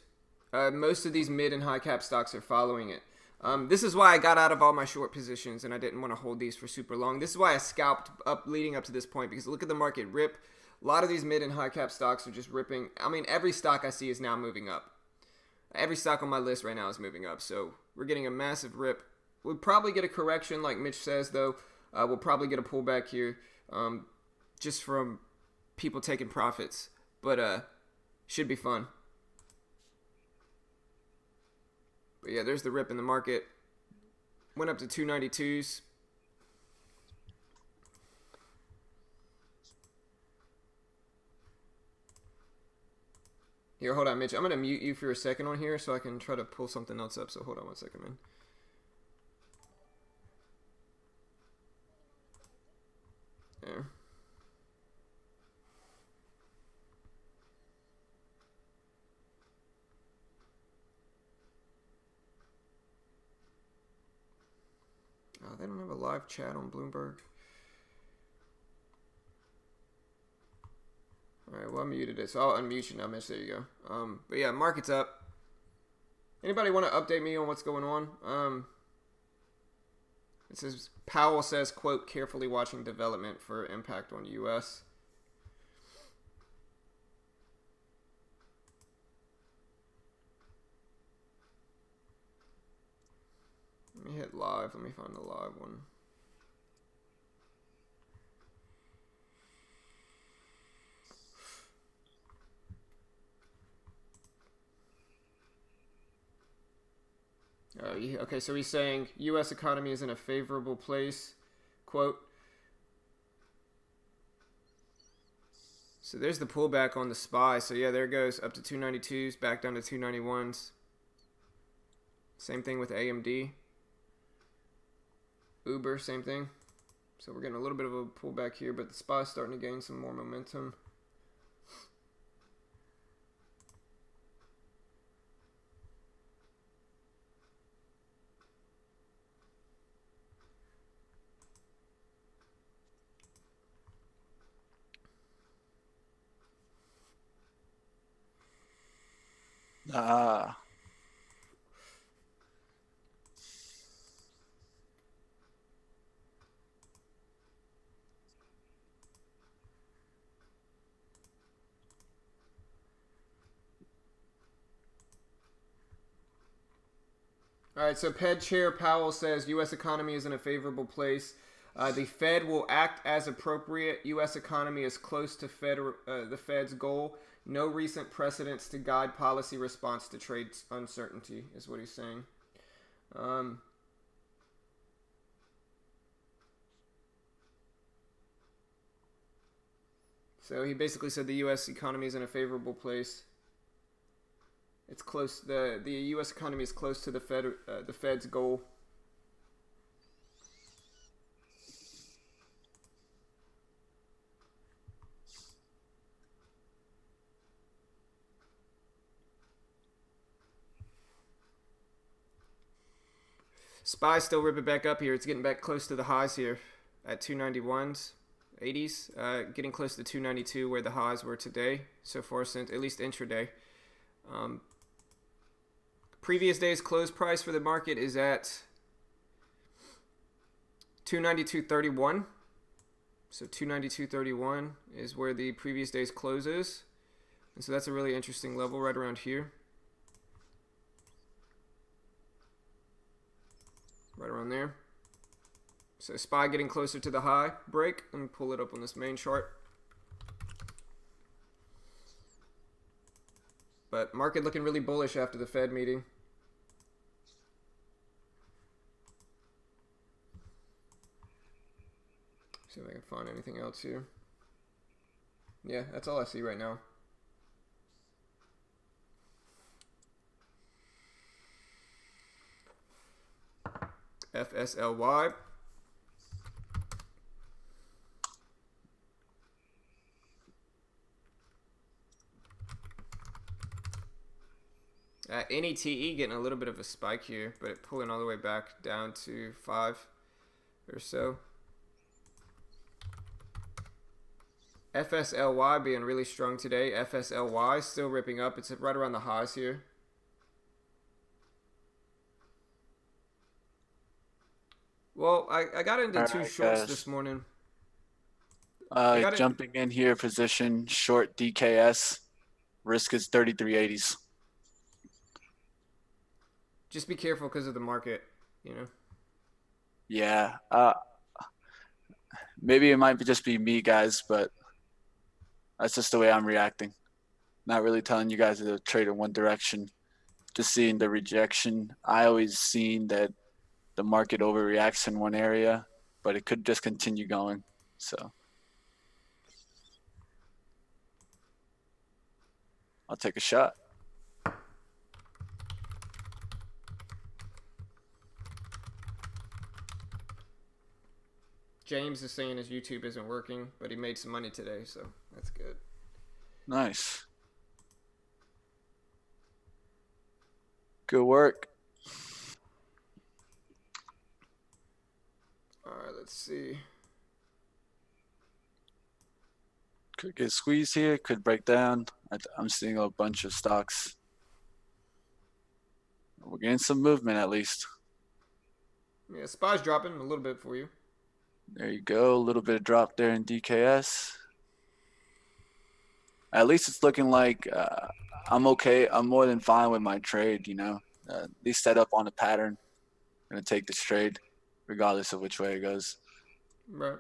S1: Most of these mid and high cap stocks are following it. This is why I got out of all my short positions and I didn't want to hold these for super long. This is why I scalped up leading up to this point because look at the market rip. A lot of these mid and high cap stocks are just ripping. I mean, every stock I see is now moving up. Every stock on my list right now is moving up. So we're getting a massive rip. We'll probably get a correction like Mitch says though. We'll probably get a pullback here just from people taking profits. But should be fun. But yeah, there's the rip in the market. went up to 292s. Here, hold on, Mitch. I'm going to mute you for a second on here so I can try to pull something else up. So hold on one second, man. There. Oh, they don't have a live chat on Bloomberg. All right, well, I muted it, so I'll unmute you now, Mitch. There you go. But yeah, market's up. Anybody want to update me on what's going on? It says Powell says, quote, carefully watching development for impact on U.S. Let me hit live. Let me find the live one. Okay, so he's saying U.S. economy is in a favorable place, quote. So there's the pullback on the SPY. So yeah, there it goes up to 292s, back down to 291s. Same thing with AMD. Uber, same thing. So we're getting a little bit of a pullback here, but the SPY is starting to gain some more momentum.
S3: Ah.
S1: All right, so Fed Chair Powell says U.S. economy is in a favorable place. The Fed will act as appropriate. U.S. economy is close to the Fed's goal. No recent precedents to guide policy response to trade uncertainty is what he's saying. So he basically said the U.S. economy is in a favorable place. It's close. The U.S. economy is close to the Fed's goal. SPY still ripping back up here. It's getting back close to the highs here at 291s, 80s, getting close to 292 where the highs were today so far since at least intraday. Previous day's close price for the market is at 292.31. So 292.31 is where the previous day's close is. And so that's a really interesting level right around here. Right around there. So SPY getting closer to the high break. Let me pull it up on this main chart. But market looking really bullish after the Fed meeting. See if I can find anything else here. Yeah, that's all I see right now. FSLY. NETE getting a little bit of a spike here, but pulling all the way back down to 5 or so. FSLY being really strong today. FSLY still ripping up. It's right around the highs here. Well, I got into two shorts
S3: guys.
S1: this morning.
S3: Jumping in here, position short DKS. Risk is 33.80s.
S1: Just be careful because of the market, you know.
S3: Yeah. Maybe it might just be me, guys, but that's just the way I'm reacting. Not really telling you guys to trade in one direction. Just seeing the rejection. I always seen that the market overreacts in one area, but it could just continue going. So I'll take a shot.
S1: James is saying his YouTube isn't working, but he made some money today, so that's good.
S3: Nice. Good work.
S1: All right, let's see.
S3: Could get squeezed here, could break down. I'm seeing a bunch of stocks. We're getting some movement at least.
S1: Yeah, SPY's dropping a little bit for you.
S3: There you go. A little bit of drop there in DKS. At least it's looking like I'm okay. I'm more than fine with my trade, you know. At least set up on a pattern. I'm going to take this trade regardless of which way it goes.
S1: Right.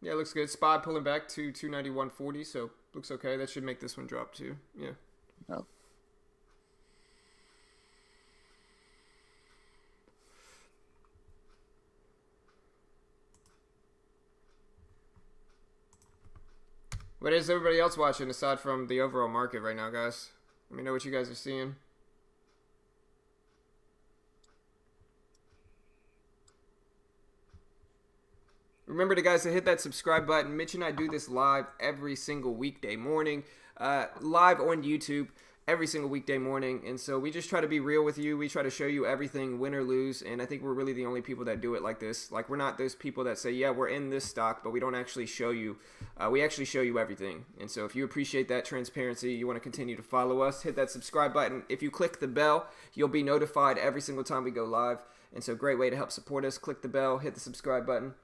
S1: Yeah, looks good. SPY pulling back to 291.40, so looks okay. That should make this one drop too. Yeah.
S3: Yep.
S1: What is everybody else watching aside from the overall market right now, guys? Let me know what you guys are seeing. Remember to guys to hit that subscribe button. Mitch and I do this live every single weekday morning, live on YouTube every single weekday morning. And so we just try to be real with you. We try to show you everything, win or lose. And I think we're really the only people that do it like this. Like, we're not those people that say, yeah, we're in this stock, but we don't actually show you. We actually show you everything. And so if you appreciate that transparency, you want to continue to follow us, hit that subscribe button. If you click the bell, you'll be notified every single time we go live. And so great way to help support us. Click the bell, hit the subscribe button.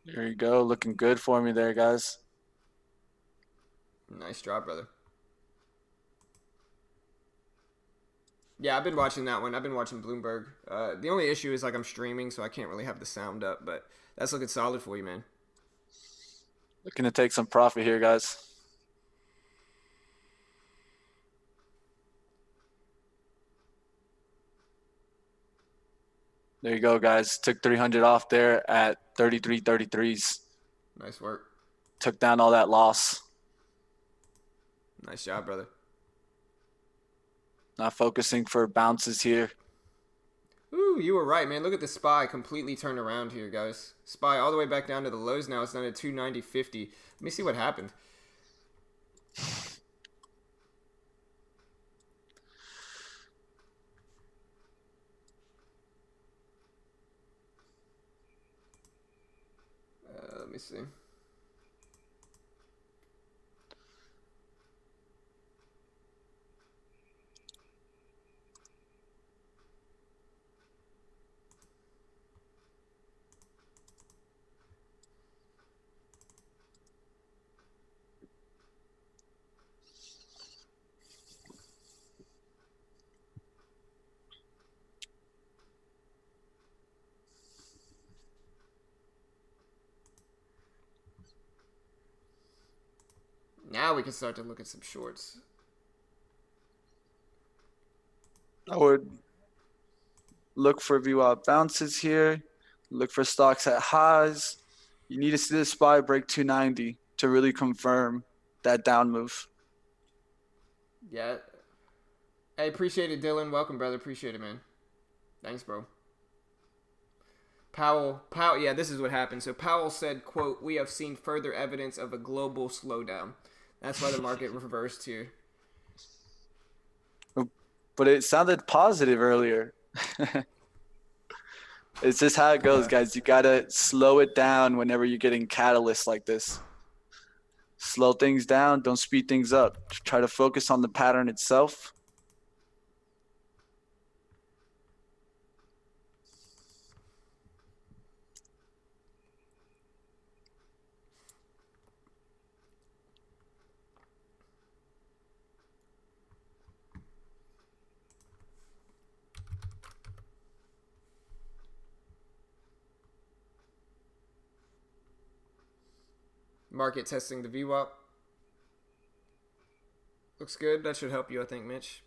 S3: There you go. Looking good for me there, guys.
S1: Nice job, brother. Yeah, I've been watching that one. I've been watching Bloomberg. The only issue is, like, I'm streaming, so I can't really have the sound up, but that's looking solid for you, man.
S3: Looking to take some profit here, guys. There you go, guys. Took 300 off there at 33.33s.
S1: Nice work.
S3: Took down all that loss.
S1: Nice job, brother.
S3: Not focusing for bounces here.
S1: Ooh, you were right, man. Look at the SPY completely turned around here, guys. SPY all the way back down to the lows now. It's down at 290.50. Let me see what happened. Let me see. Now we can start to look at some shorts.
S3: I would look for VWAP bounces here. Look for stocks at highs. You need to see the SPY break 290 to really confirm that down move.
S1: Yeah. Hey, appreciate it, Dylan. Welcome, brother. Appreciate it, man. Thanks, bro. Powell, yeah, this is what happened. So Powell said, quote, "We have seen further evidence of a global slowdown." That's why the market reversed here.
S3: But it sounded positive earlier. It's just how it goes, guys. You got to slow it down whenever you're getting catalysts like this. Slow things down. Don't speed things up. Try to focus on the pattern itself.
S1: Market testing the VWAP. Looks good. That should help you, I think, Mitch.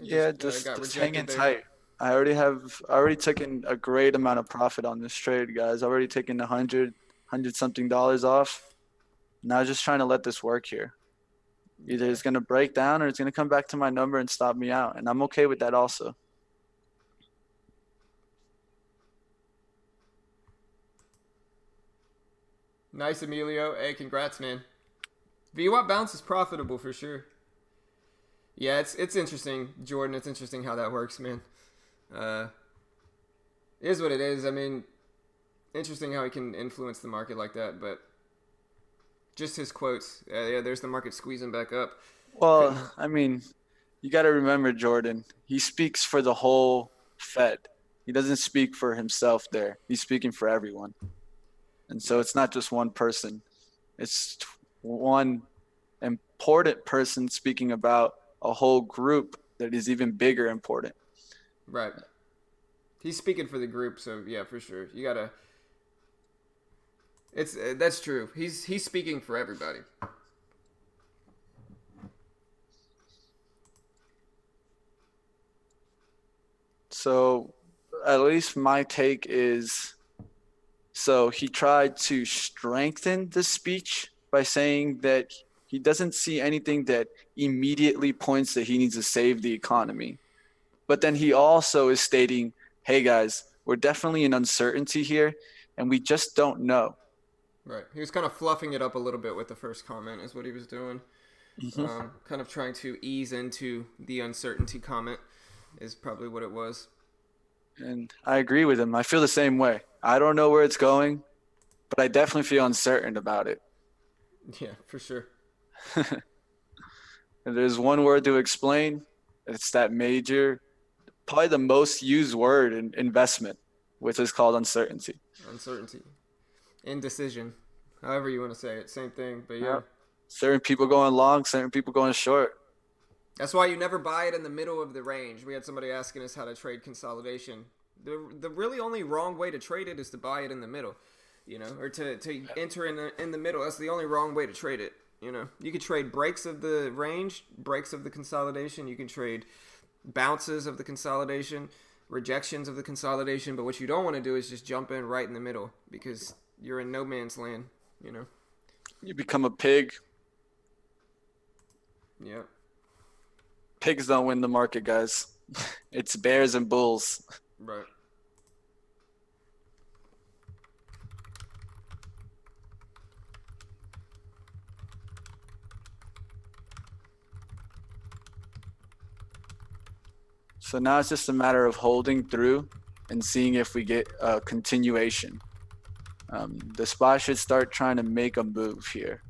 S1: It
S4: Yeah,
S1: got
S4: just hanging
S1: rejected there.
S4: tight. I already taken a great amount of profit on this trade, guys. Already taken 100 something dollars off. Now just trying to let this work here. Either it's gonna break down or it's gonna come back to my number and stop me out, and I'm okay with that also.
S1: Nice, Emilio. Hey, congrats, man. VWAP bounce is profitable for sure. Yeah, it's interesting, Jordan. It's interesting how that works, man. It is what it is. I mean, interesting how he can influence the market like that, but just his quotes. Yeah, there's the market squeezing back up.
S4: Well, I mean, you got to remember, Jordan. He speaks for the whole Fed. He doesn't speak for himself there. He's speaking for everyone. And so it's not just one person. It's one important person speaking about a whole group that is even bigger important.
S1: Right. He's speaking for the group, so yeah, for sure. You gotta. It's that's true. He's speaking for everybody.
S4: So at least my take is, so he tried to strengthen the speech by saying that he doesn't see anything that immediately points that he needs to save the economy. But then he also is stating, hey guys, we're definitely in uncertainty here and we just don't know.
S1: Right. He was kind of fluffing it up a little bit with the first comment, is what he was doing. Kind of trying to ease into the uncertainty comment is probably what it was.
S4: And I agree with him. I feel the same way. I don't know where it's going, but I definitely feel uncertain about it.
S1: Yeah, for sure.
S4: And there's one word to explain. It's that major, probably the most used word in investment, which is called uncertainty.
S1: Uncertainty. Indecision. However you want to say it. Same thing, but yeah.
S4: Certain people going long, certain people going short.
S1: That's why you never buy it in the middle of the range. We had somebody asking us how to trade consolidation. The really only wrong way to trade it is to buy it in the middle, or to enter in the middle. That's the only wrong way to trade it. You can trade breaks of the range, breaks of the consolidation. You can trade bounces of the consolidation, rejections of the consolidation. But what you don't want to do is just jump in right in the middle, because you're in no man's land.
S4: You become a pig.
S1: Yeah.
S4: Pigs don't win the market, guys. It's bears and bulls.
S1: Right.
S4: So now it's just a matter of holding through and seeing if we get a continuation. The SPY should start trying to make a move here.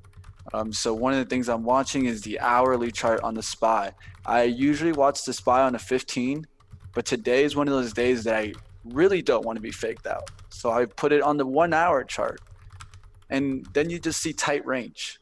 S4: So one of the things I'm watching is the hourly chart on the SPY. I usually watch the SPY on a 15, but today is one of those days that I really don't want to be faked out. So I put it on the 1 hour chart, and then you just see tight range.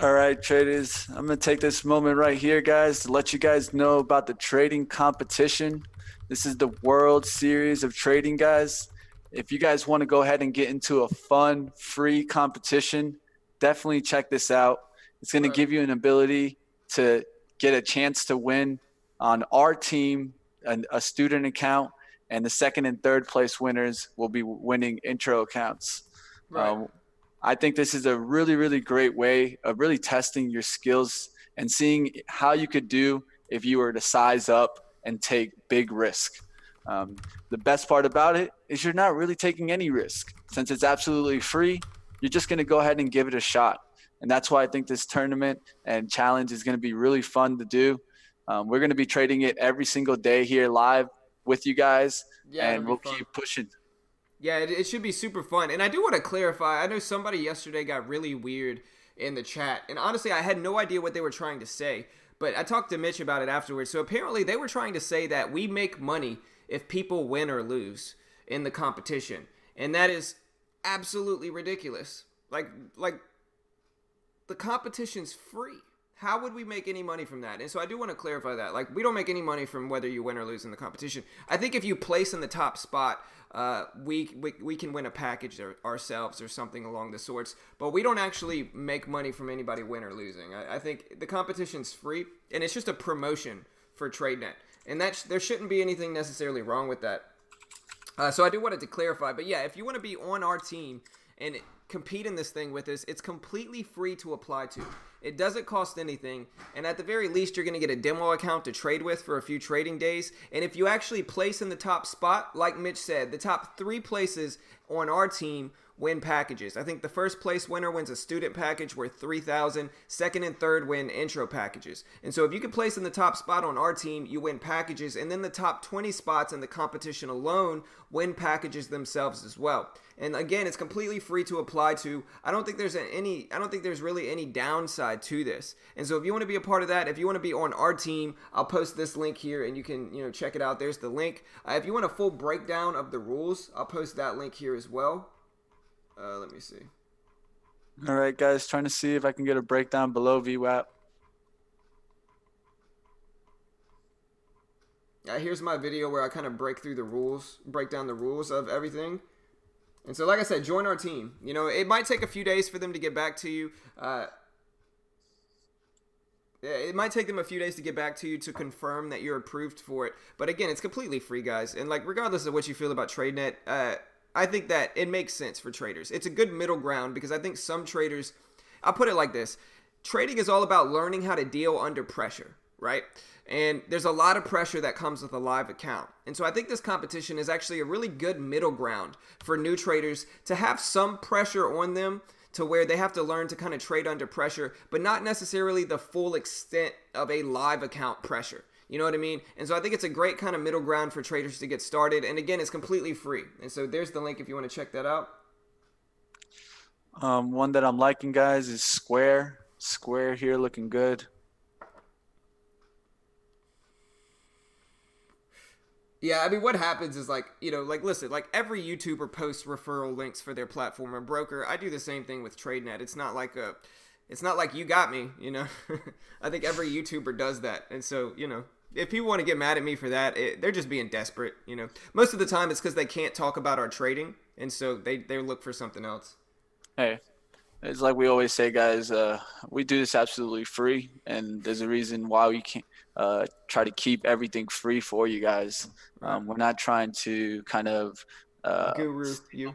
S4: All right, traders, I'm going to take this moment right here, guys, to let you guys know about the trading competition. This is the World Series of Trading, guys. If you guys want to go ahead and get into a fun, free competition, definitely check this out. It's going to give you an ability to get a chance to win on our team, a student account, and the second and third place winners will be winning intro accounts.
S1: Right.
S4: I think this is a really, really great way of really testing your skills and seeing how you could do if you were to size up and take big risk. The best part about it is you're not really taking any risk. Since it's absolutely free, you're just going to go ahead and give it a shot. And that's why I think this tournament and challenge is going to be really fun to do. We're going to be trading it every single day here live with you guys, and we'll keep pushing.
S1: Yeah, it should be super fun. And I do want to clarify, I know somebody yesterday got really weird in the chat. And honestly, I had no idea what they were trying to say. But I talked to Mitch about it afterwards. So apparently they were trying to say that we make money if people win or lose in the competition. And that is absolutely ridiculous. Like the competition's free. How would we make any money from that? And so I do want to clarify that. Like, we don't make any money from whether you win or lose in the competition. I think if you place in the top spot, we can win a package ourselves or something along the sorts. But we don't actually make money from anybody win or losing. I think the competition's free, and it's just a promotion for TradeNet. And there shouldn't be anything necessarily wrong with that. So I do wanted to clarify. But yeah, if you want to be on our team and compete in this thing with us, it's completely free to apply to. It doesn't cost anything, and at the very least, you're going to get a demo account to trade with for a few trading days. And if you actually place in the top spot, like Mitch said, the top 3 places on our team win packages. I think the first place winner wins a student package worth $3,000. Second and third win intro packages. And so if you can place in the top spot on our team, you win packages, and then the top 20 spots in the competition alone win packages themselves as well. And again, it's completely free to apply to. I don't think there's really any downside to this. And so if you want to be a part of that, if you want to be on our team, I'll post this link here and you can, check it out. There's the link. If you want a full breakdown of the rules, I'll post that link here as well. Let me see.
S4: All right, guys, trying to see if I can get a breakdown below VWAP.
S1: Here's my video where I kind of break down the rules of everything. And so, like I said, join our team. It might take a few days for them to get back to you. It might take them a few days to get back to you to confirm that you're approved for it. But again, it's completely free, guys. And regardless of what you feel about TradeNet, I think that it makes sense for traders. It's a good middle ground because I think some traders, I'll put it like this. Trading is all about learning how to deal under pressure, right? And there's a lot of pressure that comes with a live account. And so I think this competition is actually a really good middle ground for new traders to have some pressure on them to where they have to learn to kind of trade under pressure, but not necessarily the full extent of a live account pressure. You know what I mean? And so I think it's a great kind of middle ground for traders to get started. And again, it's completely free. And so there's the link if you want to check that out.
S4: One that I'm liking, guys, is Square. Square here looking good.
S1: Yeah, I mean, what happens is listen, every YouTuber posts referral links for their platform or broker. I do the same thing with TradeNet. It's not like you got me, I think every YouTuber does that. And so, if people want to get mad at me for that, they're just being desperate, Most of the time it's because they can't talk about our trading, and so they look for something else.
S4: Hey, it's like we always say, guys, we do this absolutely free, and there's a reason why we can't try to keep everything free for you guys. We're not trying to kind of
S1: guru you,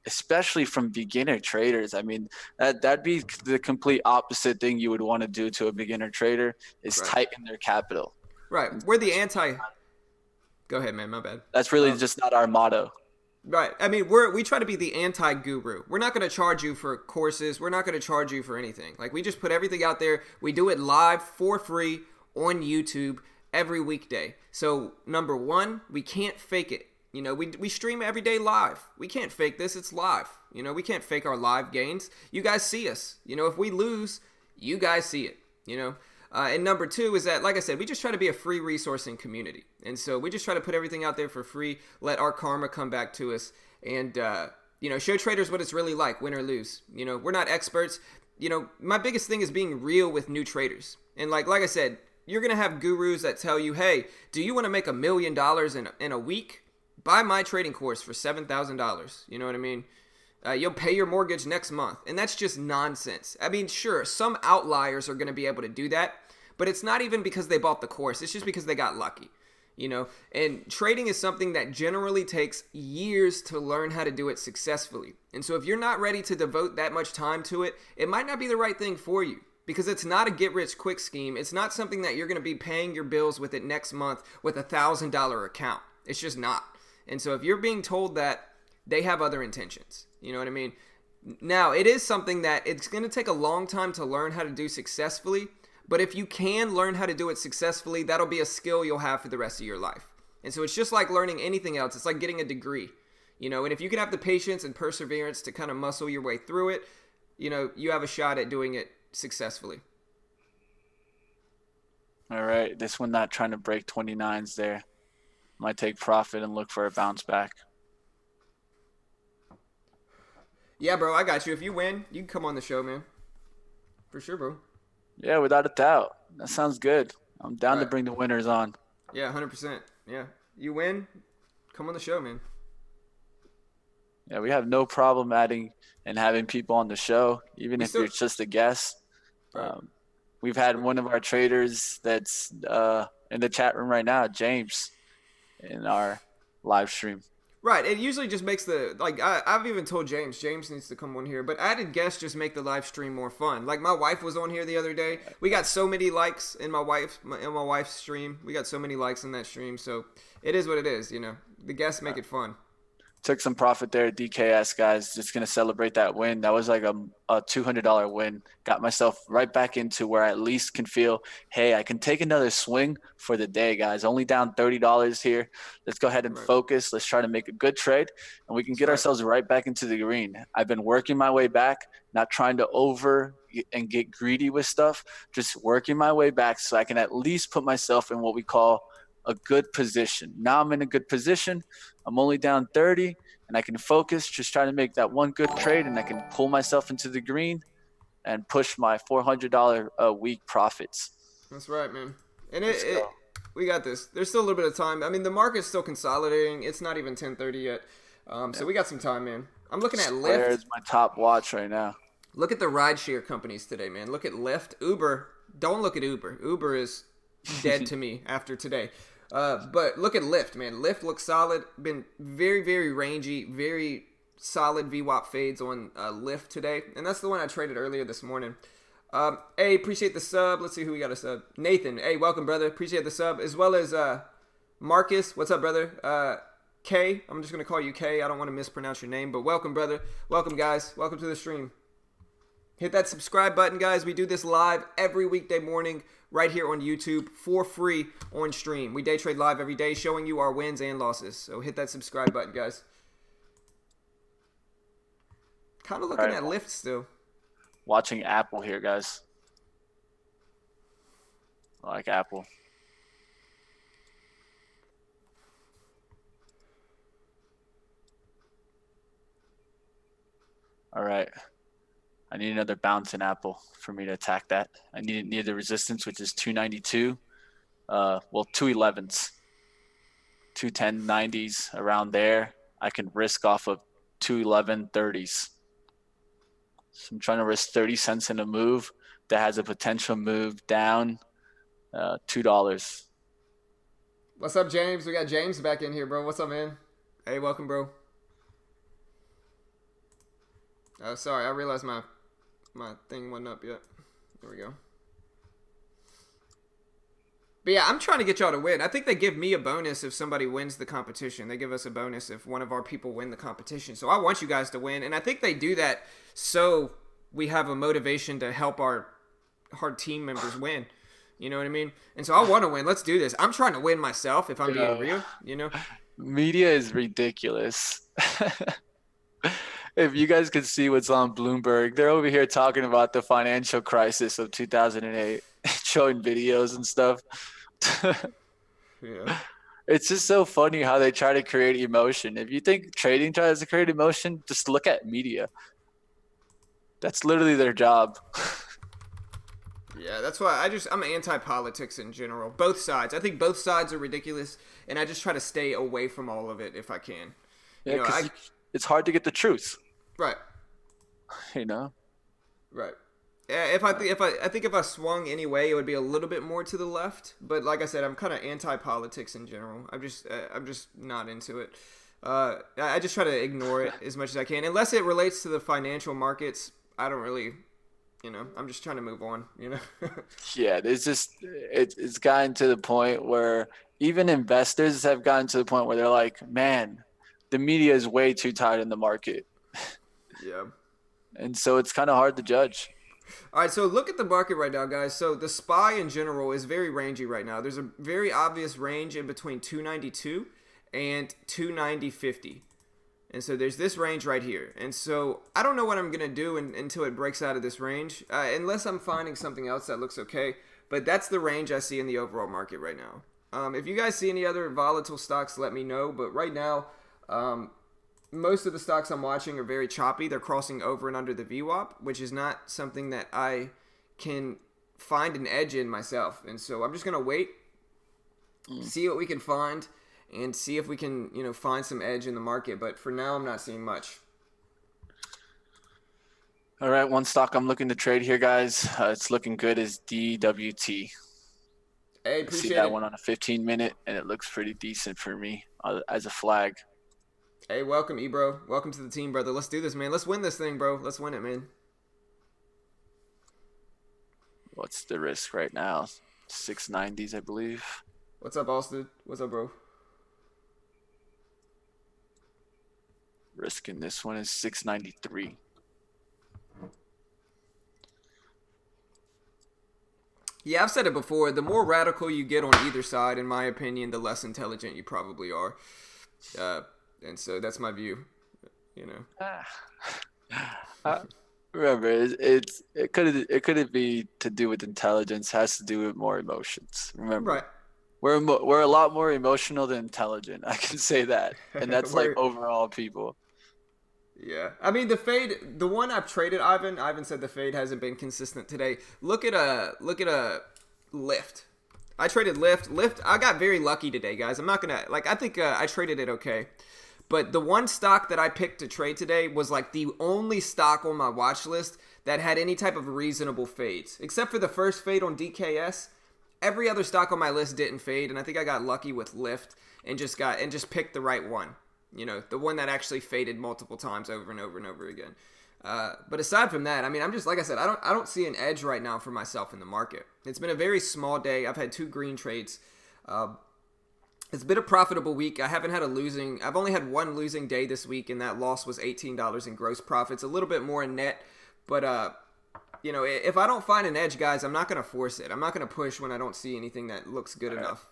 S4: especially from beginner traders. I mean, that'd be the complete opposite thing you would want to do to a beginner trader is tighten their capital.
S1: Right. We're the anti. Go ahead, man. My bad.
S4: That's really just not our motto.
S1: Right. I mean, we try to be the anti-guru. We're not going to charge you for courses. We're not going to charge you for anything. We just put everything out there. We do it live for free on YouTube every weekday. So, number one, we can't fake it. We stream every day live. We can't fake this. It's live. We can't fake our live gains. You guys see us. If we lose, you guys see it. And number two is that, like I said, we just try to be a free resourcing community. And so we just try to put everything out there for free, let our karma come back to us, and, show traders what it's really like, win or lose. We're not experts. My biggest thing is being real with new traders. And like I said, you're going to have gurus that tell you, hey, do you want to make $1 million in a week? Buy my trading course for $7,000. You know what I mean? You'll pay your mortgage next month. And that's just nonsense. I mean, sure, some outliers are going to be able to do that, but it's not even because they bought the course. It's just because they got lucky. And trading is something that generally takes years to learn how to do it successfully. And so if you're not ready to devote that much time to it, it might not be the right thing for you. Because it's not a get-rich-quick scheme. It's not something that you're going to be paying your bills with it next month with a $1,000 account. It's just not. And so if you're being told that, they have other intentions. You know what I mean? Now, it is something that it's going to take a long time to learn how to do successfully. But if you can learn how to do it successfully, that'll be a skill you'll have for the rest of your life. And so it's just like learning anything else. It's like getting a degree. And if you can have the patience and perseverance to kind of muscle your way through it, you have a shot at doing it successfully.
S4: All right, this one not trying to break 29s there. Might take profit and look for a bounce back.
S1: Yeah, bro, I got you. If you win, you can come on the show, man. For sure, bro.
S4: Yeah, without a doubt. That sounds good. I'm down to
S1: Right.
S4: bring the winners on.
S1: Yeah, 100%. Yeah. You win, come on the show, man.
S4: Yeah, we have no problem adding and having people on the show, even
S1: We
S4: if
S1: still
S4: you're just a guest.
S1: right.
S4: We've had one of our traders that's in the chat room right now, James, in our live stream.
S1: Right. It usually just makes the I've even told James needs to come on here, but added guests just make the live stream more fun. Like my wife was on here the other day. We got so many likes in my wife's stream. We got so many likes in that stream, so it is what it is, you know. The guests make it fun.
S4: Took some profit there at DKS, guys. Just going to celebrate that win. That was like a $200 win. Got myself right back into where I at least can feel, hey, I can take another swing for the day, guys. Only down $30 here. Let's go ahead and focus. Let's try to make a good trade, and we can get ourselves right back into the green. I've been working my way back, not trying to over and get greedy with stuff, just working my way back so I can at least put myself in what we call a good position. Now I'm in a good position. I'm only down 30 and I can focus, just trying to make that one good trade, and I can pull myself into the green and push my $400 a week profits.
S1: That's right, man. And we got this. There's still a little bit of time. I mean, the market's still consolidating. It's not even 10:30 yet. So we got some time, man. I'm looking at Lyft.
S4: Where's my top watch right now?
S1: Look at the rideshare companies today, man. Look at Lyft, Uber. Don't look at Uber. Uber is dead to me after today. But look at Lyft, man. Lyft looks solid. Been very, very rangy, very solid VWAP fades on Lyft today. And that's the one I traded earlier this morning. Hey, appreciate the sub. Let's see who we got a sub. Nathan, hey, welcome, brother. Appreciate the sub. As well as Marcus. What's up, brother? K. I'm just going to call you K. I don't want to mispronounce your name, but welcome, brother. Welcome, guys. Welcome to the stream. Hit that subscribe button, guys. We do this live every weekday morning right here on YouTube for free on stream. We day trade live every day, showing you our wins and losses. So hit that subscribe button, guys. Kind of looking at Lyft still.
S4: Watching Apple here, guys. I like Apple. All right. I need another bounce in Apple for me to attack that. I need near the resistance, which is 292. 211s. 210.90s around there. I can risk off of 211.30s. So I'm trying to risk 30 cents in a move that has a potential move down $2.
S1: What's up, James? We got James back in here, bro. What's up, man? Hey, welcome, bro. Sorry, I realized my thing wasn't up yet. There we go. But yeah, I'm trying to get y'all to win. I think they give me a bonus if somebody wins the competition. They give us a bonus if one of our people win the competition. So I want you guys to win. And I think they do that so we have a motivation to help our team members win. You know what I mean? And so I want to win. Let's do this. I'm trying to win myself if I'm being real, you know?
S4: Media is ridiculous. If you guys could see what's on Bloomberg, they're over here talking about the financial crisis of 2008, showing videos and stuff.
S1: Yeah.
S4: It's just so funny how they try to create emotion. If you think trading tries to create emotion, just look at media. That's literally their job.
S1: Yeah, that's why I'm anti-politics in general. Both sides. I think both sides are ridiculous, and I just try to stay away from all of it if I can.
S4: Yeah, because it's hard to get the truth.
S1: Right.
S4: You know.
S1: Right. Yeah. I think if I swung anyway, it would be a little bit more to the left. But like I said, I'm kind of anti-politics in general. I'm just not into it. I just try to ignore it as much as I can, unless it relates to the financial markets. I don't really. You know, I'm just trying to move on, you know?
S4: Yeah, it's gotten to the point where even investors have gotten to the point where they're like, man, the media is way too tight in the market.
S1: Yeah.
S4: And so it's kind of hard to judge.
S1: All right, so look at the market right now, guys. So the SPY in general is very rangy right now. There's a very obvious range in between 292 and 290.50. And so there's this range right here. And so I don't know what I'm going to do until it breaks out of this range, unless I'm finding something else that looks okay. But that's the range I see in the overall market right now. If you guys see any other volatile stocks, let me know. But right now, most of the stocks I'm watching are very choppy. They're crossing over and under the VWAP, which is not something that I can find an edge in myself. And so I'm just going to wait, see what we can find, and see if we can, find some edge in the market. But for now, I'm not seeing much.
S4: All right, one stock I'm looking to trade here, guys. It's looking good is DWT.
S1: Hey,
S4: I
S1: appreciate
S4: see that
S1: it.
S4: one on a 15-minute, and it looks pretty decent for me as a flag.
S1: Hey, welcome, Ebro. Welcome to the team, brother. Let's do this, man. Let's win this thing, bro. Let's win it, man.
S4: What's the risk right now? 690s, I believe.
S1: What's up, Austin? What's up, bro?
S4: Risk in this one is 693.
S1: Yeah, I've said it before. The more radical you get on either side, in my opinion, the less intelligent you probably are. And so that's my view.
S4: Remember, it couldn't be to do with intelligence. It has to do with more emotions. Remember,
S1: Right.
S4: we're a lot more emotional than intelligent. I can say that, and that's like overall people.
S1: Yeah. I mean, the fade, the one I've traded, Ivan said the fade hasn't been consistent today. Look at a Lyft. I traded Lyft. I got very lucky today, guys. I'm not going to, I think I traded it okay. But the one stock that I picked to trade today was like the only stock on my watch list that had any type of reasonable fades. Except for the first fade on DKS. Every other stock on my list didn't fade, and I think I got lucky with Lyft and just picked the right one. The one that actually faded multiple times over and over and over again. But aside from that, I mean, I'm just, like I said, I don't see an edge right now for myself in the market. It's been a very small day. I've had 2 green trades. It's been a profitable week. I've only had 1 losing day this week, and that loss was $18 in gross profits, a little bit more in net. But, if I don't find an edge, guys, I'm not going to force it. I'm not going to push when I don't see anything that looks good enough.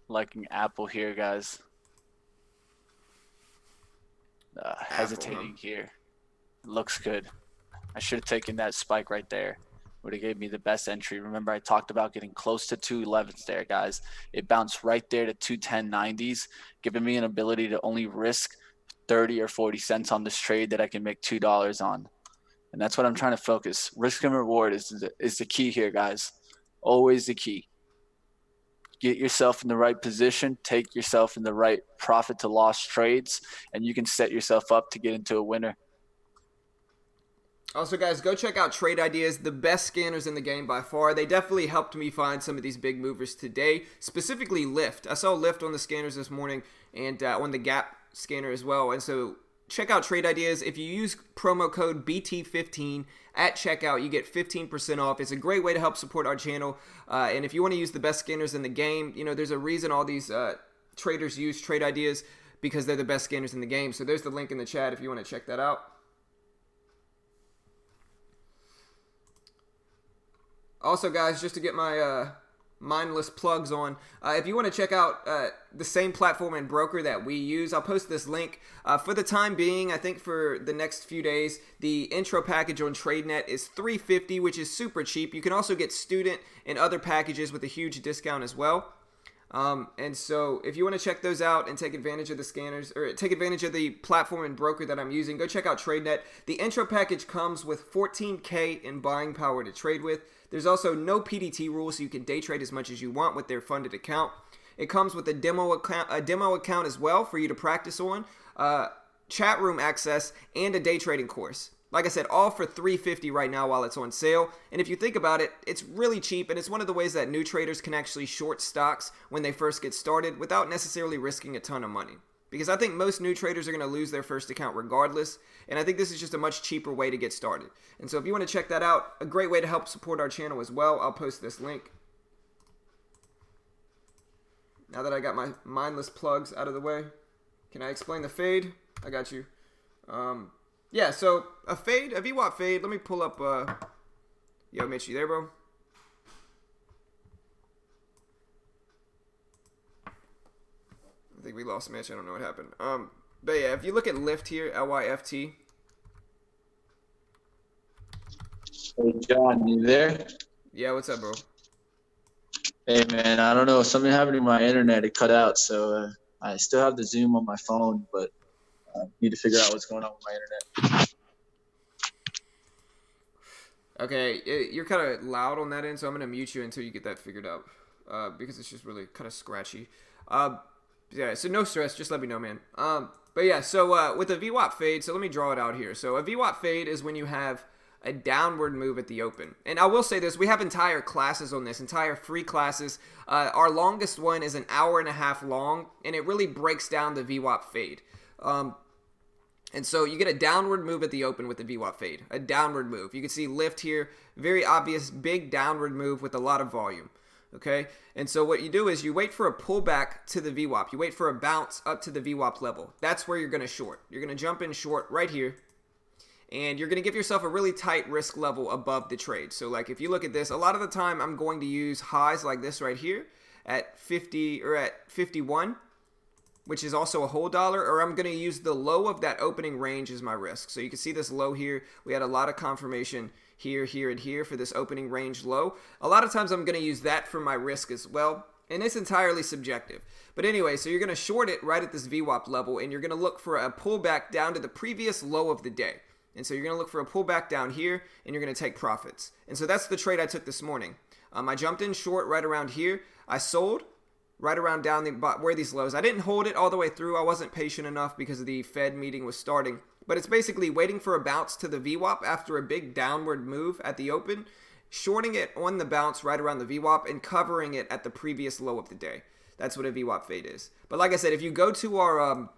S4: Liking Apple here, guys. Hesitating here. Looks good. I should have taken that spike right there. Would have gave me the best entry. Remember, I talked about getting close to 211s there, guys. It bounced right there to 210.90s, giving me an ability to only risk 30 or 40 cents on this trade that I can make $2 on. And that's what I'm trying to focus. Risk and reward is the key here, guys. Always the key. Get yourself in the right position, take yourself in the right profit to loss trades, and you can set yourself up to get into a winner.
S1: Also, guys, go check out Trade Ideas, the best scanners in the game by far. They definitely helped me find some of these big movers today, specifically Lyft. I saw Lyft on the scanners this morning and on the Gap scanner as well. And so check out Trade Ideas. If you use promo code BT15 at checkout, you get 15% off. It's a great way to help support our channel. And if you want to use the best scanners in the game, there's a reason all these traders use Trade Ideas, because they're the best scanners in the game. So there's the link in the chat if you want to check that out. Also, guys, just to get my mindless plugs on, if you want to check out the same platform and broker that we use, I'll post this link. For the time being, I think for the next few days, the intro package on TradeNet is $350, which is super cheap. You can also get student and other packages with a huge discount as well. And so if you want to check those out and take advantage of the scanners, or take advantage of the platform and broker that I'm using, go check out TradeNet. The intro package comes with 14K in buying power to trade with. There's also no PDT rules, so you can day trade as much as you want with their funded account. It comes with a demo account as well for you to practice on, chat room access, and a day trading course. Like I said, all for $350 right now while it's on sale. And if you think about it, it's really cheap, and it's one of the ways that new traders can actually short stocks when they first get started without necessarily risking a ton of money. Because I think most new traders are going to lose their first account regardless, and I think this is just a much cheaper way to get started. And so if you want to check that out, a great way to help support our channel as well, I'll post this link. Now that I got my mindless plugs out of the way, can I explain the fade? I got you. Yeah, so a fade, a VWAP fade. Let me pull up. Yo, Mitch, you there, bro? I think we lost Mitch. I don't know what happened. But yeah, if you look at Lyft here, LYFT.
S5: Hey, John, you there?
S1: Yeah, what's up, bro?
S5: Hey, man, I don't know. Something happened to my internet. It cut out, so I still have the Zoom on my phone, but Need to figure out what's going on with my internet.
S1: Okay, you're kind of loud on that end, so I'm gonna mute you until you get that figured out, because it's just really kind of scratchy. Yeah, so no stress, just let me know, man. But yeah, so with a VWAP fade, so let me draw it out here. So a VWAP fade is when you have a downward move at the open. And I will say this, we have entire classes on this, entire free classes. Our longest one is an hour and a half long, and it really breaks down the VWAP fade. And so you get a downward move at the open with the VWAP fade, a downward move. You can see lift here, very obvious, big downward move with a lot of volume. Okay, and so what you do is you wait for a pullback to the VWAP. You wait for a bounce up to the VWAP level. That's where you're going to short. You're going to jump in short right here, and you're going to give yourself a really tight risk level above the trade. So like if you look at this, a lot of the time I'm going to use highs like this right here at 50 or at 51, which is also a whole dollar, or I'm going to use the low of that opening range as my risk. So you can see this low here. We had a lot of confirmation here, here, and here for this opening range low. A lot of times I'm going to use that for my risk as well, and it's entirely subjective. But anyway, so you're going to short it right at this VWAP level, and you're going to look for a pullback down to the previous low of the day. And so you're going to look for a pullback down here, and you're going to take profits. And so that's the trade I took this morning. I jumped in short right around here. I sold right around down where these lows. I didn't hold it all the way through. I wasn't patient enough because the Fed meeting was starting. But it's basically waiting for a bounce to the VWAP after a big downward move at the open, shorting it on the bounce right around the VWAP, and covering it at the previous low of the day. That's what a VWAP fade is. But like I said, if you go to our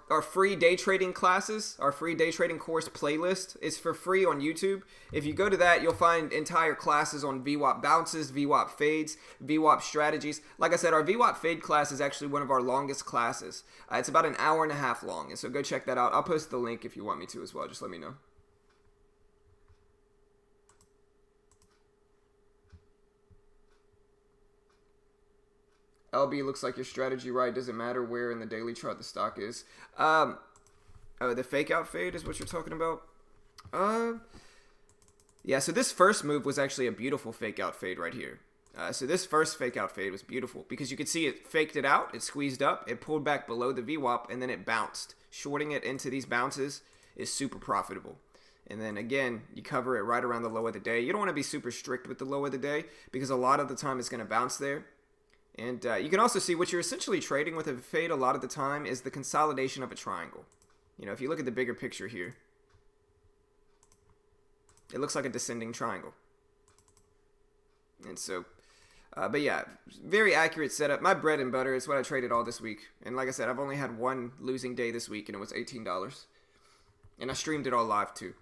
S1: our free day trading classes, our free day trading course playlist is for free on YouTube. If you go to that, you'll find entire classes on VWAP bounces, VWAP fades, VWAP strategies. Like I said, our VWAP fade class is actually one of our longest classes. It's about an hour and a half long, and so go check that out. I'll post the link if you want me to as well. Just let me know. LB, looks like your strategy right. Doesn't matter where in the daily chart the stock is. Oh, the fake out fade is what you're talking about? Yeah, so this first move was actually a beautiful fake out fade right here. So this first fake out fade was beautiful because you could see it faked it out, it squeezed up, it pulled back below the VWAP, and then it bounced. Shorting it into these bounces is super profitable. And then again, you cover it right around the low of the day. You don't want to be super strict with the low of the day because a lot of the time it's going to bounce there. And you can also see what you're essentially trading with a fade a lot of the time is the consolidation of a triangle. You know, if you look at the bigger picture here, it looks like a descending triangle. And so, but yeah, very accurate setup. My bread and butter is what I traded all this week. And like I said, I've only had one losing day this week, and it was $18. And I streamed it all live too.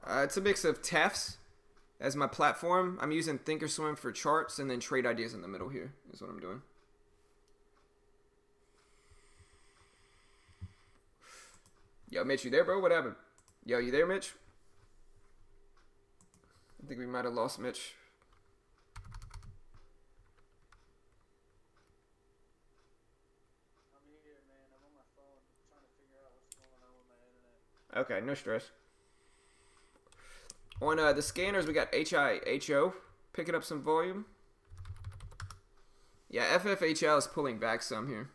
S1: It's a mix of TEFs as my platform. I'm using Thinkorswim for charts, and then trade ideas in the middle here is what I'm doing. Yo, Mitch, you there, bro? What happened? Yo, you there, Mitch? I think we might have lost Mitch.
S2: I'm here, man. I'm on my phone trying to figure out what's going on with my internet.
S1: Okay, no stress. On the scanners, we got HIHO picking up some volume. Yeah, FFHL is pulling back some here.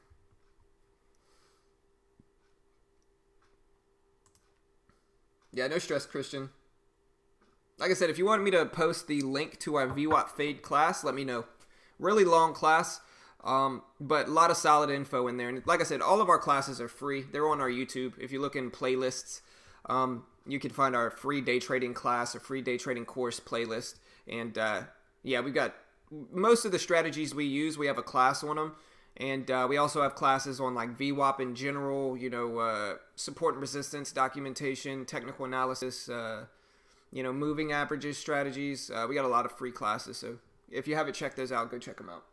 S1: Yeah, no stress, Christian. Like I said, if you want me to post the link to our VWAP Fade class, let me know. Really long class, but a lot of solid info in there. And like I said, all of our classes are free. They're on our YouTube. If you look in playlists, you can find our free day trading class, or free day trading course playlist. And yeah, we've got most of the strategies we use. We have a class on them. And we also have classes on like VWAP in general, you know, support and resistance, documentation, technical analysis, you know, moving averages, strategies. We got a lot of free classes. So if you haven't checked those out, go check them out.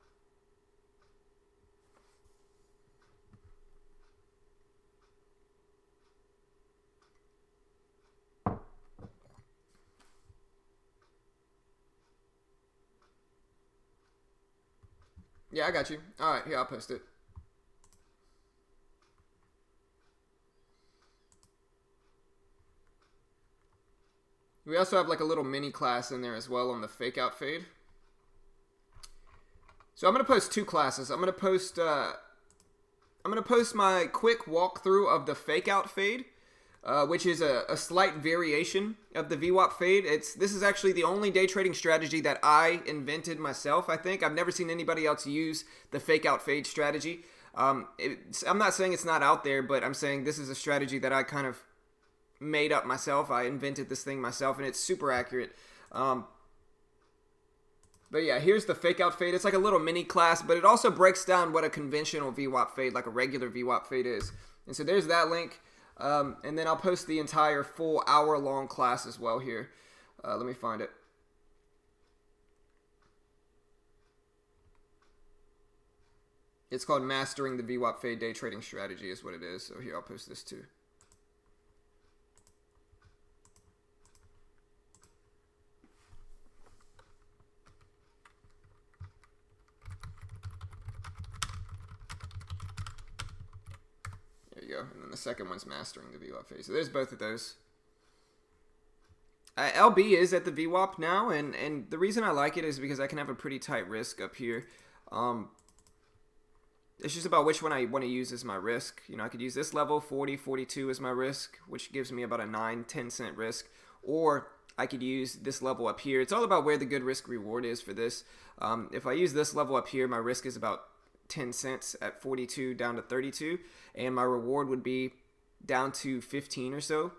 S1: Yeah, I got you. All right, here, I'll post it. We also have like a little mini class in there as well on the fake out fade. So I'm gonna post 2 classes. I'm gonna post my quick walkthrough of the fake out fade, which is a slight variation of the VWAP fade. This is actually the only day trading strategy that I invented myself. I think I've never seen anybody else use the fake out fade strategy. I'm not saying it's not out there, but I'm saying this is a strategy that I kind of made up myself. I invented this thing myself, and it's super accurate. But yeah, here's the fake out fade. It's like a little mini class, but it also breaks down what a conventional VWAP fade, like a regular VWAP fade is. And so there's that link. And then I'll post the entire full hour-long class as well here. Let me find it. It's called Mastering the VWAP Fade Day Trading Strategy is what it is. So here, I'll post this too. There you go. And then the second one's Mastering the VWAP Fade. So there's both of those. LB is at the VWAP now, and the reason I like it is because I can have a pretty tight risk up here. It's just about which one I want to use as my risk. You know, I could use this level, 40, 42 as my risk, which gives me about a 9-10 cent risk. Or I could use this level up here. It's all about where the good risk reward is for this. If I use this level up here, my risk is about 10 cents at 42 down to 32. And my reward would be down to 15 or so.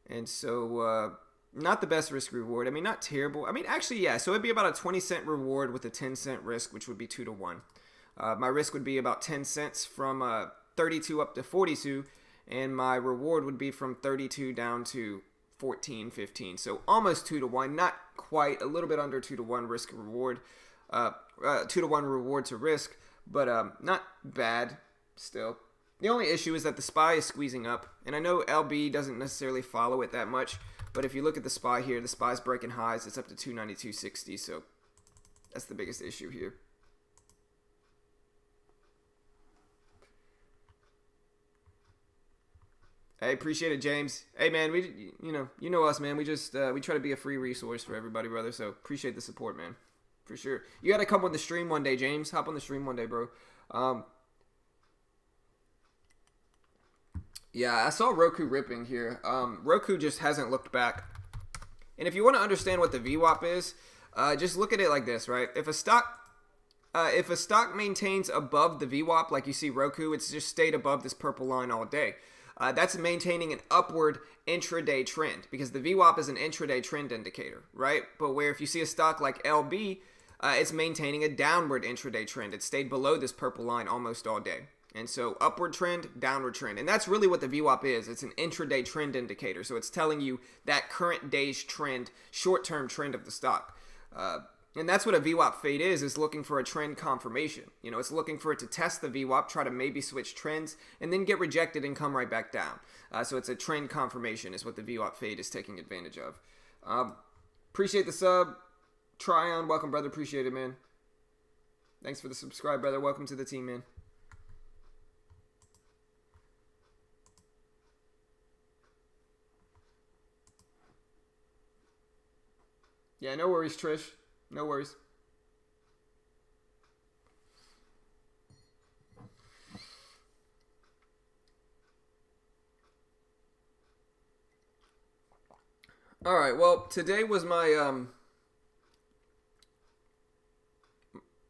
S1: And so, not the best risk reward. I mean, not terrible. I mean, actually, yeah. So it'd be about a 20 cent reward with a 10 cent risk, which would be 2 to 1. My risk would be about 10 cents from 32 up to 42, and my reward would be from 32 down to 14, 15. So almost 2 to 1, not quite, a little bit under 2 to 1 risk reward, 2 to 1 reward to risk, but not bad still. The only issue is that the SPY is squeezing up, and I know LB doesn't necessarily follow it that much, but if you look at the SPY here, the SPY is breaking highs. It's up to 292.60, so that's the biggest issue here. Hey, appreciate it, James. Hey, man, you know us, man. We just we try to be a free resource for everybody, brother. So appreciate the support, man, for sure. You gotta come on the stream one day, James. Hop on the stream one day, bro. Yeah, I saw Roku ripping here. Roku just hasn't looked back. And if you want to understand what the VWAP is, just look at it like this, right? If a stock maintains above the VWAP, like you see Roku, it's just stayed above this purple line all day. That's maintaining an upward intraday trend because the VWAP is an intraday trend indicator, right? But where if you see a stock like LB, it's maintaining a downward intraday trend. It stayed below this purple line almost all day. And so upward trend, downward trend. And that's really what the VWAP is. It's an intraday trend indicator. So it's telling you that current day's trend, short-term trend of the stock. And that's what a VWAP fade is looking for a trend confirmation. You know, it's looking for it to test the VWAP, try to maybe switch trends, and then get rejected and come right back down. So it's a trend confirmation is what the VWAP fade is taking advantage of. Appreciate the sub. Tryon, welcome, brother. Appreciate it, man. Thanks for the subscribe, brother. Welcome to the team, man. Yeah, no worries, Trish. No worries. All right. Well, today was my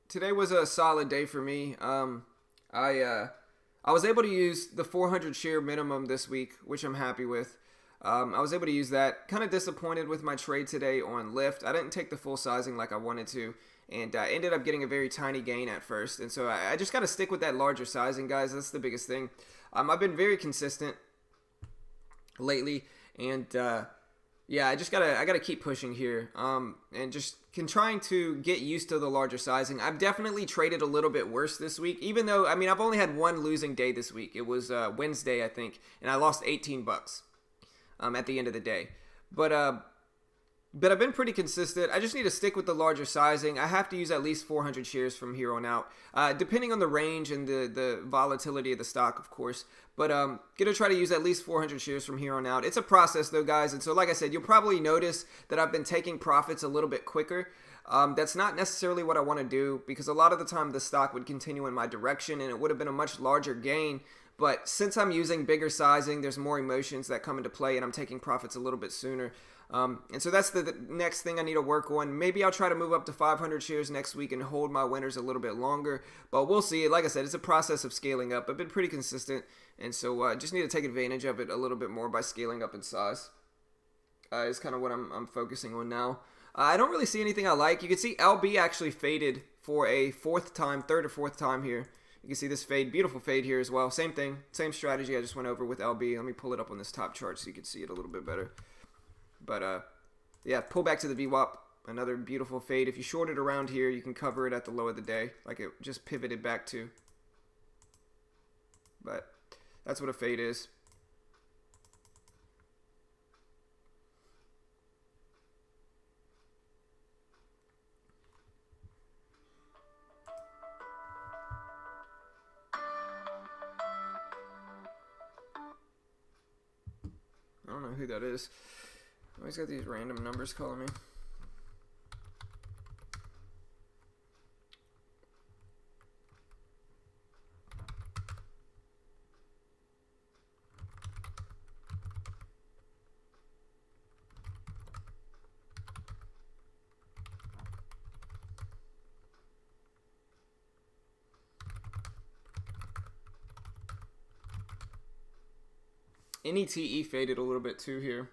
S1: today was a solid day for me. I was able to use the 400 share minimum this week, which I'm happy with. I was able to use that. Kind of disappointed with my trade today on Lyft. I didn't take the full sizing like I wanted to, and I ended up getting a very tiny gain at first. And so I just got to stick with that larger sizing, guys. That's the biggest thing. I've been very consistent lately, and yeah, I gotta keep pushing here, and just trying to get used to the larger sizing. I've definitely traded a little bit worse this week, even though I've only had one losing day this week. It was Wednesday, I think, and I lost $18. At the end of the day. But But I've been pretty consistent. I just need to stick with the larger sizing. I have to use at least 400 shares from here on out, depending on the range and the volatility of the stock, of course. But gonna try to use at least 400 shares from here on out. It's a process though, guys. And so, like I said, you'll probably notice that I've been taking profits a little bit quicker. That's not necessarily what I want to do, because a lot of the time the stock would continue in my direction and it would have been a much larger gain. But since I'm using bigger sizing, there's more emotions that come into play, and I'm taking profits a little bit sooner. And so that's the next thing I need to work on. Maybe I'll try to move up to 500 shares next week and hold my winners a little bit longer. But we'll see. Like I said, it's a process of scaling up. I've been pretty consistent, and so just need to take advantage of it a little bit more by scaling up in size. Is kind of what I'm focusing on now. I don't really see anything I like. You can see LB actually faded for a third or fourth time here. You can see this fade, beautiful fade here as well. Same thing, same strategy I just went over with LB. Let me pull it up on this top chart so you can see it a little bit better. But yeah, pull back to the VWAP. Another beautiful fade. If you short it around here, you can cover it at the low of the day, like it just pivoted back to. But that's what a fade is. I don't know who that is. Always got these random numbers calling me. NETE faded a little bit too here.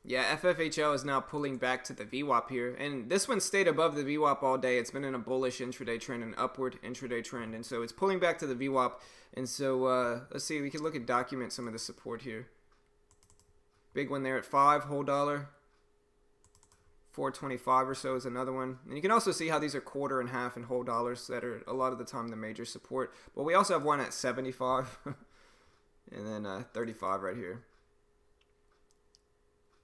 S1: Yeah, FFHL is now pulling back to the VWAP here, and this one stayed above the VWAP all day. It's been in a bullish intraday trend, an upward intraday trend, and so it's pulling back to the VWAP. And so let's see, we can look at document some of the support here. Big one there at 5 whole dollar. 425 or so is another one. And you can also see how these are quarter and half and whole dollars that are a lot of the time the major support. But we also have one at 75 and then 35 right here.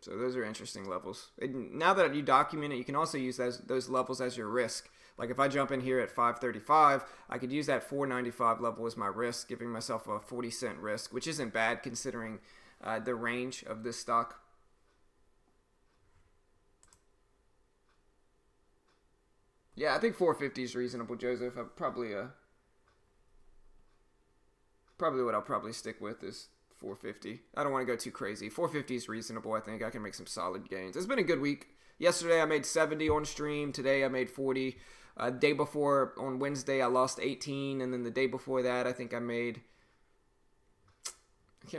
S1: So those are interesting levels. And now that you document it, you can also use those levels as your risk. Like if I jump in here at 535, I could use that 495 level as my risk, giving myself a 40-cent risk, which isn't bad considering the range of this stock. Yeah, I think 450 is reasonable, Joseph. Probably what I'll probably stick with is 450. I don't want to go too crazy. 450 is reasonable. I think I can make some solid gains. It's been a good week. Yesterday I made 70 on stream. Today I made 40. Day before on Wednesday I lost 18, and then the day before that I think I can't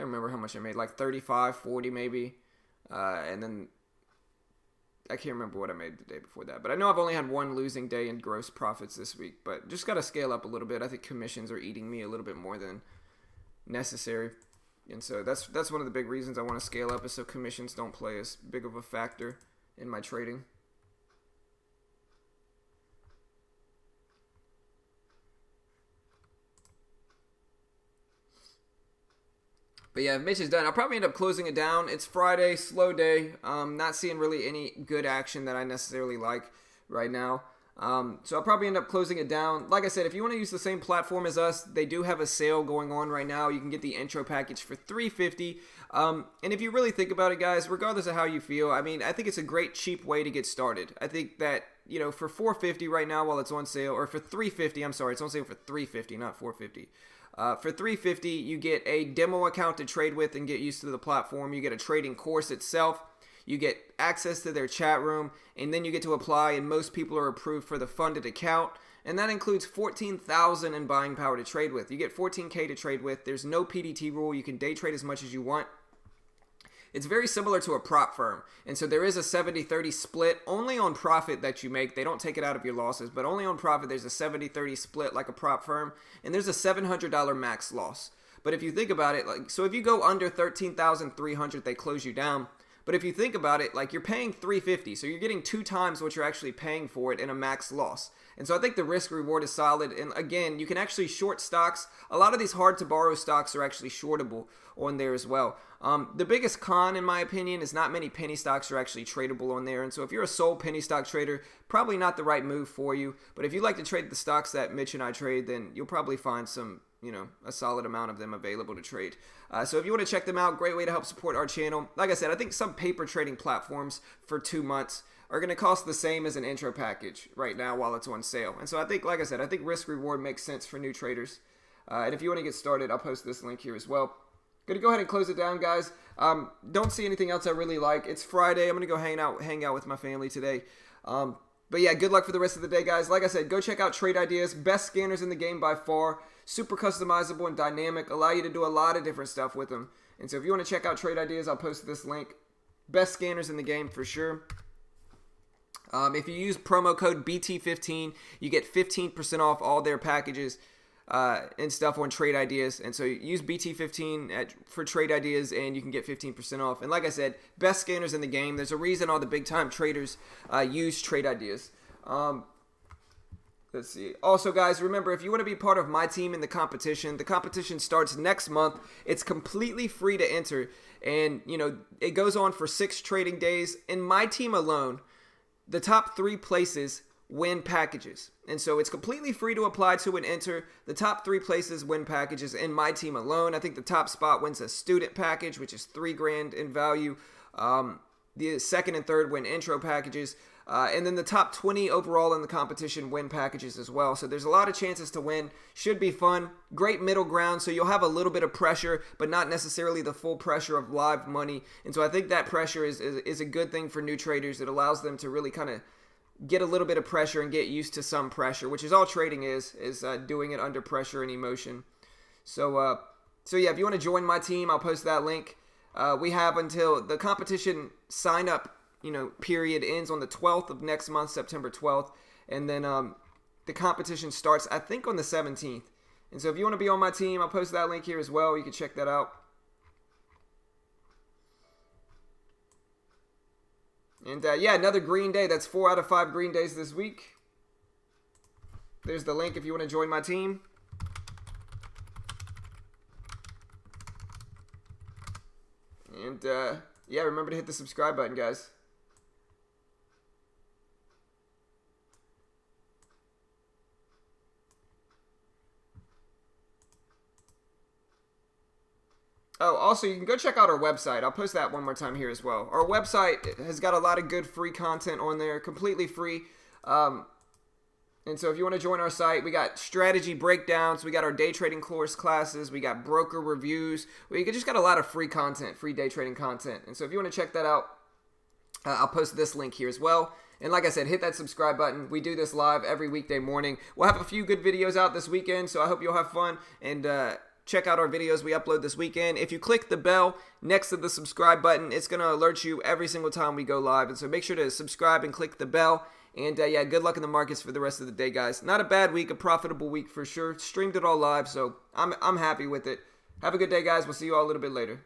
S1: remember how much I made, like 35, 40 maybe. And then I can't remember what I made the day before that. But I know I've only had one losing day in gross profits this week. But just got to scale up a little bit. I think commissions are eating me a little bit more than necessary. And so that's one of the big reasons I want to scale up, is so commissions don't play as big of a factor in my trading. But yeah, Mitch is done. I'll probably end up closing it down. It's Friday, slow day. Not seeing really any good action that I necessarily like right now. So I'll probably end up closing it down. Like I said, if you want to use the same platform as us, they do have a sale going on right now. You can get the intro package for $350. And if you really think about it, guys, regardless of how you feel, I mean, I think it's a great cheap way to get started. I think that, you know, for $450 right now while it's on sale, or for $350, I'm sorry, it's on sale for $350, not $450. For $350, you get a demo account to trade with and get used to the platform. You get a trading course itself. You get access to their chat room, and then you get to apply, and most people are approved for the funded account. And that includes $14,000 in buying power to trade with. You get $14K to trade with. There's no PDT rule. You can day trade as much as you want. It's very similar to a prop firm. And so there is a 70-30 split only on profit that you make. They don't take it out of your losses, but only on profit there's a 70-30 split like a prop firm. And there's a $700 max loss. But if you think about it, like, so if you go under 13,300, they close you down. But if you think about it, like you're paying $350, so you're getting 2 times what you're actually paying for it in a max loss. And so I think the risk reward is solid. And again, you can actually short stocks. A lot of these hard to borrow stocks are actually shortable on there as well. The biggest con, in my opinion, is not many penny stocks are actually tradable on there. And so if you're a sole penny stock trader, probably not the right move for you. But if you like to trade the stocks that Mitch and I trade, then you'll probably find some, a solid amount of them available to trade. So if you want to check them out, great way to help support our channel. Like I said, I think some paper trading platforms for 2 months are going to cost the same as an intro package right now while it's on sale. And so I think, like I said, I think risk reward makes sense for new traders. And if you want to get started, I'll post this link here as well. Going to go ahead and close it down, guys. Don't see anything else I really like. It's Friday. I'm going to go hang out with my family today. But yeah, good luck for the rest of the day, guys. Like I said, go check out Trade Ideas. Best scanners in the game by far. Super customizable and dynamic. Allow you to do a lot of different stuff with them. And so if you want to check out Trade Ideas, I'll post this link. Best scanners in the game for sure. If you use promo code BT15, you get 15% off all their packages and stuff on Trade Ideas. And so use BT15 for Trade Ideas and you can get 15% off. And like I said, best scanners in the game. There's a reason all the big time traders use Trade Ideas. Let's see. Also, guys, remember, if you want to be part of my team in the competition starts next month. It's completely free to enter. And, it goes on for 6 trading days. In my team alone, the top 3 places win packages. And so it's completely free to apply to and enter. The top 3 places win packages in my team alone. I think the top spot wins a student package, which is $3,000 in value. The second and third win intro packages. And then the top 20 overall in the competition win packages as well. So there's a lot of chances to win. Should be fun. Great middle ground. So you'll have a little bit of pressure, but not necessarily the full pressure of live money. And so I think that pressure is a good thing for new traders. It allows them to really kind of get a little bit of pressure and get used to some pressure, which is all trading is doing it under pressure and emotion. So yeah, if you want to join my team, I'll post that link. We have until the competition sign up, period ends on the 12th of next month, September 12th. And then the competition starts, I think, on the 17th. And so if you want to be on my team, I'll post that link here as well. You can check that out. And yeah, another green day. That's 4 out of 5 green days this week. There's the link if you want to join my team. And yeah, remember to hit the subscribe button, guys. Oh, also, you can go check out our website. I'll post that one more time here as well. Our website has got a lot of good free content on there, completely free. And so if you want to join our site, we got strategy breakdowns. We got our day trading course classes. We got broker reviews. We just got a lot of free content, free day trading content. And so if you want to check that out, I'll post this link here as well. And like I said, hit that subscribe button. We do this live every weekday morning. We'll have a few good videos out this weekend, so I hope you'll have fun. And check out our videos we upload this weekend. If you click the bell next to the subscribe button, it's going to alert you every single time we go live. And so make sure to subscribe and click the bell. And yeah, good luck in the markets for the rest of the day, guys. Not a bad week, a profitable week for sure. Streamed it all live, so I'm happy with it. Have a good day, guys. We'll see you all a little bit later.